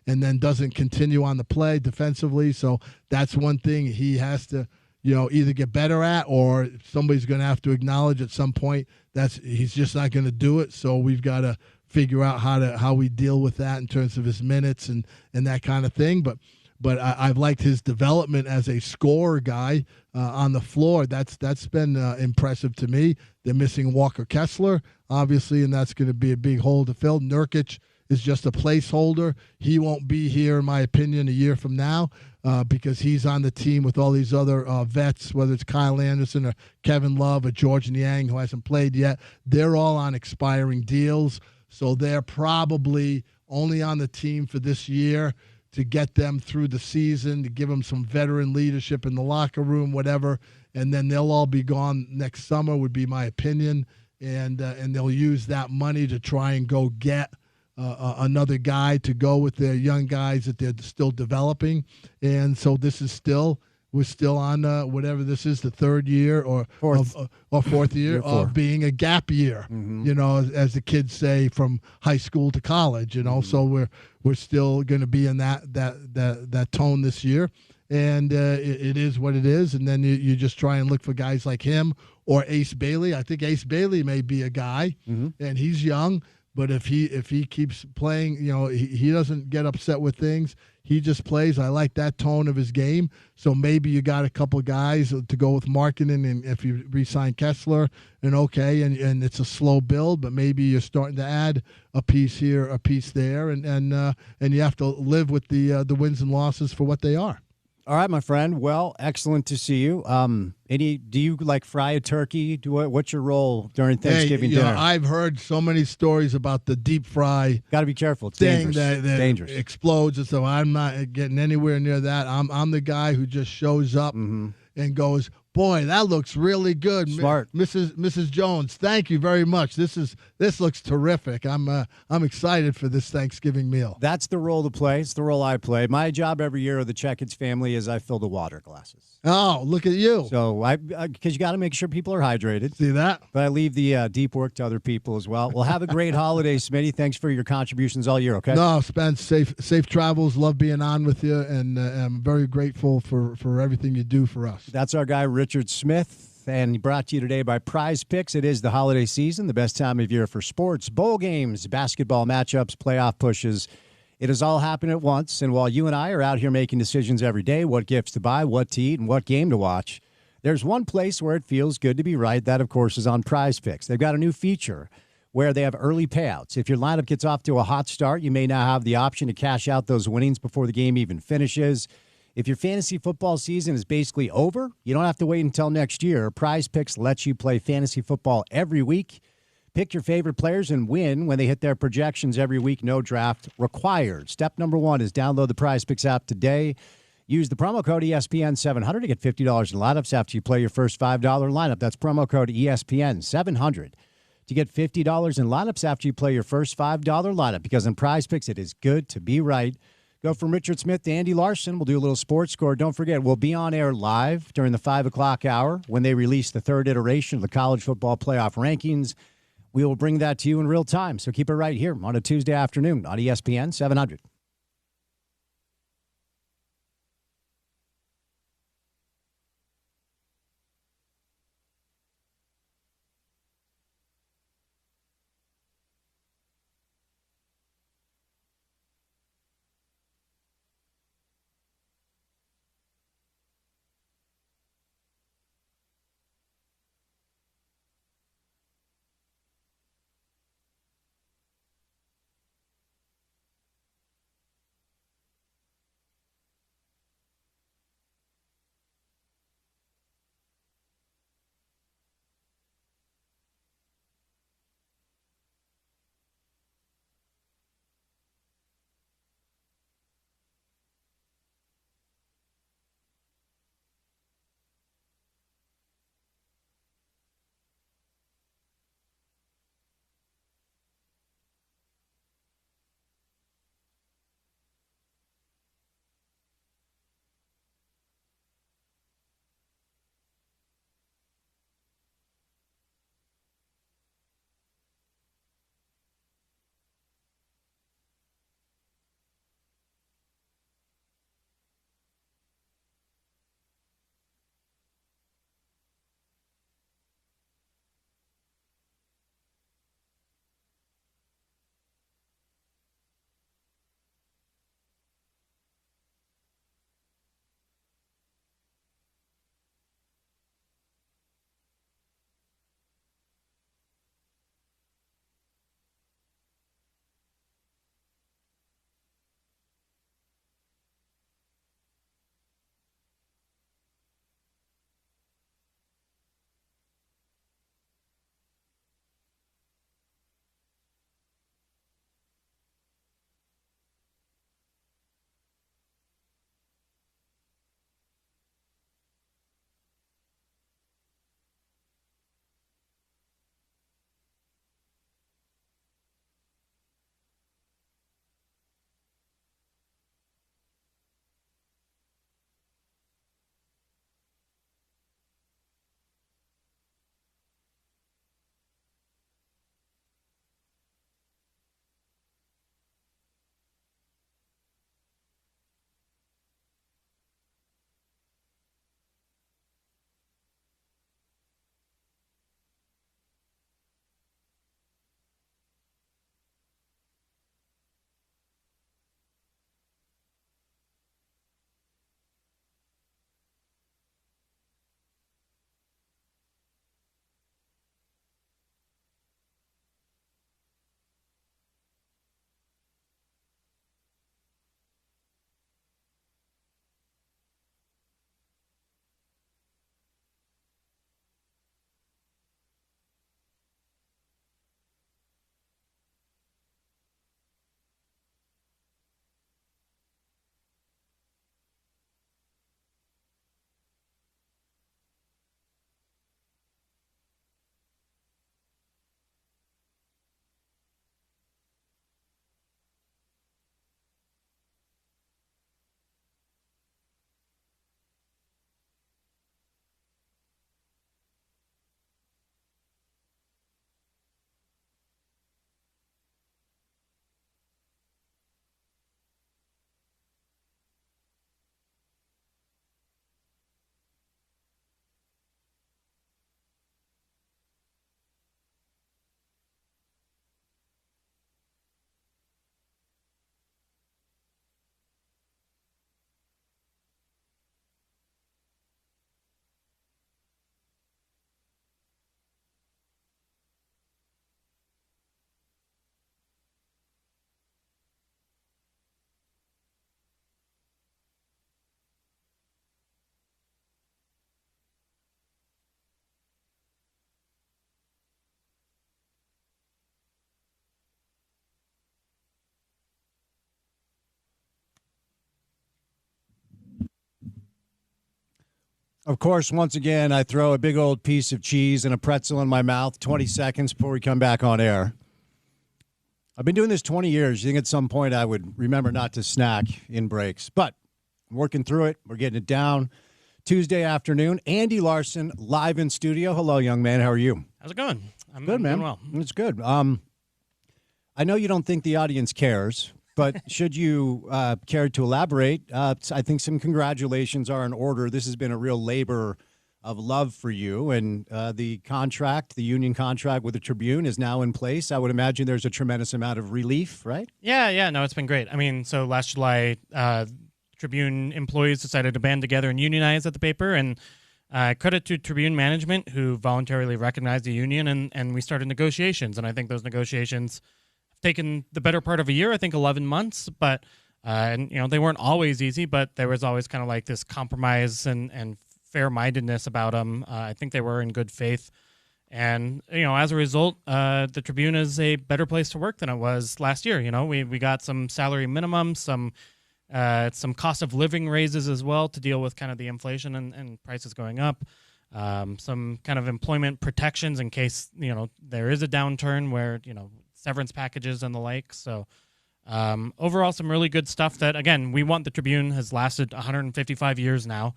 then doesn't continue on the play defensively. So that's one thing he has to either get better at, or somebody's going to have to acknowledge at some point he's just not going to do it. So we've got to figure out how we deal with that in terms of his minutes and that kind of thing. But I've liked his development as a scorer guy on the floor. That's been impressive to me. They're missing Walker Kessler, obviously, and that's going to be a big hole to fill. Nurkic is just a placeholder. He won't be here, in my opinion, a year from now because he's on the team with all these other vets, whether it's Kyle Anderson or Kevin Love or George Niang, who hasn't played yet. They're all on expiring deals, so they're probably only on the team for this year to get them through the season, to give them some veteran leadership in the locker room, whatever, and then they'll all be gone next summer, would be my opinion, and they'll use that money to try and go get another guy to go with their young guys that they're still developing. And so we're still on whatever this is, the third year or fourth year of being a gap year, as the kids say, from high school to college, so we're still going to be in that tone this year. And it is what it is. And then you just try and look for guys like him or Ace Bailey. I think Ace Bailey may be a guy, and he's young. But if he keeps playing, he doesn't get upset with things. He just plays. I like that tone of his game. So maybe you got a couple guys to go with marketing, and if you re-sign Kessler, and it's a slow build, but maybe you're starting to add a piece here, a piece there, and you have to live with the wins and losses for what they are. All right, my friend. Well, excellent to see you. Do you like fry a turkey? What's your role during Thanksgiving dinner? I've heard so many stories about the deep fry. Got to be careful. It's thing dangerous. that dangerous. Explodes, and so I'm not getting anywhere near that. I'm the guy who just shows up and goes, boy, that looks really good. Smart. Mrs. Jones, thank you very much. This looks terrific. I'm excited for this Thanksgiving meal. That's the role to play. It's the role I play. My job every year with the Checketts family is I fill the water glasses. Oh, look at you. So because you got to make sure people are hydrated. See that? But I leave the deep work to other people as well. Well, have a great holiday, Smitty. Thanks for your contributions all year, okay? No, Spence, safe travels. Love being on with you, and I'm very grateful for everything you do for us. That's our guy, Richard Smith, and brought to you today by Prize Picks. It is the holiday season, the best time of year for sports, bowl games, basketball matchups, playoff pushes. It has all happened at once, and while you and I are out here making decisions every day, what gifts to buy, what to eat, and what game to watch, there's one place where it feels good to be right. That, of course, is on Prize Picks. They've got a new feature where they have early payouts. If your lineup gets off to a hot start, you may now have the option to cash out those winnings before the game even finishes. If your fantasy football season is basically over, you don't have to wait until next year. Prize Picks lets you play fantasy football every week. Pick your favorite players and win when they hit their projections every week. No draft required. Step number one is download the Prize Picks app today. Use the promo code ESPN700 to get $50 in lineups after you play your first $5 lineup. That's promo code ESPN700 to get $50 in lineups after you play your first $5 lineup. Because in Prize Picks, it is good to be right. Go from Richard Smith to Andy Larson. We'll do a little sports score. Don't forget, we'll be on air live during the 5 o'clock hour when they release the third iteration of the college football playoff rankings. We will bring that to you in real time. So keep it right here on a Tuesday afternoon on ESPN 700. Of course, once again, I throw a big old piece of cheese and a pretzel in my mouth 20 seconds before we come back on air. I've been doing this 20 years. You think at some point I would remember not to snack in breaks. But I'm working through it. We're getting it down. Tuesday afternoon, Andy Larson live in studio. Hello, young man. How are you? How's it going? I'm good, man. Doing well. It's good. I know you don't think the audience cares, but should you care to elaborate, I think some congratulations are in order. This has been a real labor of love for you, and the union contract with the Tribune is now in place. I would imagine there's a tremendous amount of relief, right? Yeah, no, it's been great. I mean, so last July, Tribune employees decided to band together and unionize at the paper, and credit to Tribune management who voluntarily recognized the union, and we started negotiations, and I think those negotiations have taken the better part of a year, I think 11 months, but and they weren't always easy, but there was always kind of like this compromise and fair-mindedness about them. I think they were in good faith. And, as a result, the Tribune is a better place to work than it was last year. We got some salary minimums, some cost of living raises as well to deal with kind of the inflation and prices going up, some kind of employment protections in case, there is a downturn where, severance packages and the like. So overall, some really good stuff that, again, we want. The Tribune has lasted 155 years now.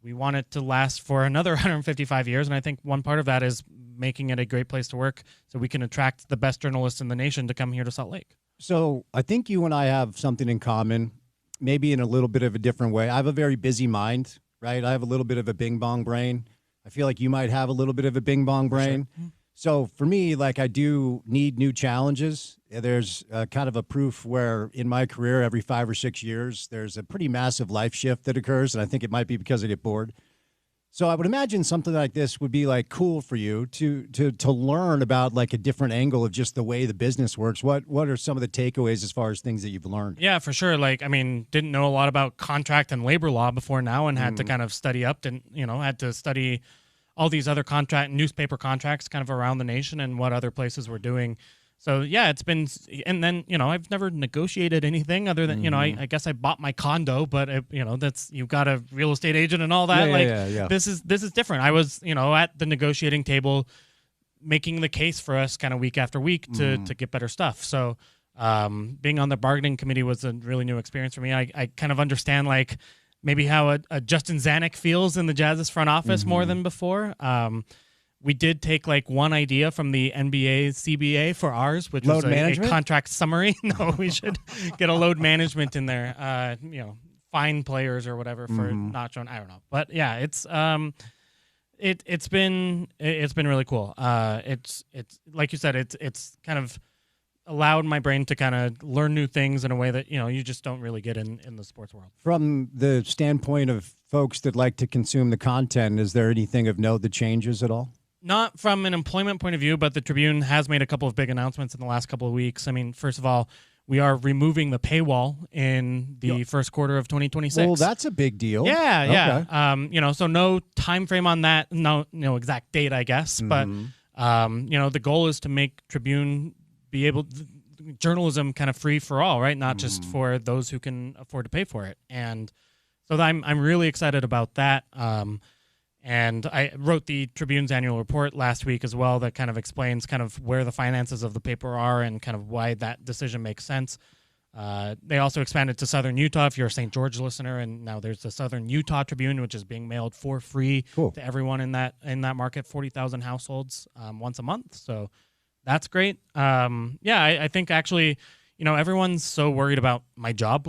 We want it to last for another 155 years, and I think one part of that is making it a great place to work so we can attract the best journalists in the nation to come here to Salt Lake. So I think you and I have something in common, maybe in a little bit of a different way. I have a very busy mind, right? I have a little bit of a bing-bong brain. I feel like you might have a little bit of a bing-bong brain. Sure. So for me, I do need new challenges. There's kind of a proof where in my career, every 5 or 6 years, there's a pretty massive life shift that occurs, and I think it might be because I get bored. So I would imagine something like this would be cool for you to learn about a different angle of just the way the business works. What are some of the takeaways as far as things that you've learned? Yeah, for sure. Didn't know a lot about contract and labor law before now, and had to kind of study up, and had to study all these other newspaper contracts kind of around the nation and what other places were doing. So yeah, it's been, and then, I've never negotiated anything other than, I guess I bought my condo, but that's, you've got a real estate agent and all that. Yeah. This is different. I was, at the negotiating table making the case for us kind of week after week to get better stuff. So being on the bargaining committee was a really new experience for me. I kind of understand maybe how a Justin Zanuck feels in the Jazz's front office more than before. We did take one idea from the NBA CBA for ours, which was a contract summary. No, we should get a load management in there. Fine players or whatever for not showing. I don't know, but yeah, it's been really cool. It's like you said, it's kind of allowed my brain to kind of learn new things in a way that you just don't really get in the sports world. From the standpoint of folks that like to consume the content, is there anything of note that changes at all? Not from an employment point of view, but the Tribune has made a couple of big announcements in the last couple of weeks. I mean, first of all, we are removing the paywall in the first quarter of 2026. Well, that's a big deal. Yeah. Okay. So no time frame on that, no exact date, I guess. But the goal is to make Tribune be able journalism kind of free for all, right? Not just for those who can afford to pay for it. And so I'm really excited about that. And I wrote the Tribune's annual report last week as well that kind of explains kind of where the finances of the paper are and kind of why that decision makes sense. They also expanded to Southern Utah if you're a St. George listener, and now there's the Southern Utah Tribune, which is being mailed for free to everyone in that market, 40,000 households once a month. So that's great. I think actually, everyone's so worried about my job,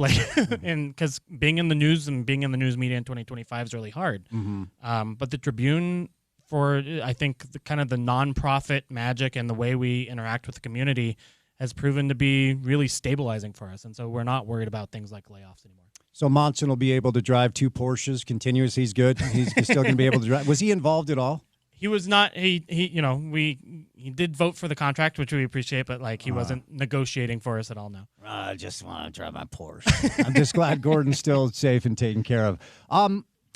and because being in the news and being in the news media in 2025 is really hard. But the Tribune, for I think the kind of the nonprofit magic and the way we interact with the community, has proven to be really stabilizing for us, and so we're not worried about things like layoffs anymore. So Monson will be able to drive 2 Porsches continuously. He's good. He's still going to be able to drive. Was he involved at all? He was not. He did vote for the contract, which we appreciate, but he wasn't negotiating for us at all. No. I just want to drive my Porsche. I'm just glad Gordon's still safe and taken care of.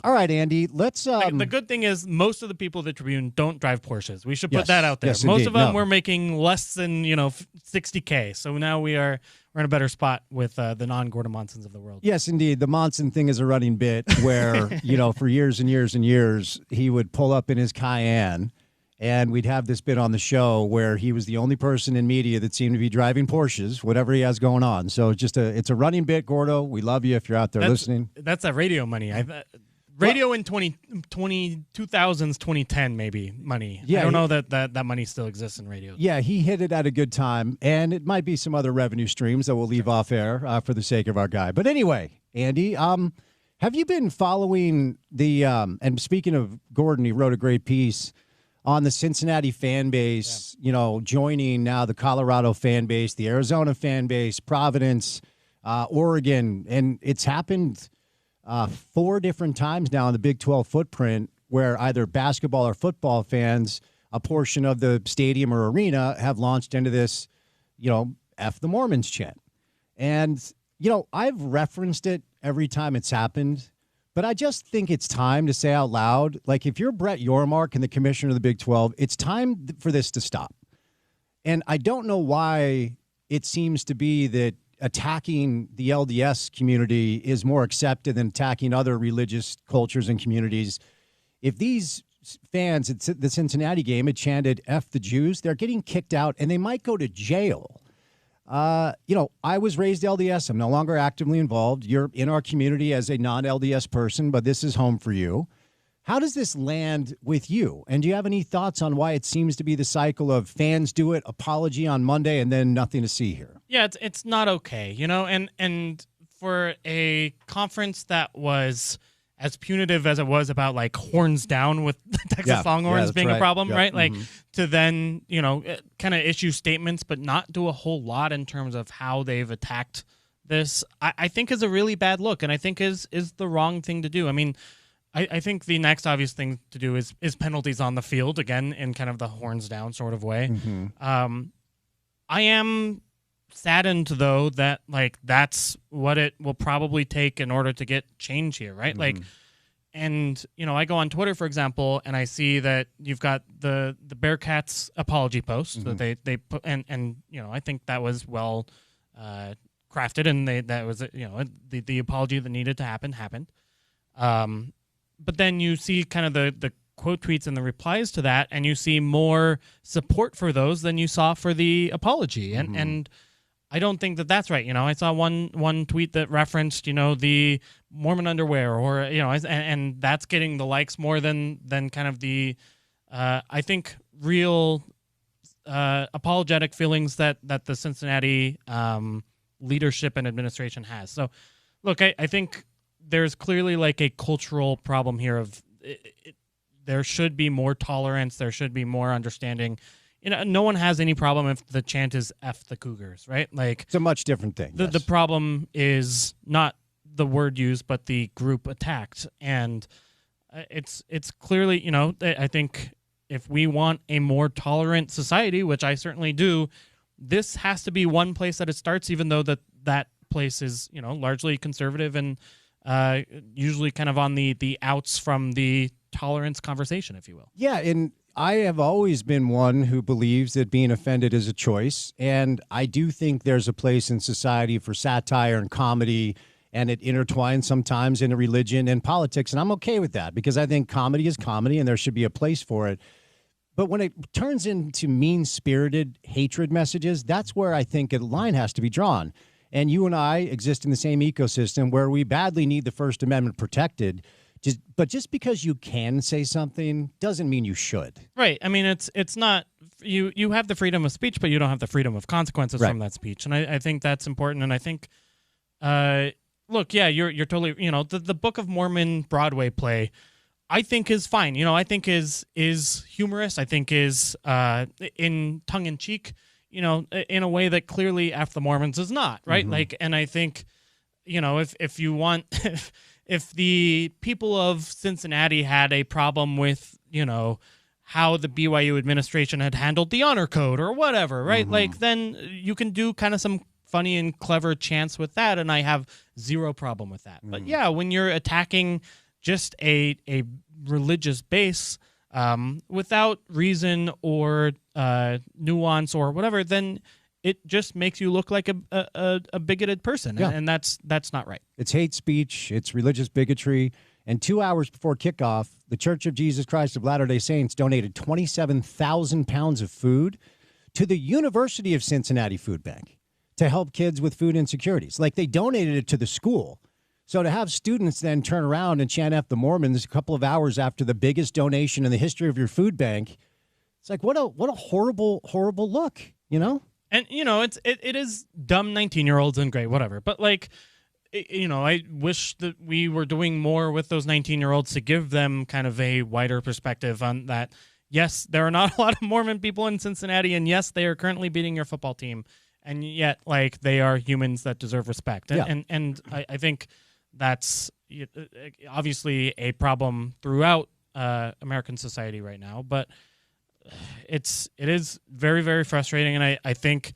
All right, Andy, let's. The good thing is most of the people at the Tribune don't drive Porsches. We should put Yes, that out there. yes, Most indeed. of them No. were making less than $60K. So now we're in a better spot with the non-Gordon Monsons of the world. Yes, indeed. The Monson thing is a running bit where, for years and years and years, he would pull up in his Cayenne and we'd have this bit on the show where he was the only person in media that seemed to be driving Porsches, whatever he has going on. So it's a running bit, Gordo. We love you if you're out there listening. That's that radio money. Radio in 2000s, 2010 maybe money. Yeah, I don't know that money still exists in radio. Yeah, he hit it at a good time, and it might be some other revenue streams that we'll leave off air for the sake of our guy. But anyway, Andy, have you been following the and speaking of Gordon, he wrote a great piece on the Cincinnati fan base, joining now the Colorado fan base, the Arizona fan base, Providence, Oregon, and it's happened 4 different times now in the Big 12 footprint where either basketball or football fans, a portion of the stadium or arena, have launched into this, F the Mormons chant. And, I've referenced it every time it's happened, but I just think it's time to say out loud, like if you're Brett Yormark and the commissioner of the Big 12, it's time for this to stop. And I don't know why it seems to be that attacking the LDS community is more accepted than attacking other religious cultures and communities. If these fans at the Cincinnati game had chanted F the Jews, they're getting kicked out and they might go to jail. I was raised LDS. I'm no longer actively involved. You're in our community as a non-LDS person, but this is home for you. How does this land with you? And do you have any thoughts on why it seems to be the cycle of fans do it, apology on Monday, and then nothing to see here? Yeah, it's not okay, and for a conference that was as punitive as it was about like horns down with the Texas Longhorns being a problem, right? Like to then, kind of issue statements, but not do a whole lot in terms of how they've attacked this, I think is a really bad look. And I think is the wrong thing to do. I mean, I think the next obvious thing to do is penalties on the field, again, in kind of the horns down sort of way. I am saddened, though, that like that's what it will probably take in order to get change here, right? Like, and I go on Twitter, for example, and I see that you've got the Bearcats apology post that they put, and I think that was well crafted, and that was the apology that needed to happen happened. But then you see kind of the quote tweets and the replies to that, and you see more support for those than you saw for the apology. And I don't think that that's right. I saw one tweet that referenced, the Mormon underwear or, and that's getting the likes more than kind of the, I think, real apologetic feelings that the Cincinnati leadership and administration has. So, look, I think there's clearly like a cultural problem here of there should be more tolerance. There should be more understanding. No one has any problem if the chant is F the Cougars, right? Like it's a much different thing. The problem is not the word used, but the group attacked. And it's clearly, I think if we want a more tolerant society, which I certainly do, this has to be one place that it starts, even though that place is, largely conservative and usually kind of on the outs from the tolerance conversation, if you will. Yeah, and I have always been one who believes that being offended is a choice, and I do think there's a place in society for satire and comedy, and it intertwines sometimes into religion and politics, and I'm okay with that because I think comedy is comedy and there should be a place for it. But when it turns into mean-spirited hatred messages, that's where I think a line has to be drawn. And you and I exist in the same ecosystem where we badly need the First Amendment protected. But just because you can say something doesn't mean you should. Right. I mean, it's not you have the freedom of speech, but you don't have the freedom of consequences from that speech. And I think that's important. And I think, look, yeah, you're totally, the Book of Mormon Broadway play, I think is fine. I think is humorous. I think is in tongue in cheek. In a way that clearly F the Mormons is not, right? Like, and I think, if you want, if the people of Cincinnati had a problem with, how the BYU administration had handled the honor code or whatever, right? Like, then you can do kind of some funny and clever chants with that, and I have zero problem with that. But yeah, when you're attacking just a religious base without reason or nuance or whatever, then it just makes you look like a bigoted person, and that's not right. It's hate speech. It's religious bigotry. And 2 hours before kickoff, the Church of Jesus Christ of Latter-day Saints donated 27,000 pounds of food to the University of Cincinnati Food Bank to help kids with food insecurities. Like, they donated it to the school. So to have students then turn around and chant F the Mormons a couple of hours after the biggest donation in the history of your food bank, it's like, what a horrible, horrible look, you know? And, you know, it is dumb 19-year-olds and great, whatever. But, like, you know, I wish that we were doing more with those 19-year-olds to give them kind of a wider perspective on that. Yes, there are not a lot of Mormon people in Cincinnati, and yes, they are currently beating your football team, and yet, like, they are humans that deserve respect. And I think that's obviously a problem throughout American society right now, but it is very, very frustrating, and I think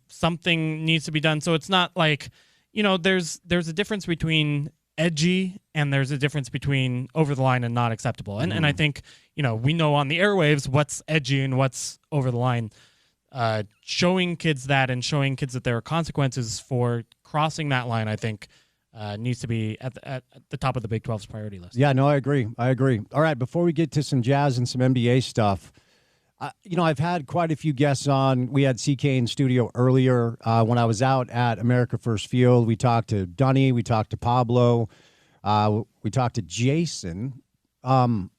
something needs to be done. So it's not like, you know, there's a difference between edgy and there's a difference between over the line and not acceptable. And I think, you know, we know on the airwaves what's edgy and what's over the line. Showing kids that and showing kids that there are consequences for crossing that line, I think, needs to be at the top of the Big 12's priority list. Yeah, no, I agree. All right, before we get to some Jazz and some NBA stuff, you know, I've had quite a few guests on. We had CK in studio earlier when I was out at America First Field. We talked to Dunny. We talked to Pablo. We talked to Jason. And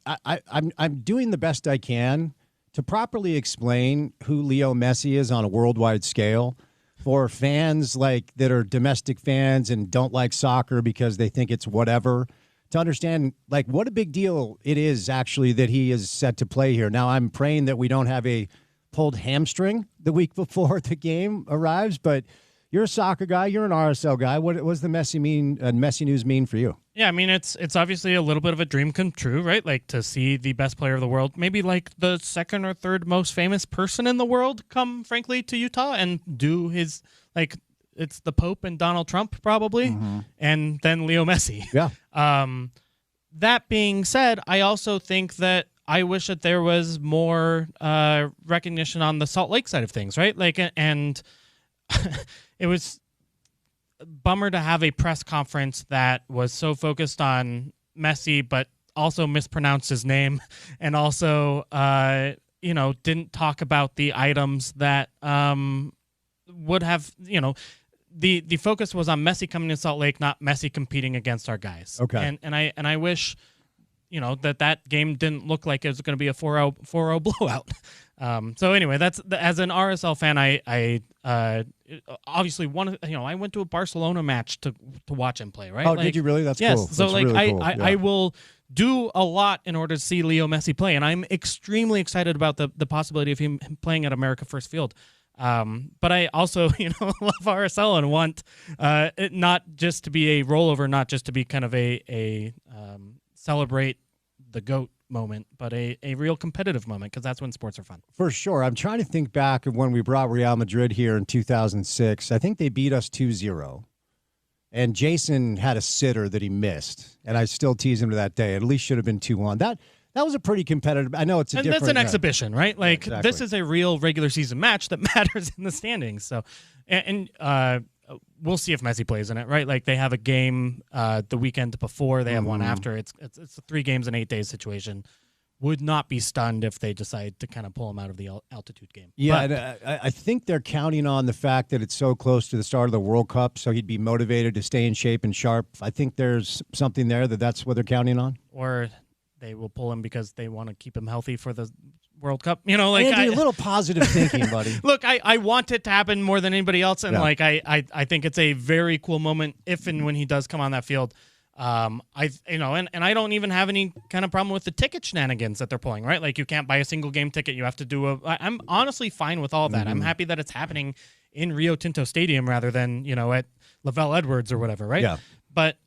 I'm doing the best I can to properly explain who Leo Messi is on a worldwide scale for fans like that are domestic fans and don't like soccer because they think it's whatever. To understand, like, what a big deal it is actually that he is set to play here. Now, I'm praying that we don't have a pulled hamstring the week before the game arrives, but you're a soccer guy. You're an RSL guy. What does the Messi news mean for you? Yeah, I mean, it's obviously a little bit of a dream come true, right? Like, to see the best player of the world, maybe like the second or third most famous person in the world come, frankly, to Utah and do his, like, it's the Pope and Donald Trump probably, and then Leo Messi. Yeah. That being said, I also think that I wish that there was more recognition on the Salt Lake side of things, right? Like, and it was a bummer to have a press conference that was so focused on Messi, but also mispronounced his name, and also, you know, didn't talk about the items that would have, you know. The focus was on Messi coming to Salt Lake, not Messi competing against our guys. Okay. And I wish, you know, that game didn't look like it was going to be a 4-0 blowout. So anyway, that's as an RSL fan, I obviously wanted, you know, I went to a Barcelona match to watch him play, right? Oh, like, did you really? That's yes. cool. So that's like really cool. I will do a lot in order to see Leo Messi play, and I'm extremely excited about the possibility of him playing at America First Field. But I also, you know, love RSL and want it not just to be a rollover, not just to be kind of a celebrate the GOAT moment, but a real competitive moment, because that's when sports are fun. For sure. I'm trying to think back of when we brought Real Madrid here in 2006. I think they beat us 2-0. And Jason had a sitter that he missed, and I still tease him to that day. It at least should have been 2-1. That was a pretty competitive. I know it's a different. That's an exhibition, right? Like, yeah, exactly. This is a real regular season match that matters in the standings. So, and we'll see if Messi plays in it, right? Like, they have a game the weekend before, they have one after. It's a 3 games in 8 days situation. Would not be stunned if they decide to kind of pull him out of the altitude game. Yeah, but, and I think they're counting on the fact that it's so close to the start of the World Cup, so he'd be motivated to stay in shape and sharp. I think there's something there that's what they're counting on. Or they will pull him because they want to keep him healthy for the World Cup. You know, like, Andy, a little positive thinking, buddy. Look, I want it to happen more than anybody else, and like I think it's a very cool moment if and when he does come on that field. And I don't even have any kind of problem with the ticket shenanigans that they're pulling, right? Like, you can't buy a single game ticket. You have to do I'm honestly fine with all of that. I'm happy that it's happening in Rio Tinto Stadium rather than, you know, at Lavelle Edwards or whatever, right? Yeah. But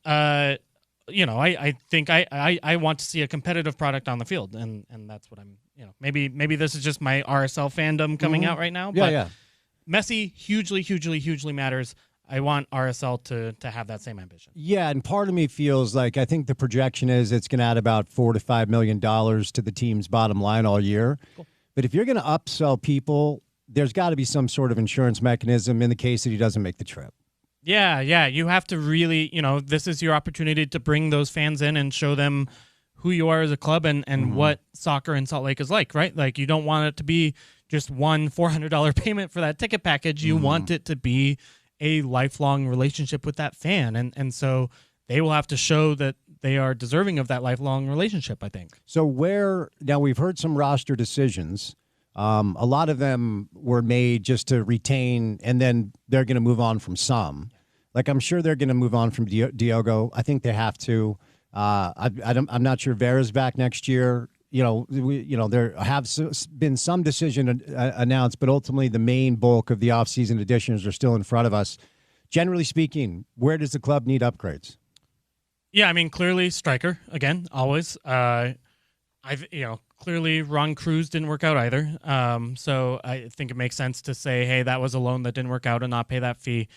you know, I think I want to see a competitive product on the field, and that's what I'm, you know, maybe this is just my RSL fandom coming out right now. But Messi hugely matters. I want RSL to have that same ambition. Yeah, and part of me feels like I think the projection is it's going to add about $4 to $5 million to the team's bottom line all year. Cool. But if you're going to upsell people, there's got to be some sort of insurance mechanism in the case that he doesn't make the trip. Yeah. You have to really, this is your opportunity to bring those fans in and show them who you are as a club and what soccer in Salt Lake is like, right? Like, you don't want it to be just one $400 payment for that ticket package. You want it to be a lifelong relationship with that fan. And so they will have to show that they are deserving of that lifelong relationship, I think. So now we've heard some roster decisions. A lot of them were made just to retain, and then they're going to move on from some. Like, I'm sure they're going to move on from Diogo. I think they have to. I'm not sure Vera's back next year. There have been some decision announced, but ultimately the main bulk of the offseason additions are still in front of us. Generally speaking, where does the club need upgrades? Yeah, I mean, clearly striker, again, always. Clearly Ron Cruz didn't work out either. So I think it makes sense to say, hey, that was a loan that didn't work out and not pay that fee.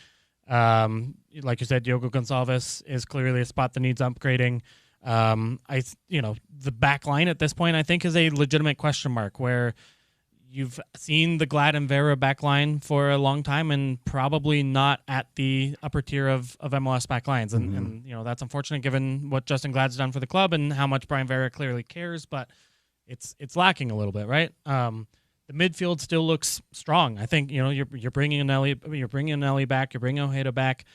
Like you said, Diogo Gonçalves is clearly a spot that needs upgrading. The back line at this point, I think, is a legitimate question mark, where you've seen the Glad and Vera back line for a long time and probably not at the upper tier of MLS back lines. And that's unfortunate given what Justin Glad's done for the club and how much Brian Vera clearly cares, but it's lacking a little bit, right? The midfield still looks strong. I think you're bringing Anelli back, you're bringing Ojeda back.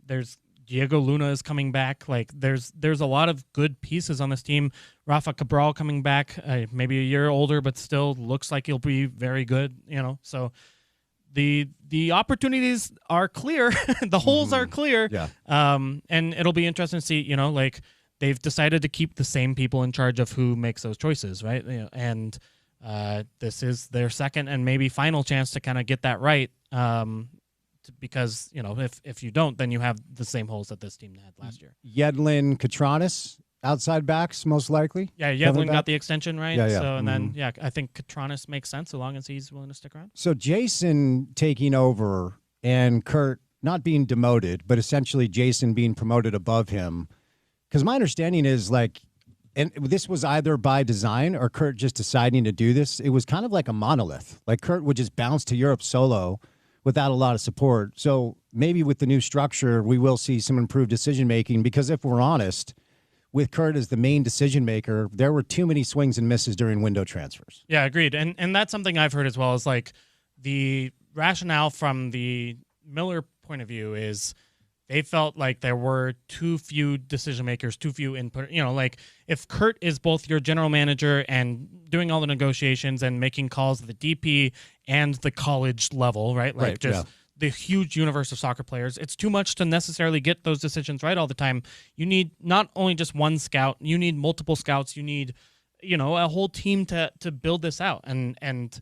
There's Diego Luna is coming back. Like, there's a lot of good pieces on this team. Rafa Cabral coming back, maybe a year older, but still looks like he'll be very good. So the opportunities are clear, the holes are clear. Yeah. And it'll be interesting to see. They've decided to keep the same people in charge of who makes those choices, right? And this is their second and maybe final chance to kind of get that right. Because if you don't, then you have the same holes that this team had last year. Yedlin, Katranis, outside backs, most likely. Yeah, Yedlin got the extension, right? Yeah. So and then I think Katranis makes sense so long as he's willing to stick around. So Jason taking over and Kurt not being demoted, but essentially Jason being promoted above him. Because my understanding is and this was either by design or Kurt just deciding to do this. It was kind of like a monolith. Like, Kurt would just bounce to Europe solo without a lot of support. So maybe with the new structure, we will see some improved decision-making, because if we're honest, with Kurt as the main decision-maker, there were too many swings and misses during window transfers. Yeah, agreed. And that's something I've heard as well, is like the rationale from the Miller point of view is they felt like there were too few decision-makers, too few input. If Kurt is both your general manager and doing all the negotiations and making calls at the DP and the college level, right? The huge universe of soccer players, it's too much to necessarily get those decisions right all the time. You need not only just one scout, you need multiple scouts, you need, a whole team to build this out. And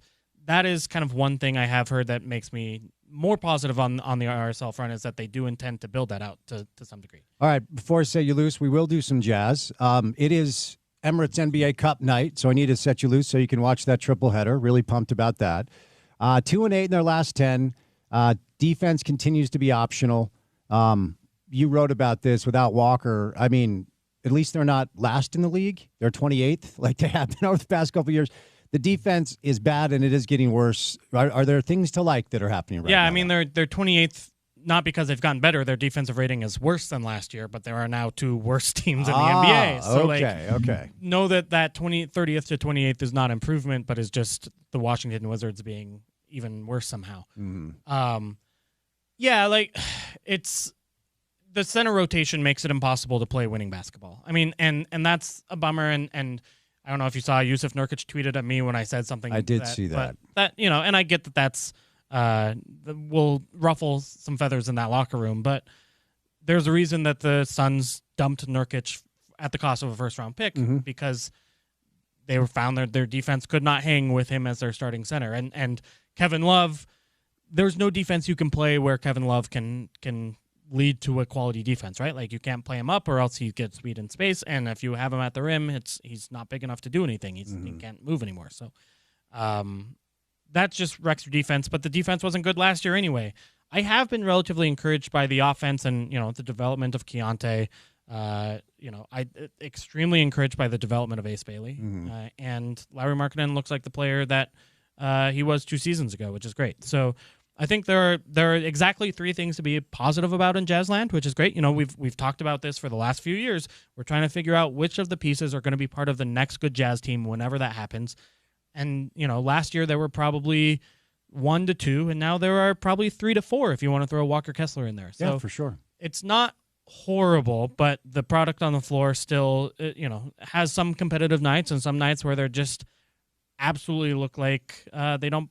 that is kind of one thing I have heard that makes me more positive on the RSL front, is that they do intend to build that out to some degree. All right, before I set you loose, we will do some jazz. It is Emirates NBA Cup night, so I need to set you loose so you can watch that triple header. Really pumped about that. 2-8 in their last 10. Defense continues to be optional. You wrote about this without Walker. I mean, at least they're not last in the league. They're 28th, like they have been over the past couple of years. The defense is bad, and it is getting worse. Are there things to like that are happening right now? Yeah, I mean, they're 28th, not because they've gotten better. Their defensive rating is worse than last year, but there are now two worse teams in the NBA. So okay. Know that 30th to 28th is not improvement, but is just the Washington Wizards being even worse somehow. It's the center rotation makes it impossible to play winning basketball. I mean, and that's a bummer. And I don't know if you saw Yusuf Nurkic tweeted at me when I said something. I did see that. But and I get that that's will ruffle some feathers in that locker room. But there's a reason that the Suns dumped Nurkic at the cost of a first-round pick, because they were found their defense could not hang with him as their starting center. And Kevin Love, there's no defense you can play where Kevin Love can lead to a quality defense, right? Like, you can't play him up or else he gets beat in space, and if you have him at the rim, he's not big enough to do anything. He can't move anymore. So that just wrecks your defense, but the defense wasn't good last year anyway. I have been relatively encouraged by the offense and the development of Keontae. I extremely encouraged by the development of Ace Bailey, and Larry Markkinen looks like the player that he was 2 seasons ago, which is great. So I think there are exactly 3 things to be positive about in Jazzland, which is great. We've talked about this for the last few years. We're trying to figure out which of the pieces are going to be part of the next good Jazz team whenever that happens. And last year there were probably 1 to 2, and now there are probably 3 to 4 if you want to throw Walker Kessler in there. So yeah, for sure. It's not horrible, but the product on the floor still has some competitive nights and some nights where they're just absolutely look like they don't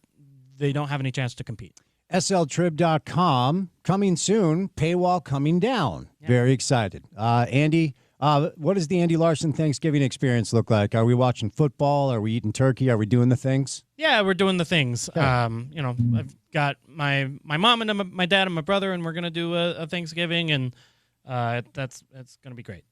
have any chance to compete. sltrib.com coming soon, paywall coming down. Yeah. Very excited. Andy, what does the Andy Larson Thanksgiving experience look like? Are we watching football? Are we eating turkey? Are we doing the things? Yeah, we're doing the things. Okay. I've got my mom and my dad and my brother, and we're going to do a Thanksgiving, and it's going to be great.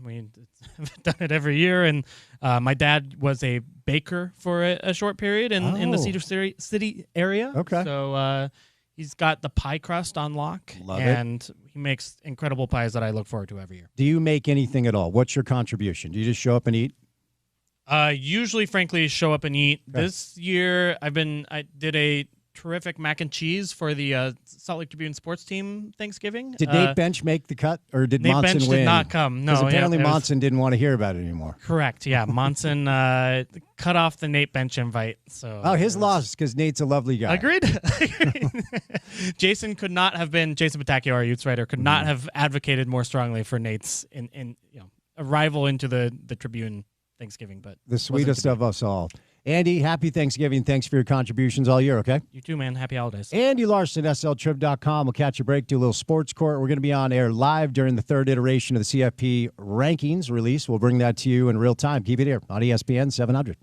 We've done it every year, and my dad was a baker for a short period in the Cedar City area. Okay. So he's got the pie crust on lock, and he makes incredible pies that I look forward to every year. Do you make anything at all? What's your contribution? Do you just show up and eat? Usually, frankly, show up and eat. Okay. This year, I did a terrific mac and cheese for the Salt Lake Tribune sports team Thanksgiving. Did Nate Bench make the cut, or did Nate Monson Bench win? did not come. No, because apparently Monson didn't want to hear about it anymore. Correct. Yeah, Monson cut off the Nate Bench invite. So his loss because Nate's a lovely guy. Agreed. Jason Patacchio, our youth writer, could not have advocated more strongly for Nate's arrival into the Tribune Thanksgiving. But the sweetest of us all. Andy, happy Thanksgiving. Thanks for your contributions all year, okay? You too, man. Happy holidays. Andy Larson, sltrib.com. We'll catch a break, do a little sports court. We're going to be on air live during the 3rd iteration of the CFP rankings release. We'll bring that to you in real time. Keep it here on ESPN 700.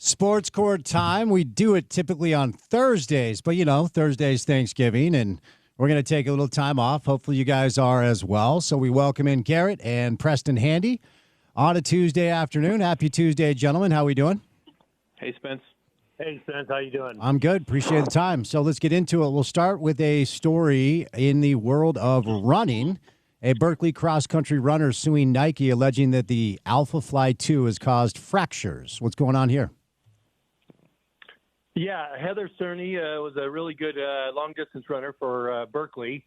Sports Court time. We do it typically on Thursdays, but Thursday's Thanksgiving, and we're going to take a little time off. Hopefully you guys are as well. So we welcome in Garrett and Preston Handy on a Tuesday afternoon. Happy Tuesday, gentlemen. How we doing? Hey, Spence. Hey, Spence. How you doing? I'm good. Appreciate the time. So let's get into it. We'll start with a story in the world of running. A Berkeley cross-country runner suing Nike, alleging that the Alpha Fly 2 has caused fractures. What's going on here? Yeah, Heather Cerny was a really good long-distance runner for Berkeley.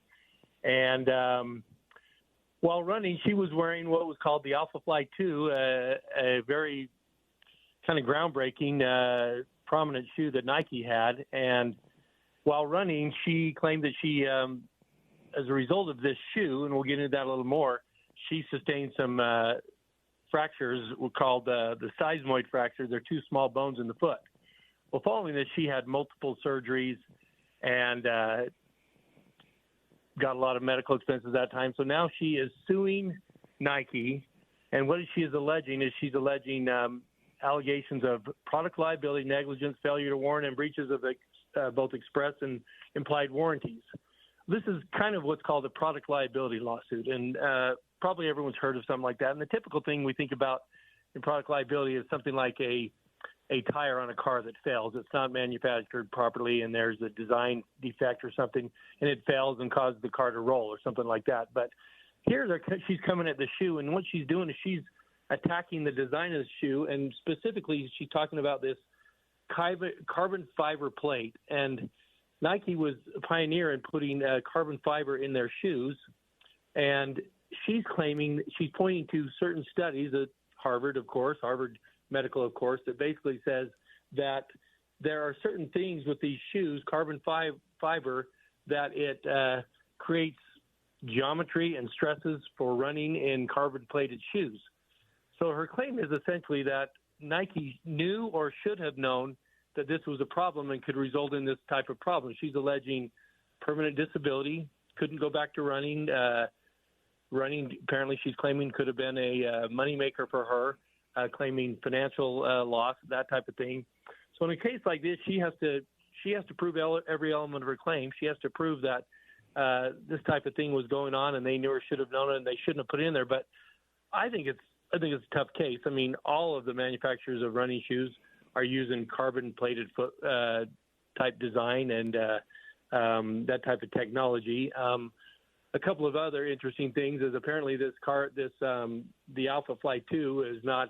And while running, she was wearing what was called the Alpha Fly 2, a very kind of groundbreaking, prominent shoe that Nike had. And while running, she claimed that she, as a result of this shoe, and we'll get into that a little more, she sustained some fractures called the seismoid fractures. They're two small bones in the foot. Well, following this, she had multiple surgeries and got a lot of medical expenses that time. So now she is suing Nike. And what she is alleging is she's alleging allegations of product liability, negligence, failure to warn, and breaches of both express and implied warranties. This is kind of what's called a product liability lawsuit. And probably everyone's heard of something like that. And the typical thing we think about in product liability is something like a tire on a car that fails. It's not manufactured properly, and there's a design defect or something, and it fails and causes the car to roll or something like that. But here she's coming at the shoe, and what she's doing is she's attacking the design of the shoe, and specifically she's talking about this carbon fiber plate. And Nike was a pioneer in putting carbon fiber in their shoes, and she's pointing to certain studies at Harvard Medical, of course, that basically says that there are certain things with these shoes, carbon fiber, that it creates geometry and stresses for running in carbon-plated shoes. So her claim is essentially that Nike knew or should have known that this was a problem and could result in this type of problem. She's alleging permanent disability, couldn't go back to running. Running, apparently she's claiming, could have been a moneymaker for her. Claiming financial loss, that type of thing. So in a case like this, she has to prove every element of her claim. She has to prove that this type of thing was going on, and they knew or should have known it, and they shouldn't have put it in there. But I think it's a tough case. I mean, all of the manufacturers of running shoes are using carbon-plated foot type design and that type of technology. A couple of other interesting things is apparently the Alpha Fly 2 is not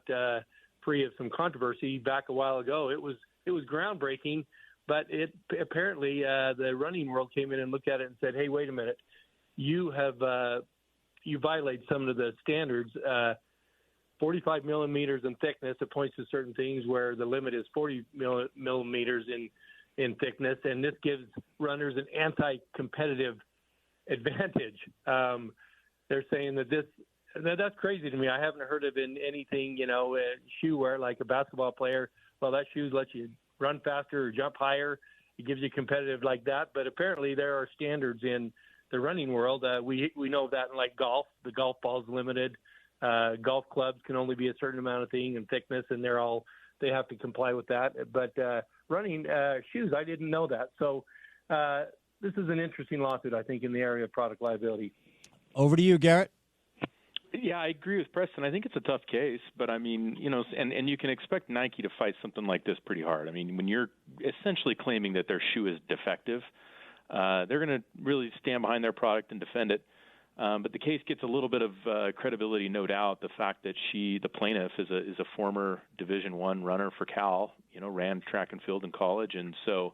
free of some controversy. Back a while ago, it was groundbreaking, but apparently the running world came in and looked at it and said, "Hey, wait a minute, you violate some of the standards. 45 millimeters in thickness. It points to certain things where the limit is 40 millimeters in thickness, and this gives runners an anti-competitive advantage." They're saying that's crazy to me. I haven't heard of anything, shoe wear like a basketball player. Well, that shoe lets you run faster or jump higher. It gives you competitive like that. But apparently there are standards in the running world. We know that in like golf. The golf ball is limited. Golf clubs can only be a certain amount of thing in thickness, and they have to comply with that. But running shoes, I didn't know that. So this is an interesting lawsuit, I think, in the area of product liability. Over to you, Garrett. Yeah, I agree with Preston. I think it's a tough case, but I mean, and you can expect Nike to fight something like this pretty hard. I mean, when you're essentially claiming that their shoe is defective, they're going to really stand behind their product and defend it. But the case gets a little bit of credibility, no doubt. The fact that the plaintiff, is a former Division I runner for Cal, ran track and field in college, and so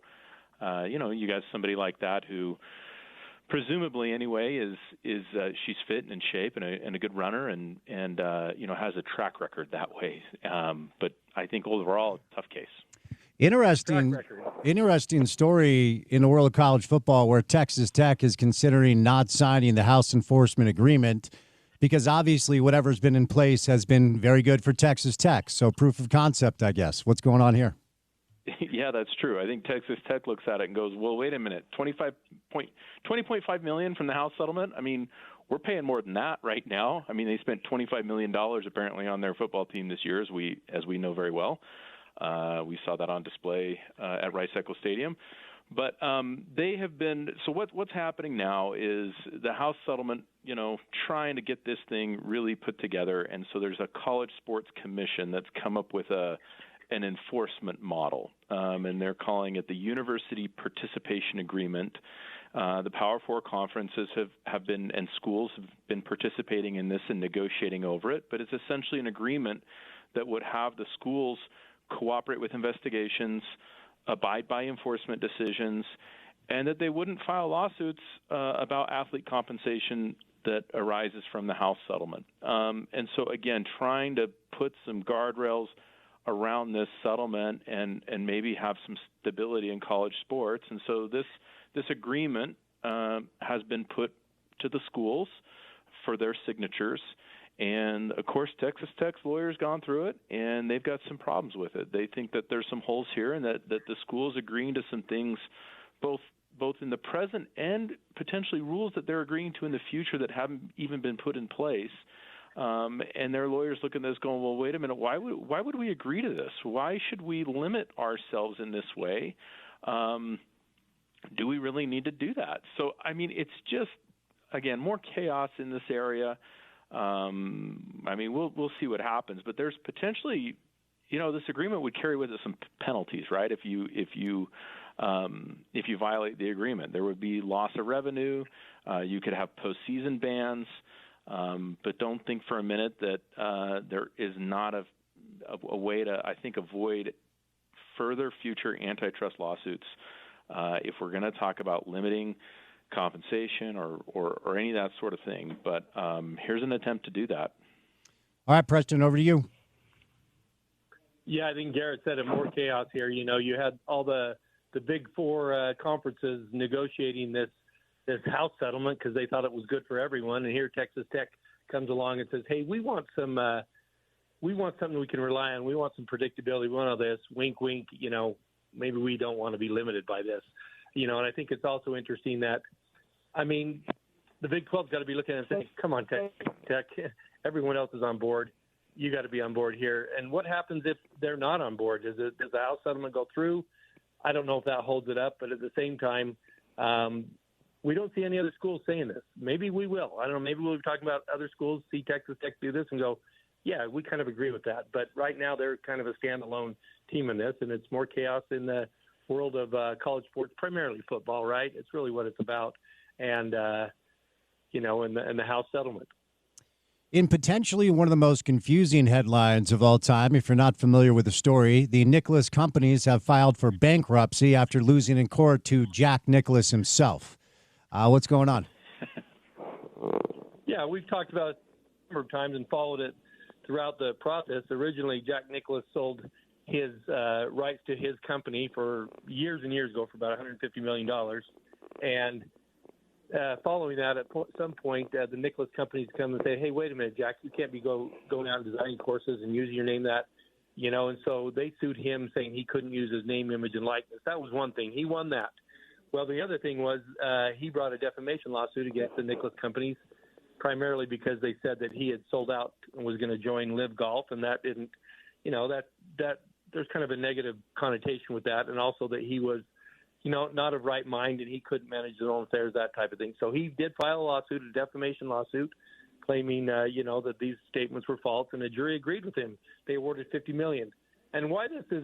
you got somebody like that who, presumably anyway, is she's fit and in shape and a good runner and has a track record that way. But I think overall, tough case. Interesting story in the world of college football where Texas Tech is considering not signing the House Enforcement Agreement because obviously whatever's been in place has been very good for Texas Tech. So proof of concept, I guess. What's going on here? Yeah, that's true. I think Texas Tech looks at it and goes, well, wait a minute, $20.5 million from the House settlement? I mean, we're paying more than that right now. I mean, they spent $25 million apparently on their football team this year, as we know very well. We saw that on display at Rice-Eccles Stadium. But they have been – so what's happening now is the House settlement, trying to get this thing really put together. And so there's a college sports commission that's come up with an enforcement model, and they're calling it the University Participation Agreement. The Power Four conferences have been, and schools have been participating in this and negotiating over it, but it's essentially an agreement that would have the schools cooperate with investigations, abide by enforcement decisions, and that they wouldn't file lawsuits about athlete compensation that arises from the House settlement. And so, again, trying to put some guardrails around this settlement and maybe have some stability in college sports. And so this agreement has been put to the schools for their signatures. And, of course, Texas Tech's lawyers gone through it, and they've got some problems with it. They think that there's some holes here and that the school's agreeing to some things both in the present and potentially rules that they're agreeing to in the future that haven't even been put in place. And their lawyers look at this going, well, wait a minute, why would we agree to this? Why should we limit ourselves in this way? Do we really need to do that? So, I mean, it's just, again, more chaos in this area. We'll see what happens, but there's potentially, this agreement would carry with it some penalties, right? If you violate the agreement, there would be loss of revenue. You could have postseason bans, but don't think for a minute that there is not a way to, I think, avoid further future antitrust lawsuits if we're going to talk about limiting compensation or any of that sort of thing. But here's an attempt to do that. All right, Preston, over to you. Yeah, I think Garrett said it, more chaos here. You had all the Big Four conferences negotiating this House settlement because they thought it was good for everyone. And here Texas Tech comes along and says, hey, we want something we can rely on. We want some predictability. We want all this. Wink, wink. Maybe we don't want to be limited by this. And I think it's also interesting that, the Big 12's got to be looking and saying, come on, Tech, everyone else is on board. You got to be on board here. And what happens if they're not on board? Does the House settlement go through? I don't know if that holds it up, but at the same time, we don't see any other schools saying this. Maybe we will. I don't know. Maybe we'll be talking about other schools, see Texas Tech do this and go, yeah, we kind of agree with that. But right now they're kind of a standalone team in this, and it's more chaos in the world of college sports, primarily football, right? It's really what it's about. And, in the House settlement. In potentially one of the most confusing headlines of all time, if you're not familiar with the story, the Nicklaus companies have filed for bankruptcy after losing in court to Jack Nicklaus himself. What's going on? Yeah, we've talked about it a number of times and followed it throughout the process. Originally, Jack Nicklaus sold his rights to his company for years and years ago for about $150 million. And following that, at some point, the Nicklaus companies come and say, hey, wait a minute, Jack, you can't be going out and designing courses and using your name that, and so they sued him saying he couldn't use his name, image, and likeness. That was one thing. He won that. Well, the other thing was he brought a defamation lawsuit against the Nicklaus companies, primarily because they said that he had sold out and was going to join Live Golf, and that didn't, that there's kind of a negative connotation with that, and also that he was, not of right mind and he couldn't manage his own affairs, that type of thing. So he did file a lawsuit, a defamation lawsuit, claiming, that these statements were false, and the jury agreed with him. They awarded $50 million. And why this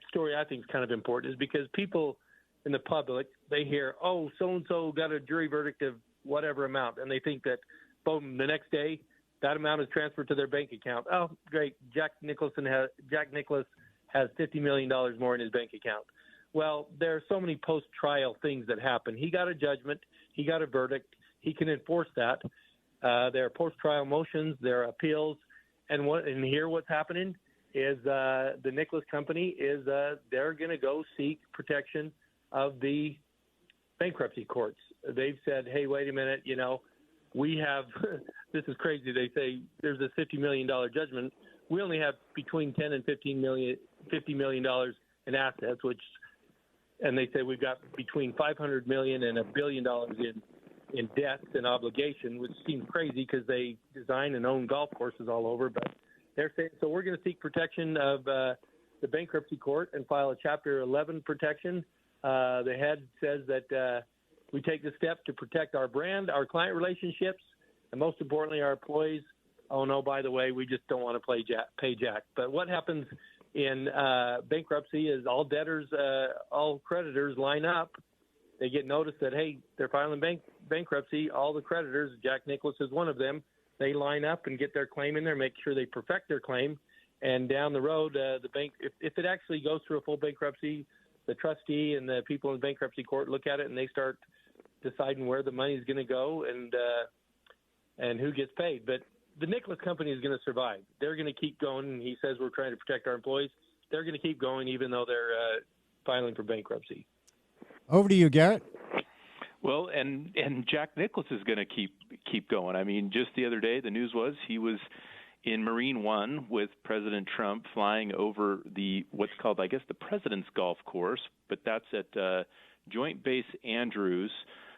story I think is kind of important is because people in the public, they hear, oh, so-and-so got a jury verdict of whatever amount, and they think that, boom, the next day that amount is transferred to their bank account. Oh, great, Jack Nicklaus has $50 million more in his bank account. Well, there are so many post-trial things that happen. He got a judgment. He got a verdict. He can enforce that. There are post-trial motions. There are appeals. And here what's happening is the Nicklaus company is they're going to go seek protection of the bankruptcy courts. They've said, hey, wait a minute, we have – this is crazy. They say there's a $50 million judgment. We only have between $10 and $50 million in assets, and they say we've got between $500 million and $1 billion in debts and obligation, which seems crazy because they design and own golf courses all over. But they're saying, so we're going to seek protection of the bankruptcy court and file a Chapter 11 protection. The head says that we take this step to protect our brand, our client relationships, and most importantly, our employees. Oh, no, by the way, we just don't want to pay Jack. But what happens in bankruptcy is all debtors, all creditors line up. They get notice that, hey, they're filing bankruptcy. All the creditors, Jack Nicklaus is one of them, they line up and get their claim in there, make sure they perfect their claim. And down the road, the bank, if it actually goes through a full bankruptcy, the trustee and the people in the bankruptcy court look at it and they start deciding where the money is going to go and who gets paid. But the Nicklaus company is going to survive. They're going to keep going. He says we're trying to protect our employees. They're going to keep going even though they're filing for bankruptcy. Over to you, Garrett. Well, and Jack Nicklaus is going to keep going. I mean, just the other day, the news was he was in Marine One with President Trump flying over what's called, I guess, the President's Golf Course, but that's at Joint Base Andrews,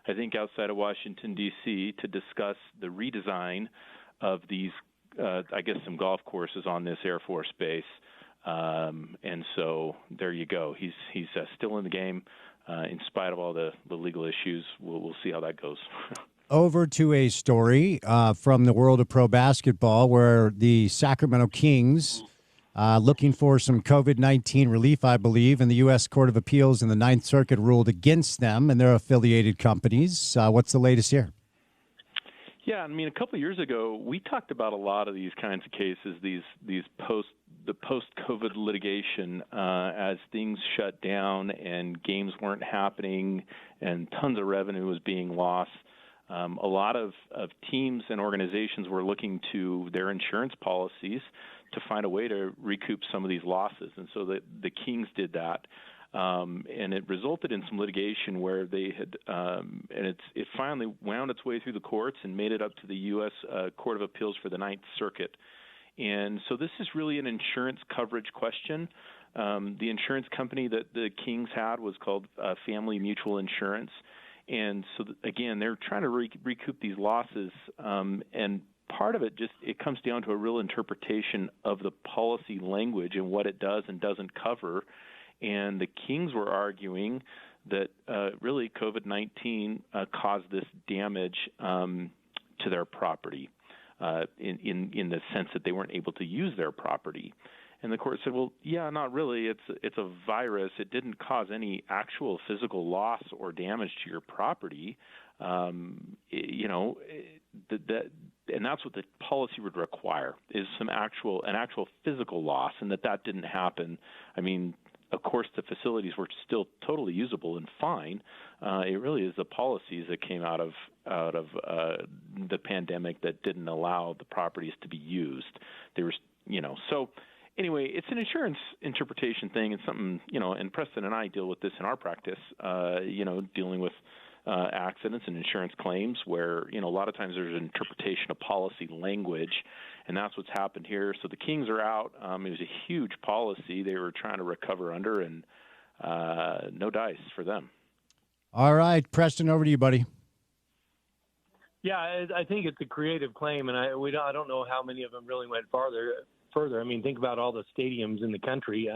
I think outside of Washington, D.C., to discuss the redesign of these, I guess, some golf courses on this Air Force base. And so there you go. He's still in the game. In spite of all the legal issues, we'll see how that goes. Over to a story from the world of pro basketball where the Sacramento Kings, looking for some COVID-19 relief, I believe, and the U.S. Court of Appeals and the Ninth Circuit ruled against them and their affiliated companies. What's the latest here? Yeah, I mean, a couple of years ago, we talked about a lot of these kinds of cases, the post-COVID litigation, as things shut down and games weren't happening and tons of revenue was being lost. A lot of teams and organizations were looking to their insurance policies to find a way to recoup some of these losses, and so the Kings did that. And it resulted in some litigation where they had, and it finally wound its way through the courts and made it up to the U.S. Court of Appeals for the Ninth Circuit. And so this is really an insurance coverage question. The insurance company that the Kings had was called Family Mutual Insurance. And so, again, they're trying to recoup these losses. And part of it it comes down to a real interpretation of the policy language and what it does and doesn't cover. And the Kings were arguing that really COVID-19 caused this damage to their property in the sense that they weren't able to use their property. And the court said, well, yeah, not really. It's a virus. It didn't cause any actual physical loss or damage to your property. And that's what the policy would require is an actual physical loss, and that didn't happen. I mean, of course, the facilities were still totally usable and fine. It really is the policies that came out of the pandemic that didn't allow the properties to be used. There was, so anyway, it's an insurance interpretation thing. It's something, and Preston and I deal with this in our practice, dealing with accidents and insurance claims where, a lot of times there's an interpretation of policy language, and that's what's happened here. So the Kings are out. It was a huge policy they were trying to recover under, and no dice for them. All right, Preston, over to you, buddy. Yeah, I think it's a creative claim, and I don't know how many of them really went further. I mean, think about all the stadiums in the country.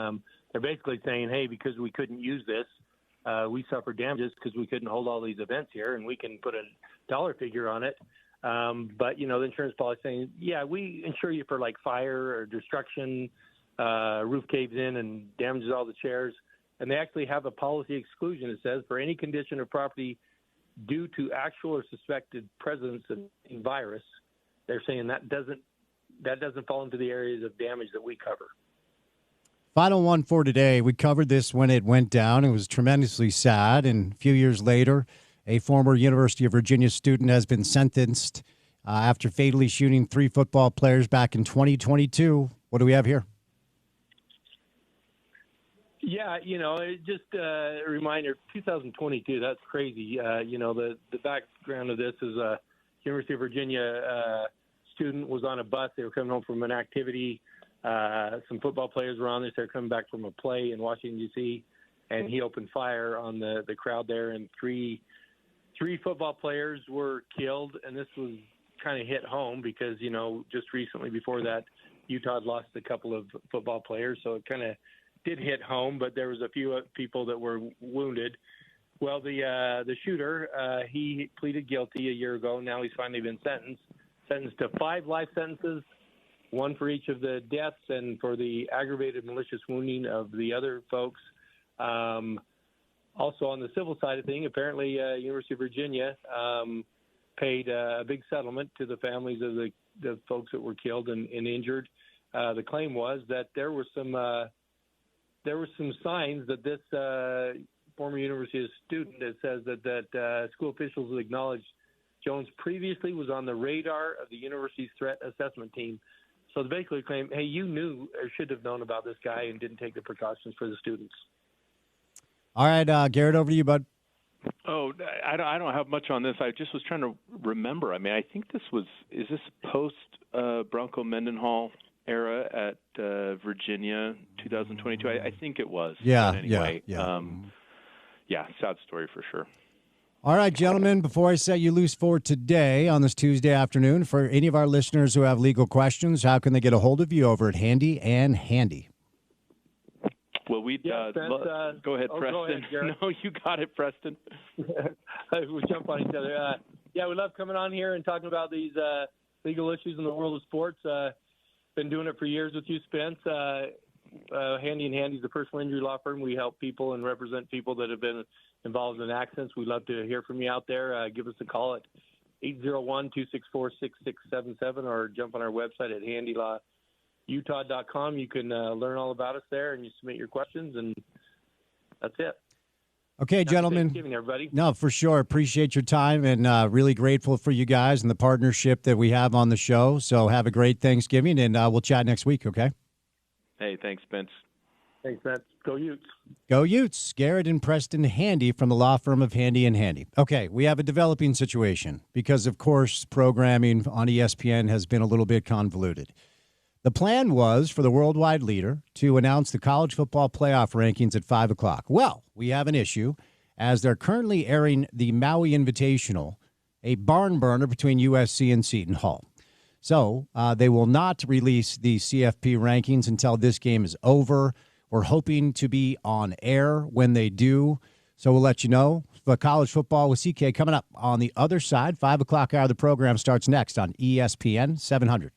They're basically saying, hey, because we couldn't use this, we suffered damages because we couldn't hold all these events here, and we can put a dollar figure on it. But, the insurance policy saying, yeah, we insure you for like fire or destruction, roof caves in and damages all the chairs. And they actually have a policy exclusion that says for any condition of property due to actual or suspected presence of a virus, they're saying that doesn't fall into the areas of damage that we cover. Final one for today. We covered this when it went down. It was tremendously sad. And a few years later, a former University of Virginia student has been sentenced after fatally shooting 3 football players back in 2022. What do we have here? Yeah, just a reminder, 2022, that's crazy. The background of this is a University of Virginia student was on a bus. They were coming home from an activity. Some football players were on this. They were coming back from a play in Washington, D.C., and he opened fire on the crowd there, and three football players were killed. And this was kind of hit home because, just recently before that, Utah had lost a couple of football players. So it kind of did hit home, but there was a few people that were wounded. Well, the shooter, he pleaded guilty a year ago. Now he's finally been sentenced to 5 life sentences, 1 for each of the deaths and for the aggravated malicious wounding of the other folks. Also on the civil side of things, apparently University of Virginia paid a big settlement to the families of the folks that were killed and injured. The claim was that there were some signs that this former university student that says that school officials have acknowledged Jones previously was on the radar of the university's threat assessment team. So they basically claim, hey, you knew or should have known about this guy and didn't take the precautions for the students. All right, Garrett, over to you, bud. Oh, I don't have much on this. I just was trying to remember. I mean, I think is this post Bronco Mendenhall era at Virginia 2022? I think it was. Yeah, but anyway, yeah. Sad story for sure. All right, gentlemen, before I set you loose for today on this Tuesday afternoon, for any of our listeners who have legal questions, how can they get a hold of you over at Handy and Handy? Well, Spence, go ahead, Preston. Go ahead, No, you got it, Preston. We jump on each other. We love coming on here and talking about these legal issues in the world of sports. Been doing it for years with you, Spence. Handy and Handy is the personal injury law firm. We help people and represent people that have been involved in accidents. We'd love to hear from you out there. Give us a call at 801-264-6677 or jump on our website at handylawutah.com. You can learn all about us there, and you submit your questions, and that's it. Okay, Happy gentlemen. Thanksgiving, everybody. No, for sure. Appreciate your time and really grateful for you guys and the partnership that we have on the show. So have a great Thanksgiving, and we'll chat next week, okay? Hey, thanks, Spence. Thanks, Matt. Go Utes. Go Utes. Garrett and Preston Handy from the law firm of Handy and Handy. Okay, we have a developing situation because, of course, programming on ESPN has been a little bit convoluted. The plan was for the worldwide leader to announce the college football playoff rankings at 5 o'clock. Well, we have an issue as they're currently airing the Maui Invitational, a barn burner between USC and Seton Hall. So they will not release the CFP rankings until this game is over. We're hoping to be on air when they do. So we'll let you know. But college football with CK coming up on the other side. 5 o'clock hour of the program starts next on ESPN 700.